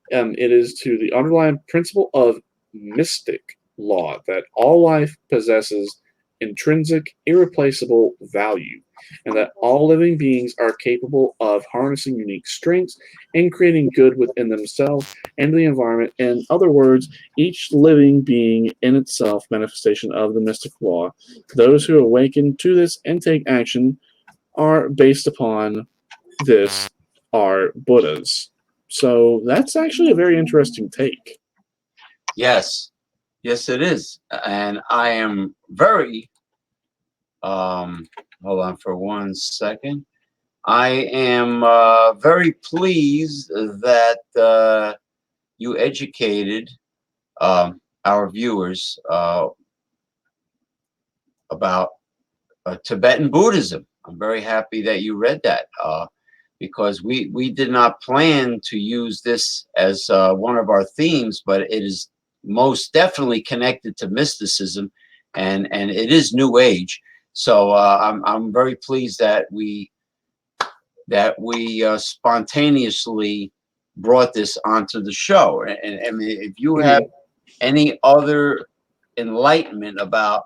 [SPEAKER 2] it is to the underlying principle of mystic law that all life possesses intrinsic, irreplaceable value, and that all living beings are capable of harnessing unique strengths and creating good within themselves and the environment. In other words, each living being in itself manifestation of the mystic law. Those who awaken to this and take action are based upon this are Buddhas. So that's actually a very interesting take.
[SPEAKER 1] Yes, yes, it is, and I am very. Hold on for 1 second. I am very pleased that you educated our viewers about Tibetan Buddhism. I'm very happy that you read that because we did not plan to use this as one of our themes, but it is most definitely connected to mysticism, and it is New Age. So I'm very pleased that we spontaneously brought this onto the show. And I mean, if you have any other enlightenment about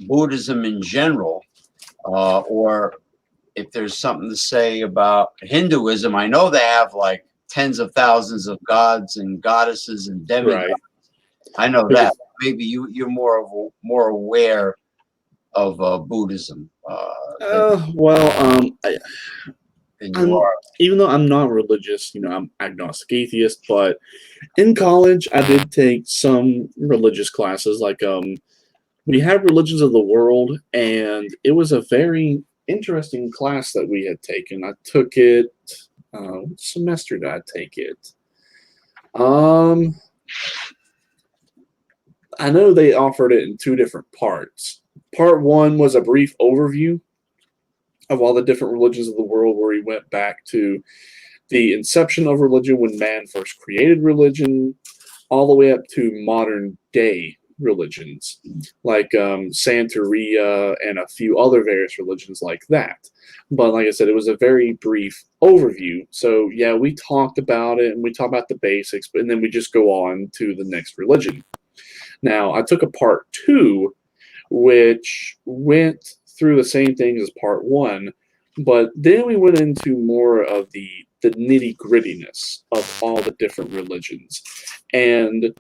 [SPEAKER 1] Buddhism in general, or if there's something to say about Hinduism, I know they have like tens of thousands of gods and goddesses and demigods.
[SPEAKER 2] Right.
[SPEAKER 1] I know that. Maybe you're more aware of Buddhism than you are.
[SPEAKER 2] Even though I'm not religious, I'm agnostic atheist, but in college I did take some religious classes. Like we had religions of the world, and it was a very interesting class that we had taken. I took it. What semester did I take it? I know they offered it in 2 different parts. Part 1 was a brief overview of all the different religions of the world, where he went back to the inception of religion when man first created religion, all the way up to modern day religions like Santeria and a few other various religions like that. But like I said, it was a very brief overview. So yeah, we talked about it and we talked about the basics, and then we just go on to the next religion. Now, I took a part 2, which went through the same things as part 1, but then we went into more of the nitty grittiness of all the different religions. And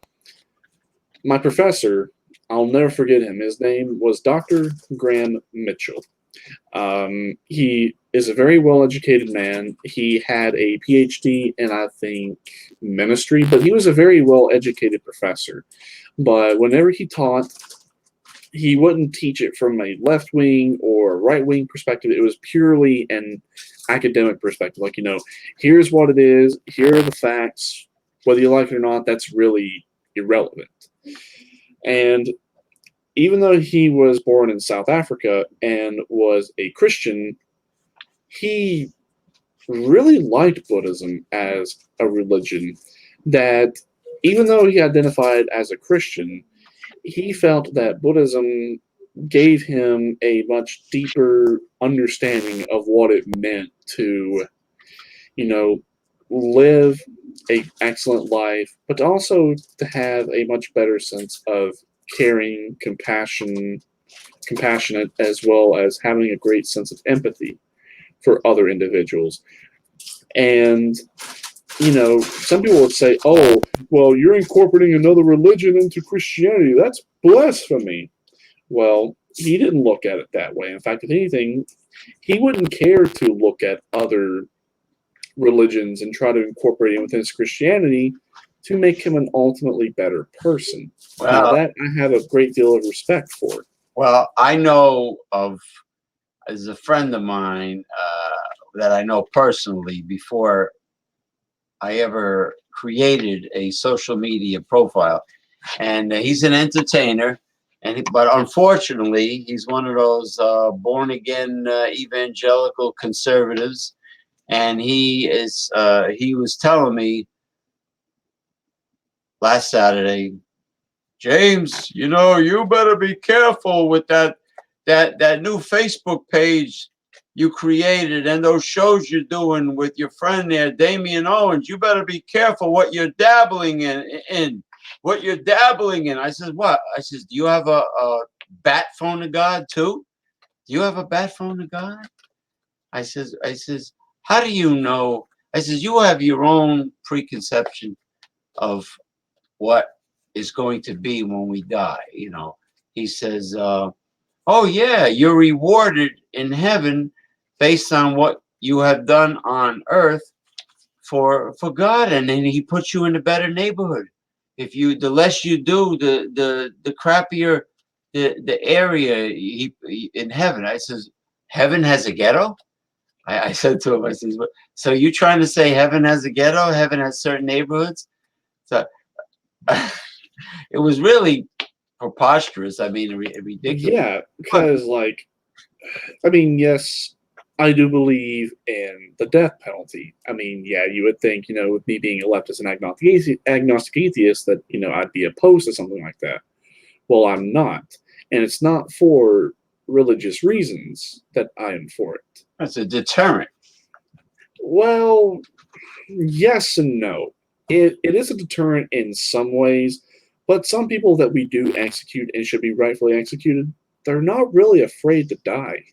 [SPEAKER 2] my professor, I'll never forget him. His name was Dr. Graham Mitchell. He is a very well-educated man. He had a PhD in, I think, ministry, but he was a very well-educated professor. But whenever he taught, he wouldn't teach it from a left-wing or right-wing perspective. It was purely an academic perspective. Like, here's what it is. Here are the facts. Whether you like it or not, that's really irrelevant. And even though he was born in South Africa and was a Christian, he really liked Buddhism as a religion. That even though he identified as a Christian, he felt that Buddhism gave him a much deeper understanding of what it meant to, live an excellent life, but also to have a much better sense of caring, compassionate, as well as having a great sense of empathy for other individuals. And some people would say, oh, well, you're incorporating another religion into Christianity. That's blasphemy. Well, he didn't look at it that way. In fact, if anything, he wouldn't care to look at other religions and try to incorporate it within his Christianity to make him an ultimately better person. Now, that I have a great deal of respect for.
[SPEAKER 1] Well, I know of, as a friend of mine that I know personally, before I ever created a social media profile, and he's an entertainer, but unfortunately he's one of those born again evangelical conservatives, and he was telling me last Saturday, James, you better be careful with that new Facebook page you created and those shows you're doing with your friend there, Damien Owens. You better be careful what you're dabbling in. What you're dabbling in. I says, what? I says, do you have a bat phone to God too? Do you have a bat phone to God? I says, how do you know? I says, you have your own preconception of what is going to be when we die. He says, oh yeah, you're rewarded in heaven based on what you have done on earth for God, and then he puts you in a better neighborhood. The less you do, the crappier the area in heaven. I says, heaven has a ghetto. I said to him, I says, so you trying to say heaven has a ghetto? Heaven has certain neighborhoods? So it was really preposterous. I mean, ridiculous.
[SPEAKER 2] Yeah, because yes, I do believe in the death penalty. I mean, yeah, you would think, with me being a leftist and agnostic atheist, that I'd be opposed to something like that. Well, I'm not, and it's not for religious reasons that I am for it.
[SPEAKER 1] That's a deterrent.
[SPEAKER 2] Well, yes and no. It is a deterrent in some ways, but some people that we do execute and should be rightfully executed, they're not really afraid to die.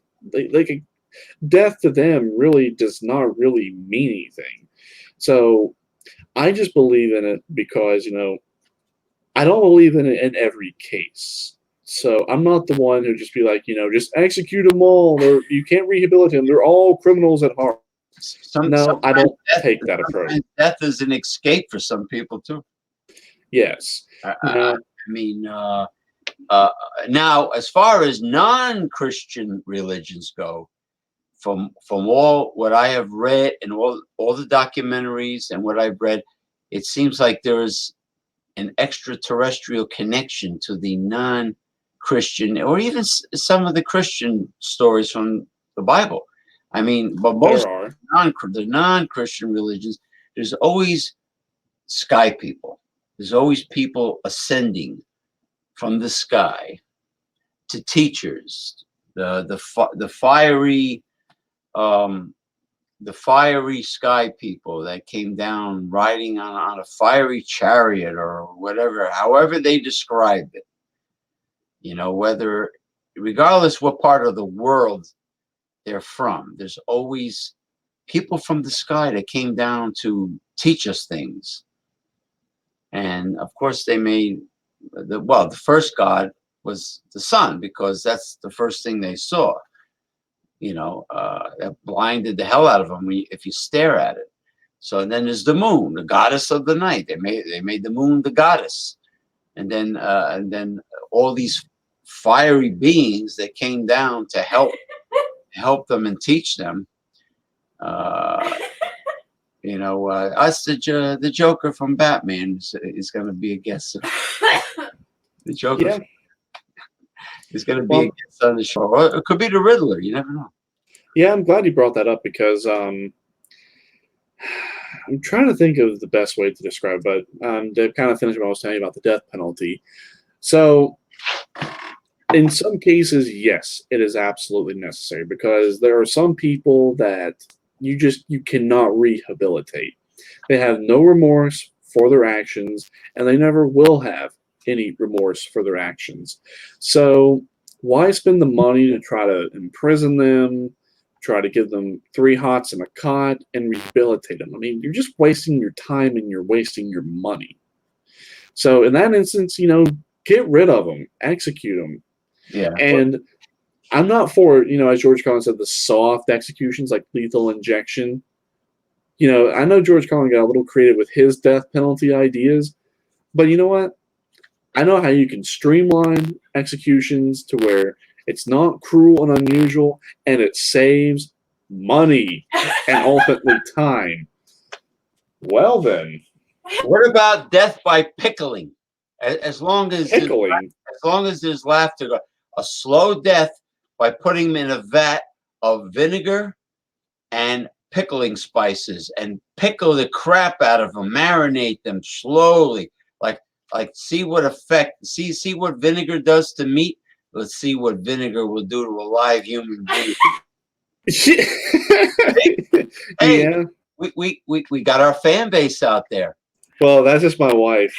[SPEAKER 2] Death to them really does not really mean anything. So I just believe in it because, I don't believe in it in every case. So I'm not the one who just be like, just execute them all, or you can't rehabilitate them. They're all criminals at heart. No, I don't take that approach.
[SPEAKER 1] Death is an escape for some people too.
[SPEAKER 2] Yes.
[SPEAKER 1] I mean, now as far as non-Christian religions go, from all what I have read and all the documentaries and what I've read, it seems like there is an extraterrestrial connection to the non-Christian, or even some of the Christian stories from the Bible. I mean, but most the non-Christian religions, there's always sky people. There's always people ascending from the sky to teachers. The fiery sky people that came down riding on a fiery chariot or whatever, however they described it. Regardless what part of the world they're from, there's always people from the sky that came down to teach us things. And of course they made the first God was the sun, because that's the first thing they saw. That blinded the hell out of them if you stare at it. So then there's the moon, the goddess of the night. They made the moon the goddess, and then all these fiery beings that came down to help them and teach them. The Joker from Batman is going to be a guest. The Joker is going to be a guest on the show. Or it could be the Riddler. You never know.
[SPEAKER 2] Yeah, I'm glad you brought that up because I'm trying to think of the best way to describe it, but to kind of finish what I was telling you about the death penalty. So, in some cases, yes, it is absolutely necessary because there are some people that you cannot rehabilitate. They have no remorse for their actions, and they never will have any remorse for their actions. So, why spend the money to try to imprison them? Try to give them 3 hots and a cot and rehabilitate them. I mean, you're just wasting your time and you're wasting your money. So in that instance, get rid of them, execute them.
[SPEAKER 1] Yeah.
[SPEAKER 2] And I'm not for, as George Carlin said, the soft executions like lethal injection. I know George Carlin got a little creative with his death penalty ideas, but you know what? I know how you can streamline executions to where it's not cruel and unusual, and it saves money and ultimately time. Well then,
[SPEAKER 1] what about death by pickling? As long as there's laughter, a slow death by putting him in a vat of vinegar and pickling spices and pickle the crap out of them, marinate them slowly, like see what effect, see what vinegar does to meat. Let's see what vinegar will do to a live human being. Hey,
[SPEAKER 2] Yeah.
[SPEAKER 1] we got our fan base out there.
[SPEAKER 2] Well, that's just my wife.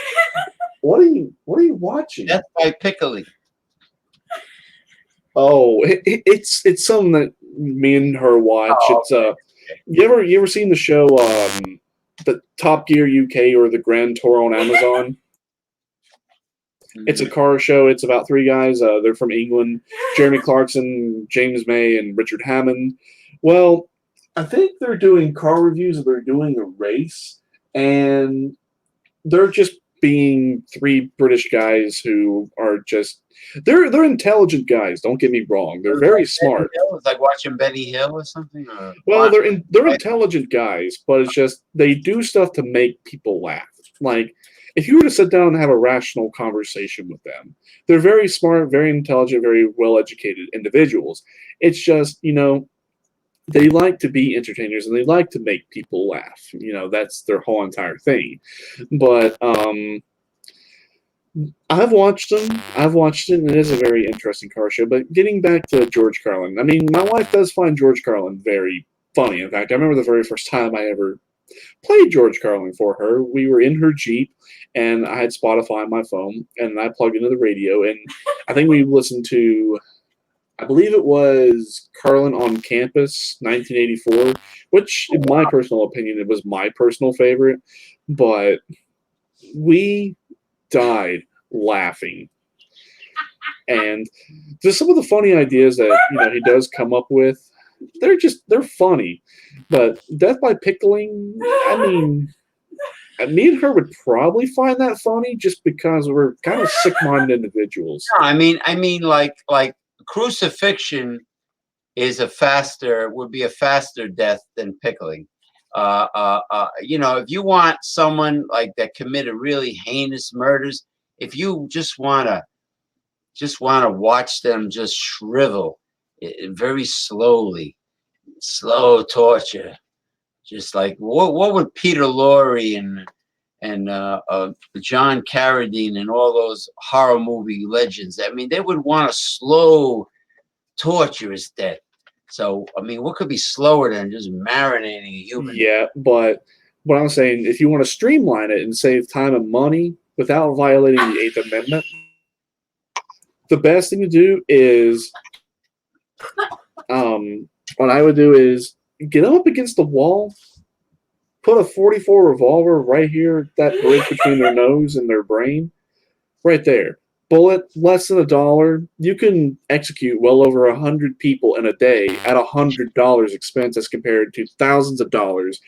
[SPEAKER 2] What are you watching?
[SPEAKER 1] That's by pickling.
[SPEAKER 2] Oh, it's something that me and her watch.
[SPEAKER 1] Oh,
[SPEAKER 2] It's you ever seen the show the Top Gear UK or the Grand Tour on Amazon? It's a car show. It's about three guys. They're from England: Jeremy Clarkson, James May, and Richard Hammond. Well, I think they're doing car reviews, or they're doing a race, and they're just being three British guys who are just they're intelligent guys. Don't get me wrong; they're very smart.
[SPEAKER 1] It's like watching Benny Hill or something. Or
[SPEAKER 2] Well, they're intelligent guys, but it's just they do stuff to make people laugh. Like if you were to sit down and have a rational conversation with them, they're very smart, very intelligent, very well educated individuals. It's just they like to be entertainers and they like to make people laugh. That's their whole entire thing. But I've watched them. I've watched it, and it is a very interesting car show. But getting back to George Carlin, I mean, my wife does find George Carlin very funny. In fact, I remember the very first time I ever played George Carlin for her. We were in her Jeep, and I had Spotify on my phone, and I plugged into the radio, and I think we listened to, I believe it was Carlin on Campus, 1984, which, in my personal opinion, it was my personal favorite, but we died laughing. And just some of the funny ideas that he does come up with, they're funny. But Death by Pickling, I mean, me and her would probably find that funny just because we're kind of sick-minded individuals.
[SPEAKER 1] No, I mean, like crucifixion would be a faster death than pickling. If you want someone like that committed really heinous murders, if you just wanna watch them just shrivel very slowly, slow torture, just like what would Peter Lorre and John Carradine and all those horror movie legends? I mean, they would want a slow, torturous death. So, I mean, what could be slower than just marinating a human?
[SPEAKER 2] Yeah, but what I'm saying, if you want to streamline it and save time and money without violating the Eighth Amendment, the best thing to do is, what I would do is get them up against the wall, put a 44 revolver right here, that bridge between their nose and their brain, right there. Bullet, less than $1. You can execute well over 100 people in a day at $100 expense as compared to thousands of dollars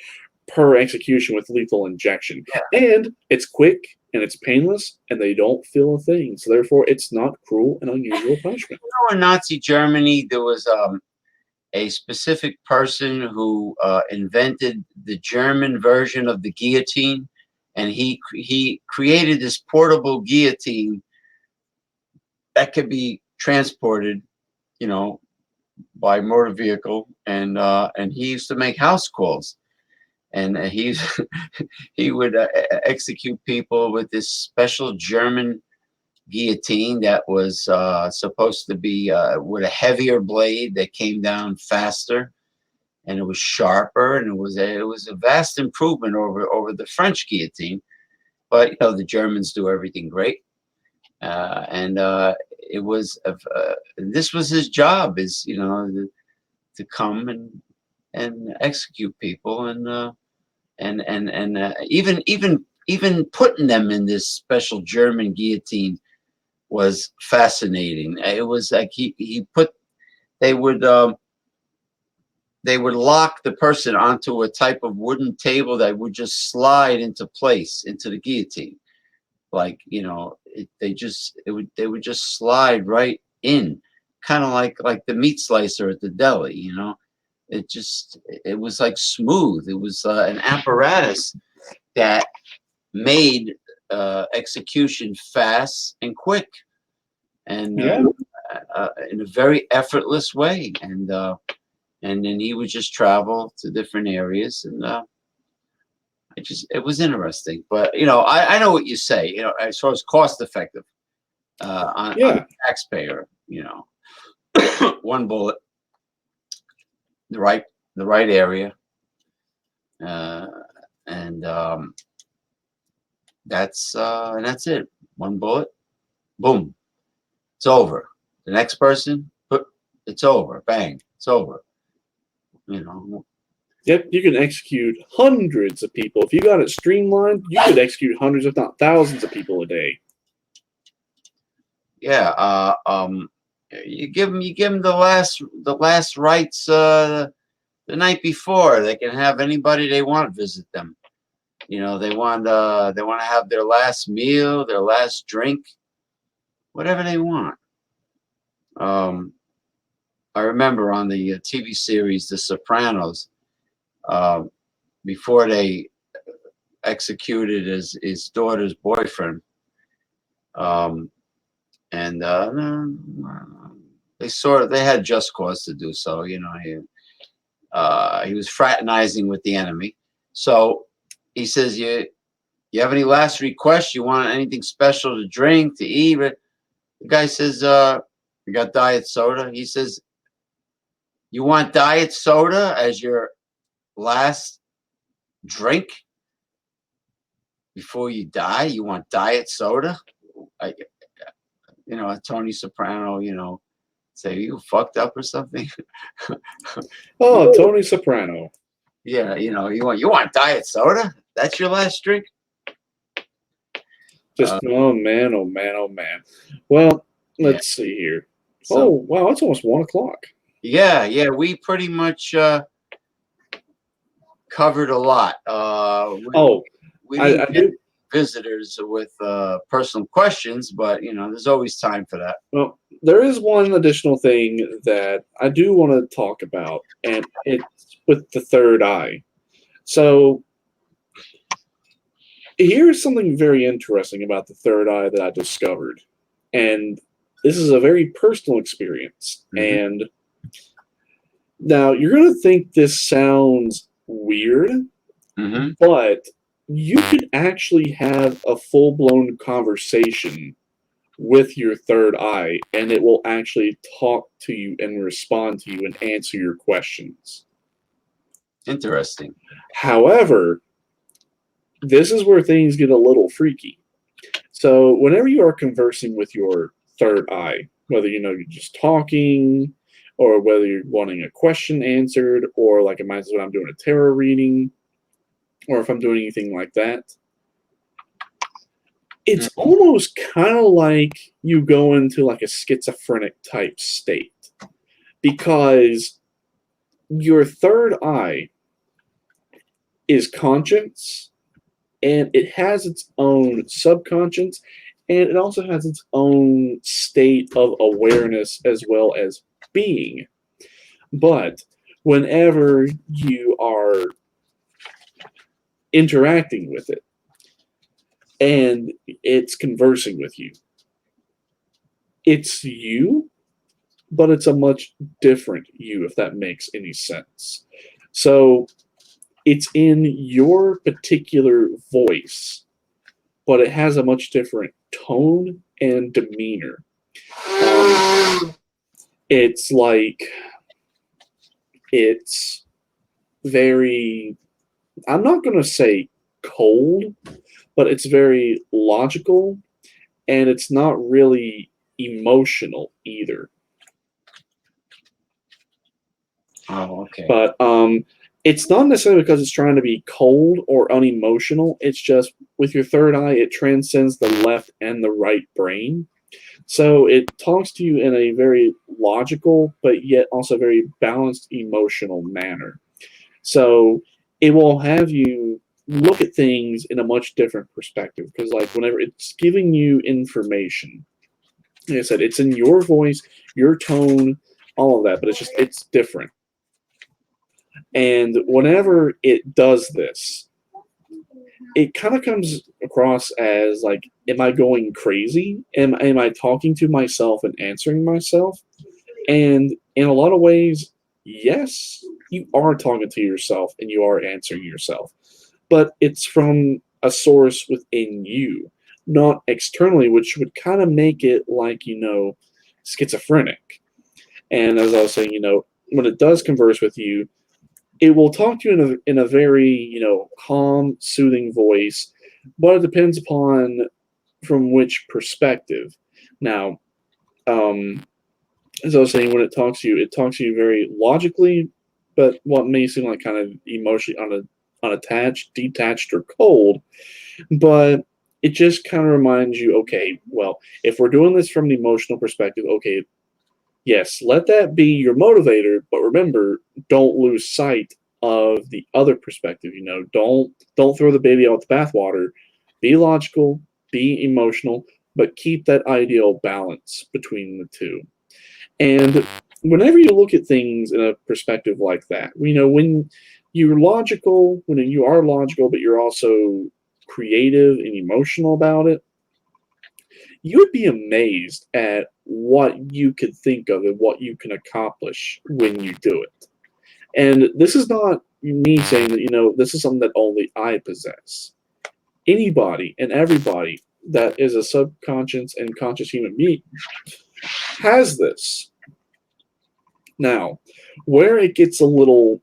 [SPEAKER 2] per execution with lethal injection.
[SPEAKER 1] Yeah.
[SPEAKER 2] And it's quick and it's painless and they don't feel a thing. So therefore, it's not cruel and unusual punishment.
[SPEAKER 1] In Nazi Germany, there was a specific person who invented the German version of the guillotine, and he created this portable guillotine that could be transported, by motor vehicle, and he used to make house calls, and he would execute people with this special German guillotine that was supposed to be with a heavier blade that came down faster, and it was sharper, and it was a vast improvement over the French guillotine. But the Germans do everything great. It was this was his job, is to come and execute people, and even putting them in this special German guillotine was fascinating. It was like they would lock the person onto a type of wooden table that would just slide into place into the guillotine. Like, they would just slide right in, kind of like the meat slicer at the deli. It was like smooth. It was an apparatus that made execution fast and quick, and in a very effortless way. And and then he would just travel to different areas, and it was interesting. But I know what you say. As far as cost effective on the taxpayer, one bullet, the right area, and that's it. One bullet, boom, it's over. The next person, it's over. Bang, it's over.
[SPEAKER 2] Yep, you can execute hundreds of people. If you got it streamlined, you could execute hundreds, if not thousands, of people a day.
[SPEAKER 1] Yeah. You give them the last rites the night before. They can have anybody they want visit them. They want to have their last meal, their last drink, whatever they want. I remember on the TV series The Sopranos, before they executed his daughter's boyfriend, and they had just cause to do so. He was fraternizing with the enemy. So he says, "You have any last requests? You want anything special to drink, to eat?" The guy says, "We got diet soda." He says, "You want diet soda as your last drink before you die? You want diet soda?" Tony Soprano, say, "You fucked up or something?"
[SPEAKER 2] Oh, Tony Soprano.
[SPEAKER 1] Yeah, you want diet soda? That's your last drink?
[SPEAKER 2] Just oh man. Well, let's see here.
[SPEAKER 1] So,
[SPEAKER 2] wow, it's almost 1 o'clock.
[SPEAKER 1] Yeah, we pretty much covered a lot. We didn't get visitors with personal questions, but there's always time for that.
[SPEAKER 2] Well, there is one additional thing that I do want to talk about, and it's with the third eye. So here's something very interesting about the third eye that I discovered, and this is a very personal experience.
[SPEAKER 1] Mm-hmm.
[SPEAKER 2] And now you're going to think this sounds weird,
[SPEAKER 1] Mm-hmm.
[SPEAKER 2] but you could actually have a full-blown conversation with your third eye, and it will actually talk to you and respond to you and answer your questions.
[SPEAKER 1] Interesting.
[SPEAKER 2] However, this is where things get a little freaky. So whenever you are conversing with your third eye, whether you're just talking, or whether you're wanting a question answered, or like it might be when I'm doing a tarot reading, or if I'm doing anything like that, it's almost kind of like you go into like a schizophrenic type state, because your third eye is conscience, and it has its own subconscious, and it also has its own state of awareness as well as being. But whenever you are interacting with it and it's conversing with you, it's you, but it's a much different you, if that makes any sense. So it's in your particular voice, but it has a much different tone and demeanor. It's like, it's very, I'm not going to say cold, but it's very logical, and it's not really emotional either.
[SPEAKER 1] Oh, okay.
[SPEAKER 2] But it's not necessarily because it's trying to be cold or unemotional. It's just with your third eye, it transcends the left and the right brain. So it talks to you in a very logical, but yet also very balanced emotional manner. So it will have you look at things in a much different perspective, because like whenever it's giving you information, like I said, it's in your voice, your tone, all of that, but it's different. And whenever it does this, it kind of comes across as like, am I going crazy? Am I talking to myself and answering myself? And in a lot of ways, yes, you are talking to yourself and you are answering yourself, but it's from a source within you, not externally, which would kind of make it like, schizophrenic. And as I was saying, when it does converse with you, it will talk to you in a very, calm, soothing voice, but it depends upon from which perspective. Now, as I was saying, when it talks to you very logically, but what may seem like kind of emotionally unattached, detached, or cold. But it just kind of reminds you, okay, well, if we're doing this from an emotional perspective, okay, yes, let that be your motivator, but remember, don't lose sight of the other perspective. Don't throw the baby out with the bathwater. Be logical, be emotional, but keep that ideal balance between the two. And whenever you look at things in a perspective like that, when you're logical, when you are logical, but you're also creative and emotional about it, you would be amazed at what you could think of and what you can accomplish when you do it. And this is not me saying that, this is something that only I possess. Anybody and everybody that is a subconscious and conscious human being has this. Now, where it gets a little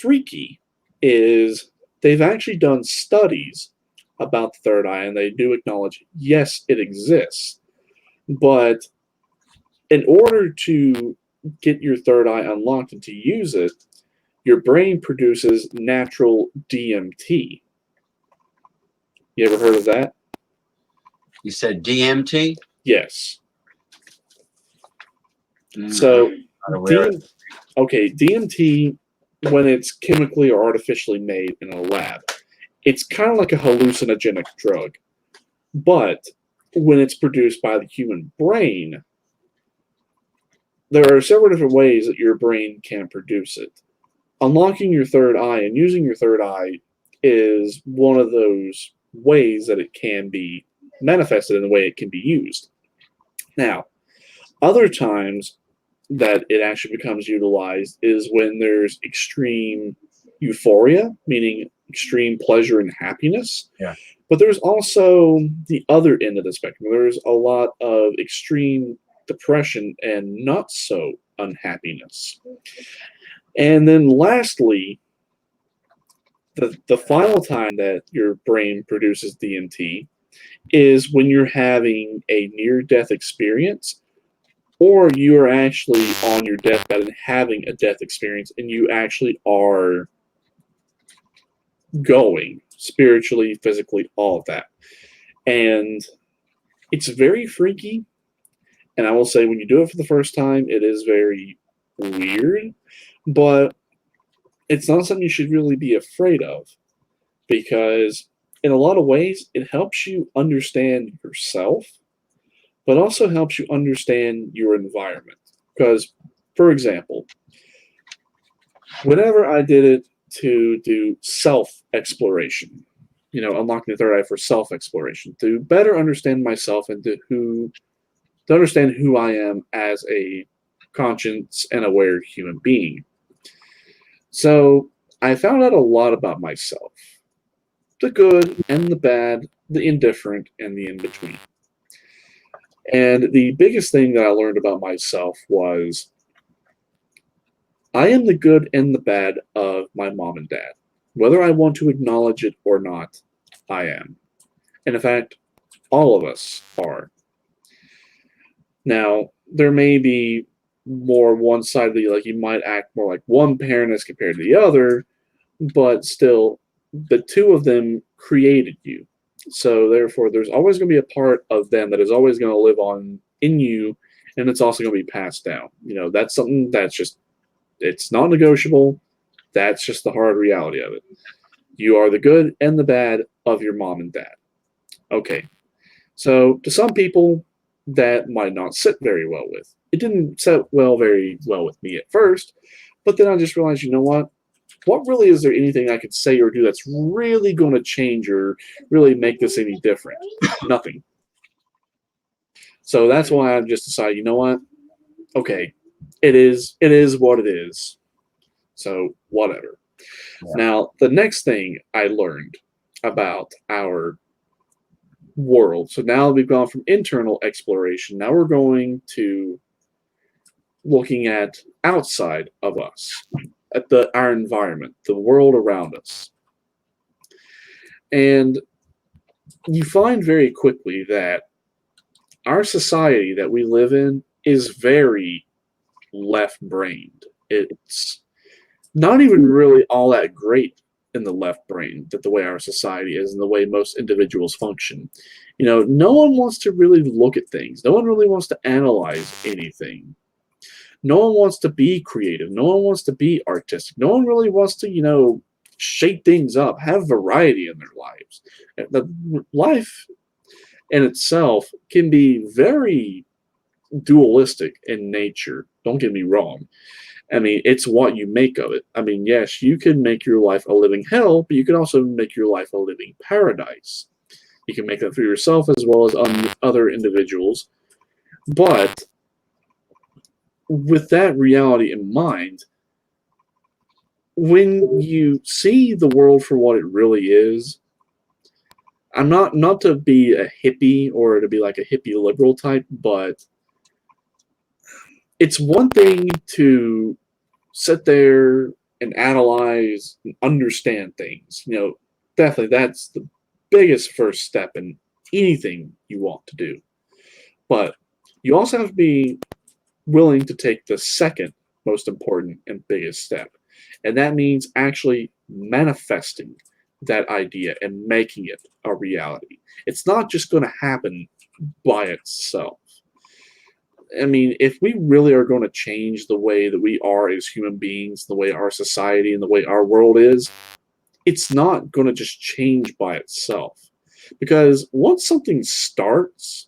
[SPEAKER 2] freaky is they've actually done studies about the third eye, and they do acknowledge, yes, it exists. But in order to get your third eye unlocked and to use it, your brain produces natural DMT. You ever heard of that?
[SPEAKER 1] You said DMT?
[SPEAKER 2] Yes. So,
[SPEAKER 1] Not aware of it.
[SPEAKER 2] DMT, when it's chemically or artificially made in a lab, it's kind of like a hallucinogenic drug. But when it's produced by the human brain, there are several different ways that your brain can produce it. Unlocking your third eye and using your third eye is one of those ways that it can be manifested in the way it can be used. Now, other times that it actually becomes utilized is when there's extreme euphoria, meaning extreme pleasure and happiness.
[SPEAKER 1] Yeah.
[SPEAKER 2] But there's also the other end of the spectrum. There's a lot of extreme depression and not so unhappiness. And then lastly, the final time that your brain produces DMT is when you're having a near-death experience, or you're actually on your deathbed and having a death experience, and you actually are going spiritually, physically, all of that. And it's very freaky. And I will say, when you do it for the first time, it is very weird, but it's not something you should really be afraid of, because in a lot of ways, it helps you understand yourself, but also helps you understand your environment. Because, for example, whenever I did it to do self-exploration, unlocking the third eye for self-exploration, to better understand myself and to understand who I am as a conscious and aware human being. So I found out a lot about myself. The good and the bad, the indifferent and the in-between. And the biggest thing that I learned about myself was I am the good and the bad of my mom and dad. Whether I want to acknowledge it or not, I am. And in fact, all of us are. Now, there may be more one-sided, like you might act more like one parent as compared to the other, but still, the two of them created you. So therefore, there's always going to be a part of them that is always going to live on in you, and it's also going to be passed down. That's something that's just, it's not negotiable. That's just the hard reality of it. You are the good and the bad of your mom and dad. Okay. So to some people, that might not sit very well with. It didn't sit very well with me at first, but then I just realized, you know what? What really is there anything I could say or do that's really going to change or really make this any different? Nothing. So that's why I've just decided, you know what? Okay, it is what it is. So whatever.
[SPEAKER 1] Yeah.
[SPEAKER 2] Now, the next thing I learned about our world. So now we've gone from internal exploration. Now we're going to looking at outside of us, at our environment, the world around us. And you find very quickly that our society that we live in is very left-brained. It's not even really all that great in the left brain, that the way our society is and the way most individuals function. No one wants to really look at things. No one really wants to analyze anything. No one wants to be creative. No one wants to be artistic. No one really wants to, shake things up, have variety in their lives. The life in itself can be very dualistic in nature. Don't get me wrong. I mean, it's what you make of it. I mean, yes, you can make your life a living hell, but you can also make your life a living paradise. You can make that for yourself as well as other individuals. But with that reality in mind, when you see the world for what it really is, I'm not to be a hippie or to be like a hippie liberal type, but it's one thing to sit there and analyze and understand things. Definitely that's the biggest first step in anything you want to do. But you also have to be willing to take the second most important and biggest step. And that means actually manifesting that idea and making it a reality. It's not just going to happen by itself. I mean, if we really are going to change the way that we are as human beings, the way our society and the way our world is, it's not going to just change by itself. Because once something starts,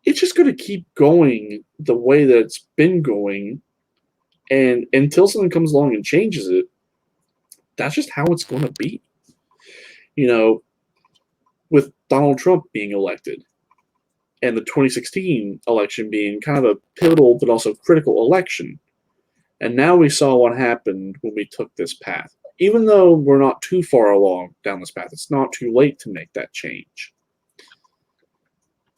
[SPEAKER 2] it's just going to keep going the way that it's been going. And until something comes along and changes it, that's just how it's going to be. With Donald Trump being elected, and the 2016 election being kind of a pivotal but also critical election. And now we saw what happened when we took this path. Even though we're not too far along down this path, it's not too late to make that change.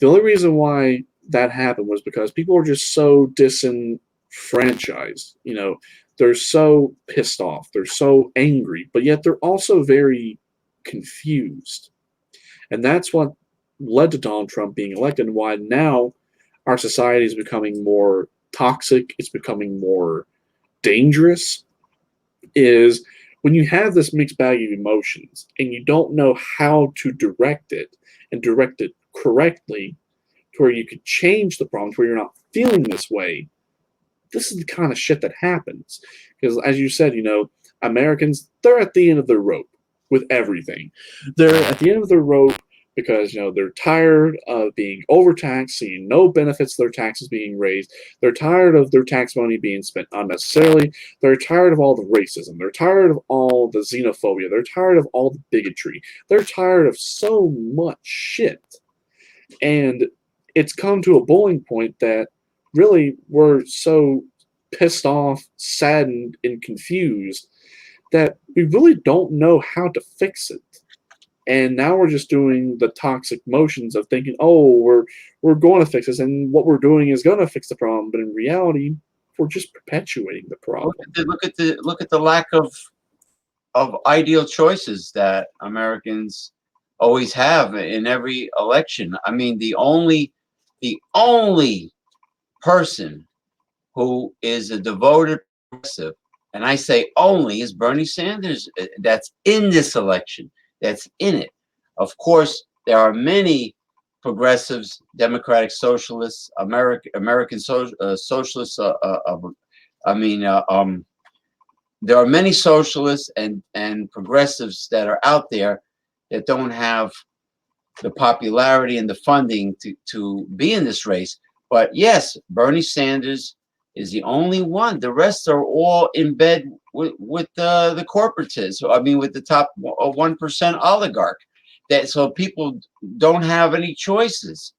[SPEAKER 2] The only reason why that happened was because people are just so disenfranchised. They're so pissed off. They're so angry, but yet they're also very confused. And that's what led to Donald Trump being elected, and why now our society is becoming more toxic, it's becoming more dangerous, is when you have this mixed bag of emotions and you don't know how to direct it and direct it correctly to where you could change the problem to where you're not feeling this way. This is the kind of shit that happens. Because as you said, Americans, they're at the end of their rope with everything. They're at the end of their rope because they're tired of being overtaxed, seeing no benefits of their taxes being raised. They're tired of their tax money being spent unnecessarily. They're tired of all the racism. They're tired of all the xenophobia. They're tired of all the bigotry. They're tired of so much shit. And it's come to a boiling point that really we're so pissed off, saddened, and confused that we really don't know how to fix it. And now we're just doing the toxic motions of thinking, oh, we're going to fix this, and what we're doing is going to fix the problem. But in reality, we're just perpetuating the problem.
[SPEAKER 1] Look at the lack of ideal choices that Americans always have in every election. I mean, the only person who is a devoted progressive, and I say only, is Bernie Sanders. That's in this election. That's in it. Of course, there are many progressives, democratic socialists, American socialists. There are many socialists and progressives that are out there that don't have the popularity and the funding to be in this race. But yes, Bernie Sanders is the only one. The rest are all in bed with the corporatists. I mean, with the top 1% oligarch. So people don't have any choices.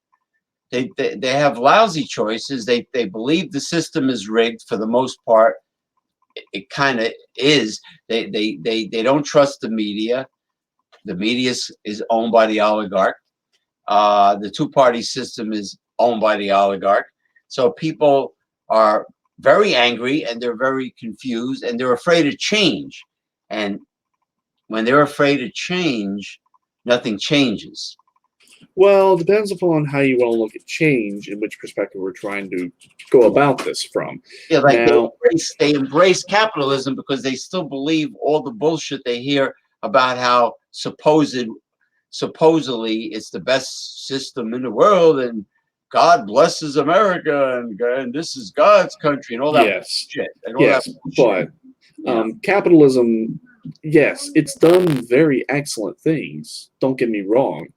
[SPEAKER 1] they have lousy choices. They believe the system is rigged for the most part. It kind of is. They don't trust the media. The media is owned by the oligarch. The two-party system is owned by the oligarch. So people are very angry and they're very confused and they're afraid of change. And when they're afraid of change, nothing changes.
[SPEAKER 2] Well, it depends upon how you want to look at change and which perspective we're trying to go about this from.
[SPEAKER 1] Yeah, like
[SPEAKER 2] Now,
[SPEAKER 1] they embrace capitalism because they still believe all the bullshit they hear about how supposedly it's the best system in the world and God blesses America and this is God's country and all that
[SPEAKER 2] yes,
[SPEAKER 1] shit. And all
[SPEAKER 2] yes,
[SPEAKER 1] that bullshit.
[SPEAKER 2] but capitalism, yes, it's done very excellent things. Don't get me wrong,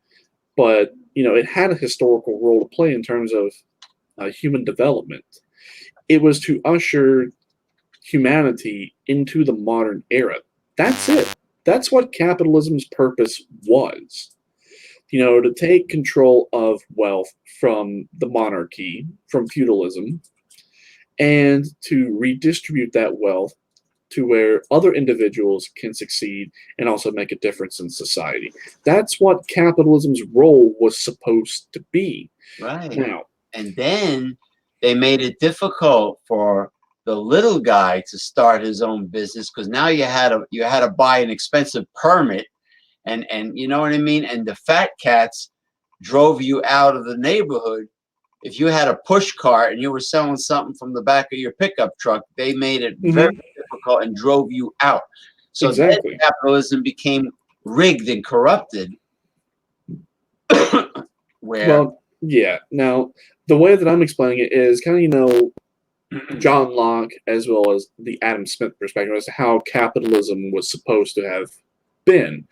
[SPEAKER 2] but it had a historical role to play in terms of human development. It was to usher humanity into the modern era. That's it. That's what capitalism's purpose was. To take control of wealth from the monarchy, from feudalism, and to redistribute that wealth to where other individuals can succeed and also make a difference in society. That's what capitalism's role was supposed to be.
[SPEAKER 1] Right.
[SPEAKER 2] Now,
[SPEAKER 1] and then they made it difficult for the little guy to start his own business because now you had to buy an expensive permit and you know what I mean? And the fat cats drove you out of the neighborhood. If you had a push cart and you were selling something from the back of your pickup truck, they made it very difficult and drove you out. So
[SPEAKER 2] exactly.
[SPEAKER 1] then capitalism became rigged and corrupted.
[SPEAKER 2] Well, yeah. Now, the way that I'm explaining it is kind of, John Locke as well as the Adam Smith perspective as to how capitalism was supposed to have been.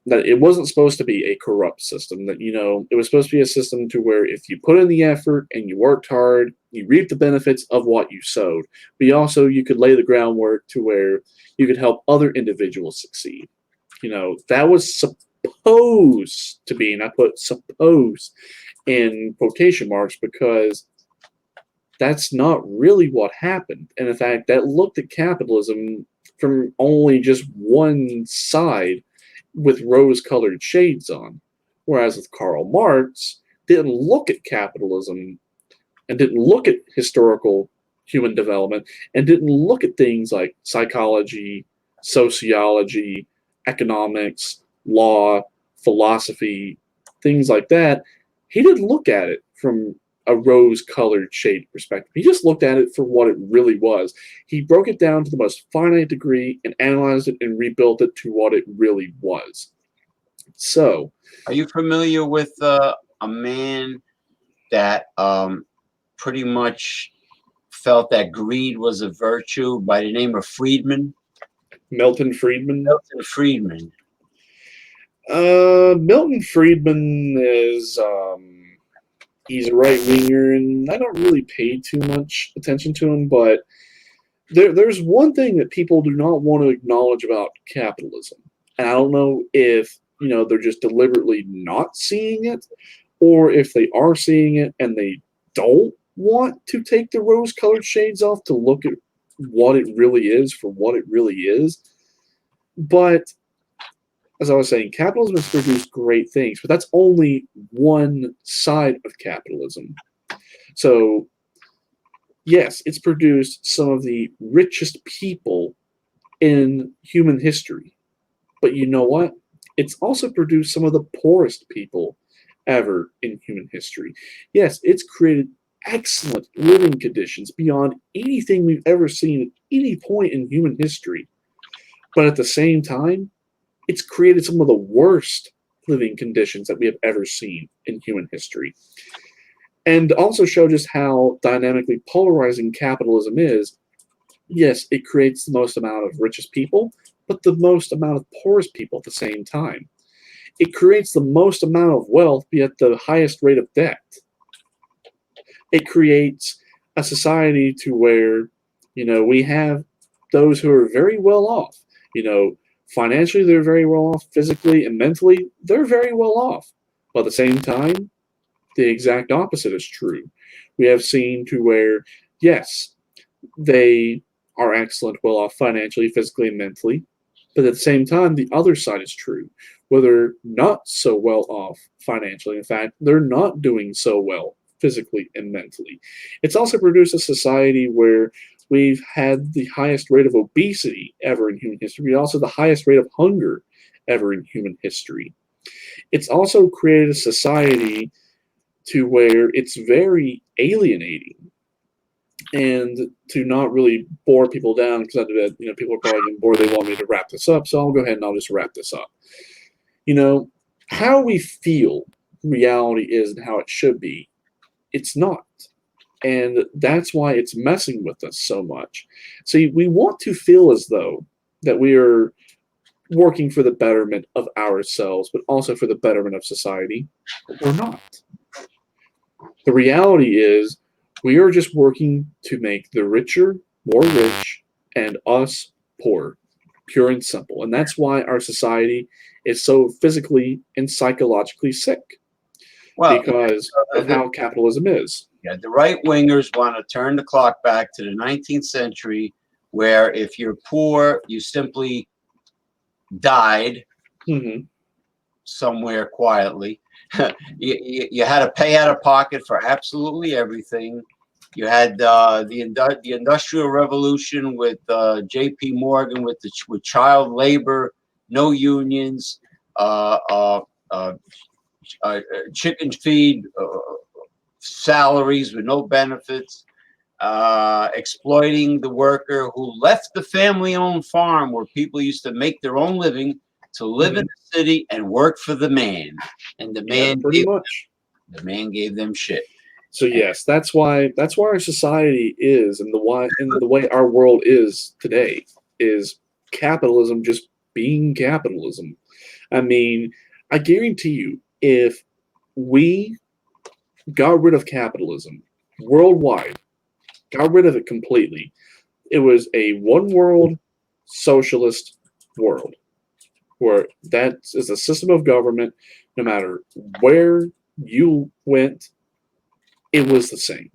[SPEAKER 2] That it wasn't supposed to be a corrupt system, that, it was supposed to be a system to where if you put in the effort and you worked hard, you reap the benefits of what you sowed. But you could lay the groundwork to where you could help other individuals succeed. That was supposed to be, and I put supposed in quotation marks because that's not really what happened. And in fact, that looked at capitalism from only just one side with rose-colored shades on. Whereas with Karl Marx, didn't look at capitalism and didn't look at historical human development and didn't look at things like psychology, sociology, economics, law, philosophy, things like that. He didn't look at it from a rose-colored shade perspective. He just looked at it for what it really was. He broke it down to the most finite degree and analyzed it and rebuilt it to what it really was. So,
[SPEAKER 1] are you familiar with a man that pretty much felt that greed was a virtue by the name of Friedman?
[SPEAKER 2] Milton Friedman?
[SPEAKER 1] Milton Friedman.
[SPEAKER 2] Milton Friedman is... he's a right-winger, and I don't really pay too much attention to him, but there's one thing that people do not want to acknowledge about capitalism. And I don't know if, they're just deliberately not seeing it, or if they are seeing it and they don't want to take the rose-colored shades off to look at what it really is for what it really is. But as I was saying, capitalism has produced great things, but that's only one side of capitalism. So, yes, it's produced some of the richest people in human history. But you know what? It's also produced some of the poorest people ever in human history. Yes, it's created excellent living conditions beyond anything we've ever seen at any point in human history. But at the same time, it's created some of the worst living conditions that we have ever seen in human history. And also show just how dynamically polarizing capitalism is. Yes, it creates the most amount of richest people, but the most amount of poorest people at the same time. It creates the most amount of wealth, be at the highest rate of debt. It creates a society to where, we have those who are very well off. Financially, they're very well off. Physically and mentally, they're very well off. But at the same time, the exact opposite is true. We have seen to where, yes, they are excellent, well off financially, physically, and mentally, but at the same time, the other side is true, where they're not so well off financially. In fact, they're not doing so well physically and mentally. It's also produced a society where we've had the highest rate of obesity ever in human history, but also the highest rate of hunger ever in human history. It's also created a society to where it's very alienating. And to not really bore people down, because people are probably getting bored. They want me to wrap this up, so I'll go ahead and I'll just wrap this up. How we feel reality is and how it should be, it's not. And that's why it's messing with us so much. See, we want to feel as though that we are working for the betterment of ourselves, but also for the betterment of society, but we're not. The reality is we are just working to make the richer more rich and us poor, pure and simple. And that's why our society is so physically and psychologically sick, because of how capitalism is.
[SPEAKER 1] Yeah, the right wingers want to turn the clock back to the 19th century, where if you're poor, you simply died somewhere quietly. you had to pay out of pocket for absolutely everything. You had the Industrial Revolution with J.P. Morgan with child labor, no unions, chicken feed salaries with no benefits, exploiting the worker who left the family-owned farm where people used to make their own living to live in the city and work for the man, and the man gave them shit.
[SPEAKER 2] So yes, that's why our society is, and the way our world is today is capitalism just being capitalism. I mean, I guarantee you, if we got rid of capitalism worldwide, got rid of it completely, it was a one world socialist world where that is a system of government. No matter where you went, it was the same.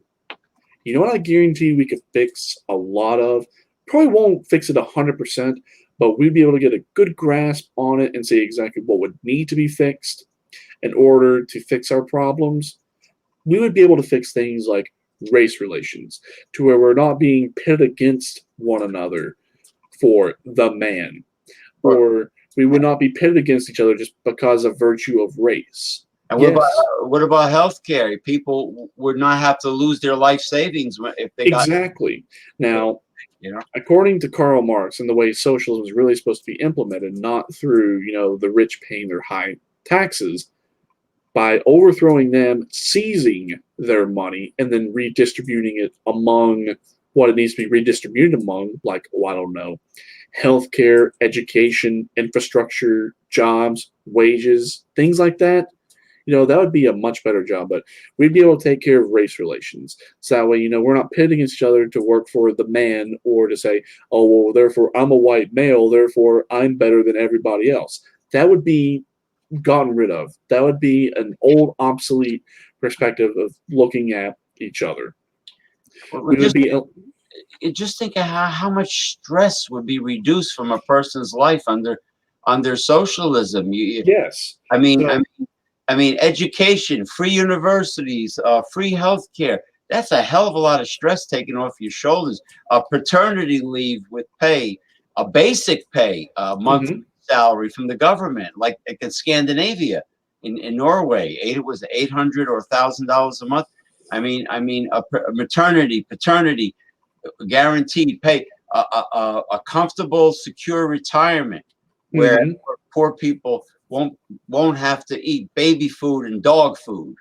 [SPEAKER 2] You know what I guarantee we could fix a lot of? Probably won't fix it 100%, but we'd be able to get a good grasp on it and see exactly what would need to be fixed in order to fix our problems. We would be able to fix things like race relations, to where we're not being pitted against one another for the man, or we would not be pitted against each other just because of virtue of race.
[SPEAKER 1] And what about healthcare? People would not have to lose their life savings if they got
[SPEAKER 2] exactly. Now, according to Karl Marx, and the way socialism is really supposed to be implemented, not through the rich paying their high taxes, by overthrowing them, seizing their money, and then redistributing it among what it needs to be redistributed among, like, I don't know, healthcare, education, infrastructure, jobs, wages, things like that. That would be a much better job, but we'd be able to take care of race relations. So that way, we're not pitting against each other to work for the man, or to say, oh, well, therefore I'm a white male, therefore I'm better than everybody else. That would be gotten rid of. That would be an old, obsolete perspective of looking at each other.
[SPEAKER 1] Just think of how much stress would be reduced from a person's life under socialism.
[SPEAKER 2] Yes.
[SPEAKER 1] I mean, education, free universities, free healthcare. That's a hell of a lot of stress taken off your shoulders. A paternity leave with pay, a basic pay, monthly salary from the government, like in Scandinavia, in Norway, it was $800 or $1,000 a month. I mean, a maternity, paternity, guaranteed pay, a comfortable, secure retirement, where poor people won't have to eat baby food and dog food.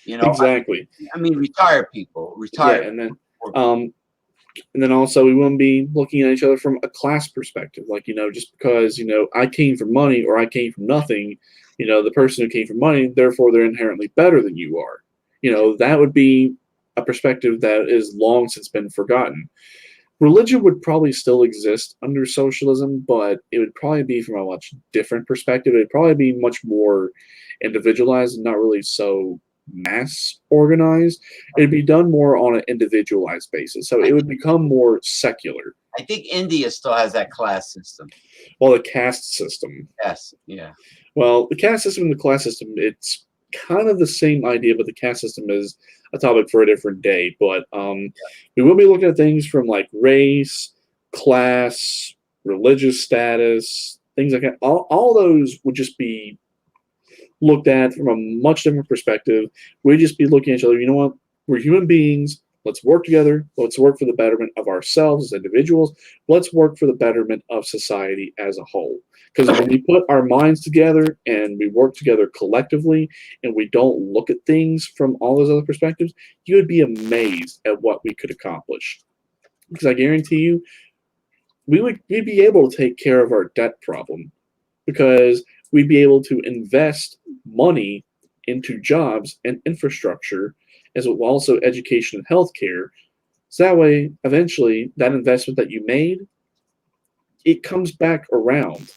[SPEAKER 2] Exactly.
[SPEAKER 1] I mean, retired people,
[SPEAKER 2] Yeah, and then also we wouldn't be looking at each other from a class perspective. Like, just because, I came from money or I came from nothing, the person who came from money, therefore they're inherently better than you are. That would be a perspective that is long since been forgotten. Religion would probably still exist under socialism, but it would probably be from a much different perspective. It'd probably be much more individualized and not really so mass organized. It'd be done more on an individualized basis. So it would become more secular.
[SPEAKER 1] I think India still has that class system.
[SPEAKER 2] Well, the caste system.
[SPEAKER 1] Yes, yeah.
[SPEAKER 2] Well, the caste system and the class system, it's kind of the same idea, but the caste system is a topic for a different day. But we will be looking at things from like race, class, religious status, things like that. All those would just be looked at from a much different perspective. We'd just be looking at each other. You know what? We're human beings. Let's work together. Let's work for the betterment of ourselves as individuals. Let's work for the betterment of society as a whole. Because when we put our minds together and we work together collectively and we don't look at things from all those other perspectives, you would be amazed at what we could accomplish. Because I guarantee you, we'd be able to take care of our debt problem because we'd be able to invest money into jobs and infrastructure, as well also education and healthcare. So that way, eventually, that investment that you made, it comes back around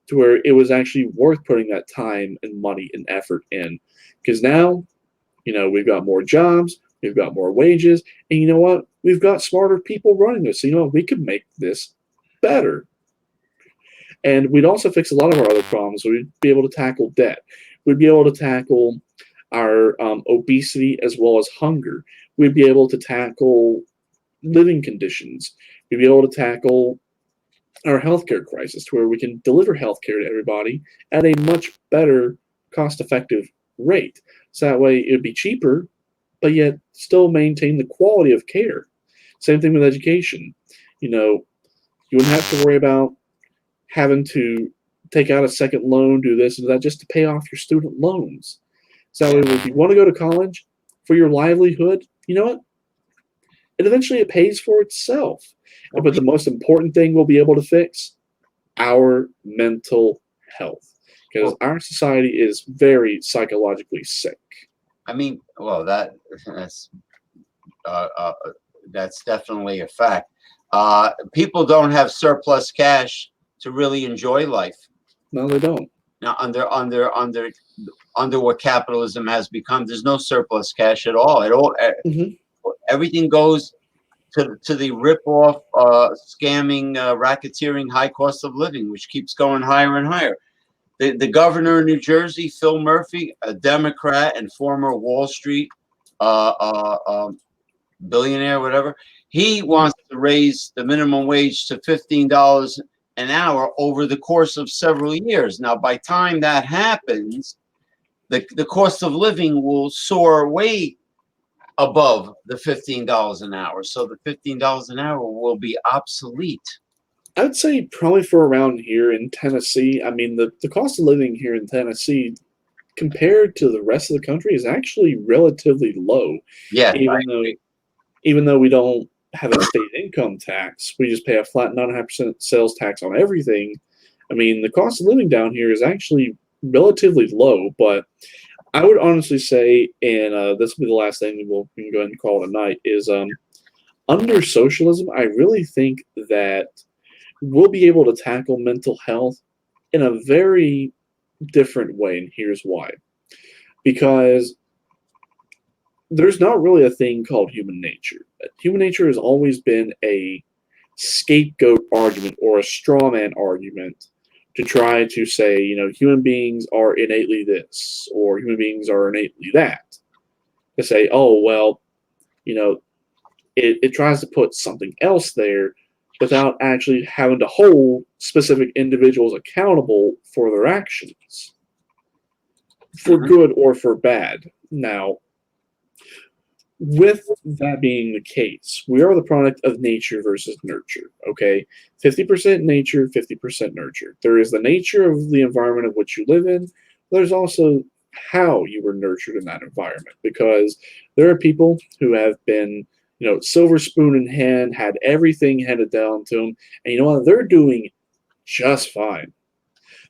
[SPEAKER 2] to where it was actually worth putting that time and money and effort in. Because now, we've got more jobs, we've got more wages, and you know what? We've got smarter people running this. So you know what? We could make this better. And we'd also fix a lot of our other problems. We'd be able to tackle debt. We'd be able to tackle our obesity as well as hunger. We'd be able to tackle living conditions. We'd be able to tackle our healthcare crisis to where we can deliver healthcare to everybody at a much better cost-effective rate. So that way it would be cheaper, but yet still maintain the quality of care. Same thing with education. You wouldn't have to worry about having to take out a second loan, do this and that, just to pay off your student loans. So if you want to go to college for your livelihood, you know what? It pays for itself. But the most important thing we'll be able to fix, our mental health. Because our society is very psychologically sick.
[SPEAKER 1] I mean, well, that's definitely a fact. People don't have surplus cash to really enjoy life.
[SPEAKER 2] No, they don't.
[SPEAKER 1] Now, under what capitalism has become, there's no surplus cash at all. Everything goes to the rip-off, scamming, racketeering, high cost of living, which keeps going higher and higher. The governor of New Jersey, Phil Murphy, a Democrat and former Wall Street billionaire, whatever, he wants to raise the minimum wage to $15 an hour over the course of several years. Now, by the time that happens, the cost of living will soar way above the $15 an hour. So the $15 an hour will be obsolete.
[SPEAKER 2] I would say probably for around here in Tennessee. I mean, the cost of living here in Tennessee compared to the rest of the country is actually relatively low.
[SPEAKER 1] Yeah.
[SPEAKER 2] Even though we don't have a state income tax, we just pay a flat 9.5% sales tax on everything. I mean, the cost of living down here is actually relatively low, but I would honestly say, and this will be the last thing we can go ahead and call it a night, is under socialism, I really think that we'll be able to tackle mental health in a very different way, and here's why. Because there's not really a thing called human nature. Human nature has always been a scapegoat argument or a straw man argument to try to say, human beings are innately this or human beings are innately that. To say, oh, well, it tries to put something else there without actually having to hold specific individuals accountable for their actions, for good or for bad. Now, with that being the case, we are the product of nature versus nurture, okay? 50% nature, 50% nurture. There is the nature of the environment of which you live in. There's also how you were nurtured in that environment, because there are people who have been, silver spoon in hand, had everything handed down to them, and you know what? They're doing just fine.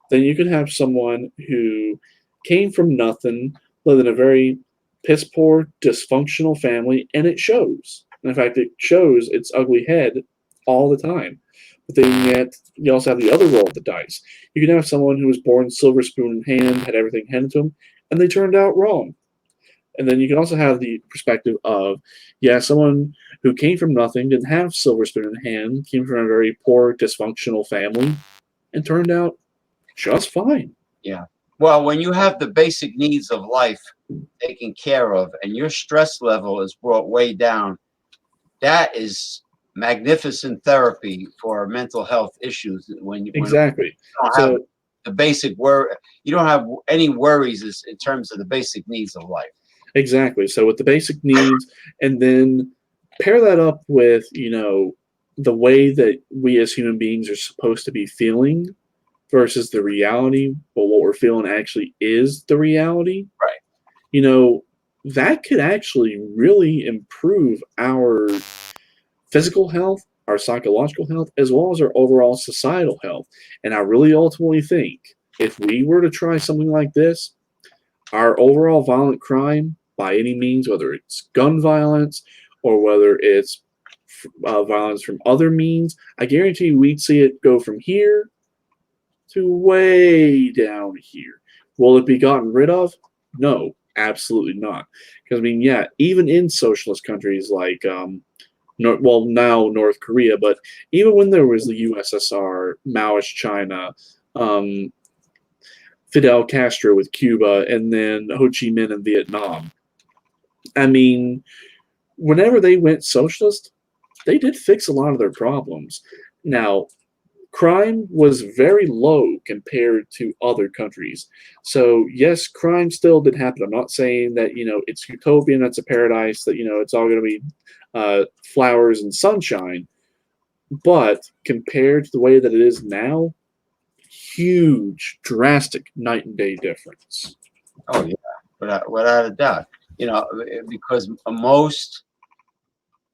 [SPEAKER 2] Then you can have someone who came from nothing, lived in a very piss poor, dysfunctional family, and it shows. And in fact, it shows its ugly head all the time. But then yet, you also have the other roll of the dice. You can have someone who was born silver spoon in hand, had everything handed to them, and they turned out wrong. And then you can also have the perspective of, yeah, someone who came from nothing, didn't have silver spoon in hand, came from a very poor, dysfunctional family, and turned out just fine.
[SPEAKER 1] Yeah. Well, when you have the basic needs of life taken care of and your stress level is brought way down, that is magnificent therapy for mental health issues. When you
[SPEAKER 2] Exactly.
[SPEAKER 1] don't have
[SPEAKER 2] So
[SPEAKER 1] the basic you don't have any worries in terms of the basic needs of life.
[SPEAKER 2] exactly. So with the basic needs, and then pair that up with, the way that we as human beings are supposed to be feeling versus the reality, but what we're feeling actually is the reality.
[SPEAKER 1] Right.
[SPEAKER 2] That could actually really improve our physical health, our psychological health, as well as our overall societal health. And I really ultimately think if we were to try something like this, our overall violent crime, by any means, whether it's gun violence or whether it's violence from other means, I guarantee we'd see it go from here to way down here. Will it be gotten rid of? No, absolutely not. Because, yeah, even in socialist countries like, now North Korea, but even when there was the USSR, Maoist China, um, Fidel Castro with Cuba, and then Ho Chi Minh in Vietnam. Whenever they went socialist, they did fix a lot of their problems. Now, crime was very low compared to other countries. So, yes, crime still did happen. I'm not saying that, it's utopian, it's a paradise, that, it's all going to be flowers and sunshine. But compared to the way that it is now, huge, drastic night and day difference.
[SPEAKER 1] Oh yeah, without a doubt. Because most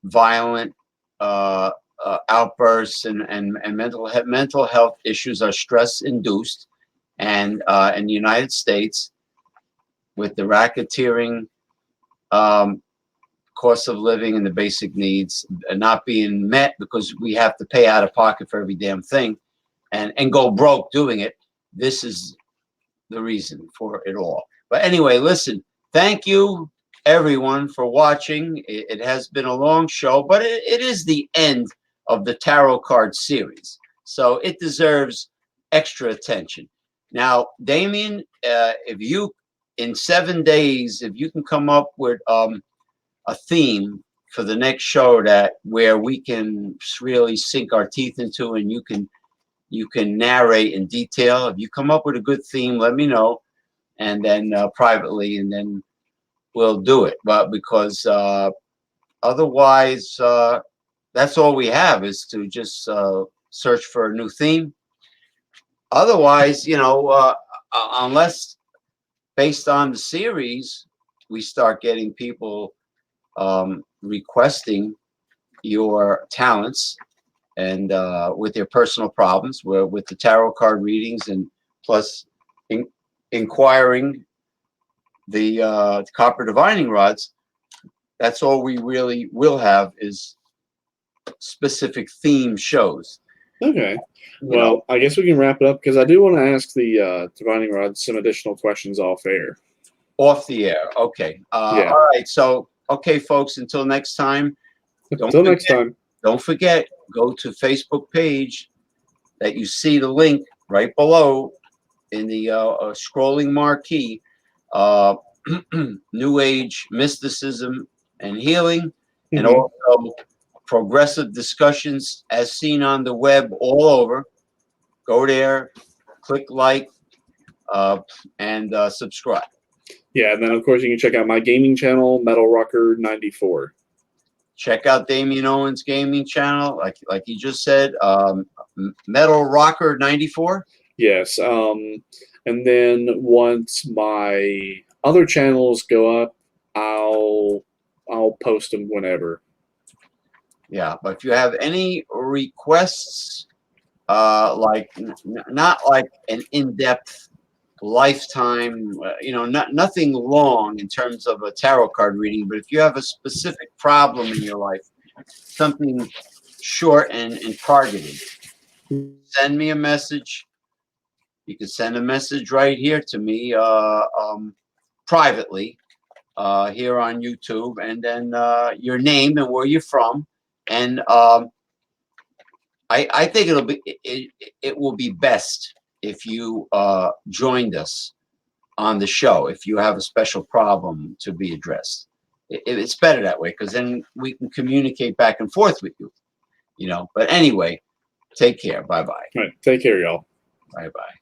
[SPEAKER 1] violent outbursts and mental health issues are stress induced, and in the United States, with the racketeering, cost of living and the basic needs not being met because we have to pay out of pocket for every damn thing, and go broke doing it. This is the reason for it all. But anyway, listen, thank you everyone for watching. It has been a long show, but it is the end of the tarot card series, so it deserves extra attention. Now, Damien, if you in 7 days, if you can come up with a theme for the next show that where we can really sink our teeth into, and you can narrate in detail. If you come up with a good theme, let me know, and then privately, and then we'll do it. But because otherwise, that's all we have is to just search for a new theme. Otherwise, unless based on the series, we start getting people requesting your talents and with their personal problems, with the tarot card readings, and plus inquiring the copper divining rods. That's all we really will have is specific theme shows.
[SPEAKER 2] Okay. Well, I guess we can wrap it up because I do want to ask the divining rod some additional questions off air.
[SPEAKER 1] Off the air. Okay.
[SPEAKER 2] Yeah.
[SPEAKER 1] All right. So, okay, folks, until next time.
[SPEAKER 2] Until next time.
[SPEAKER 1] Don't forget, go to Facebook page that you see the link right below in the scrolling marquee. New Age Mysticism and Healing, and also progressive discussions as seen on the web all over. Go there, click like, and subscribe.
[SPEAKER 2] Yeah, and then of course you can check out my gaming channel, Metal Rocker 94.
[SPEAKER 1] Check out Damien Owens' gaming channel, like he just said, Metal Rocker 94.
[SPEAKER 2] Yes, and then once my other channels go up, I'll post them whenever.
[SPEAKER 1] Yeah, but if you have any requests, like not like an in-depth lifetime, nothing long in terms of a tarot card reading, but if you have a specific problem in your life, something short and targeted, send me a message. You can send a message right here to me privately, here on YouTube, and then your name and where you're from. And I think it will be best if you joined us on the show if you have a special problem to be addressed. It's better that way because then we can communicate back and forth with you. But anyway, take care. Bye bye.
[SPEAKER 2] All right. Take care, y'all.
[SPEAKER 1] Bye bye.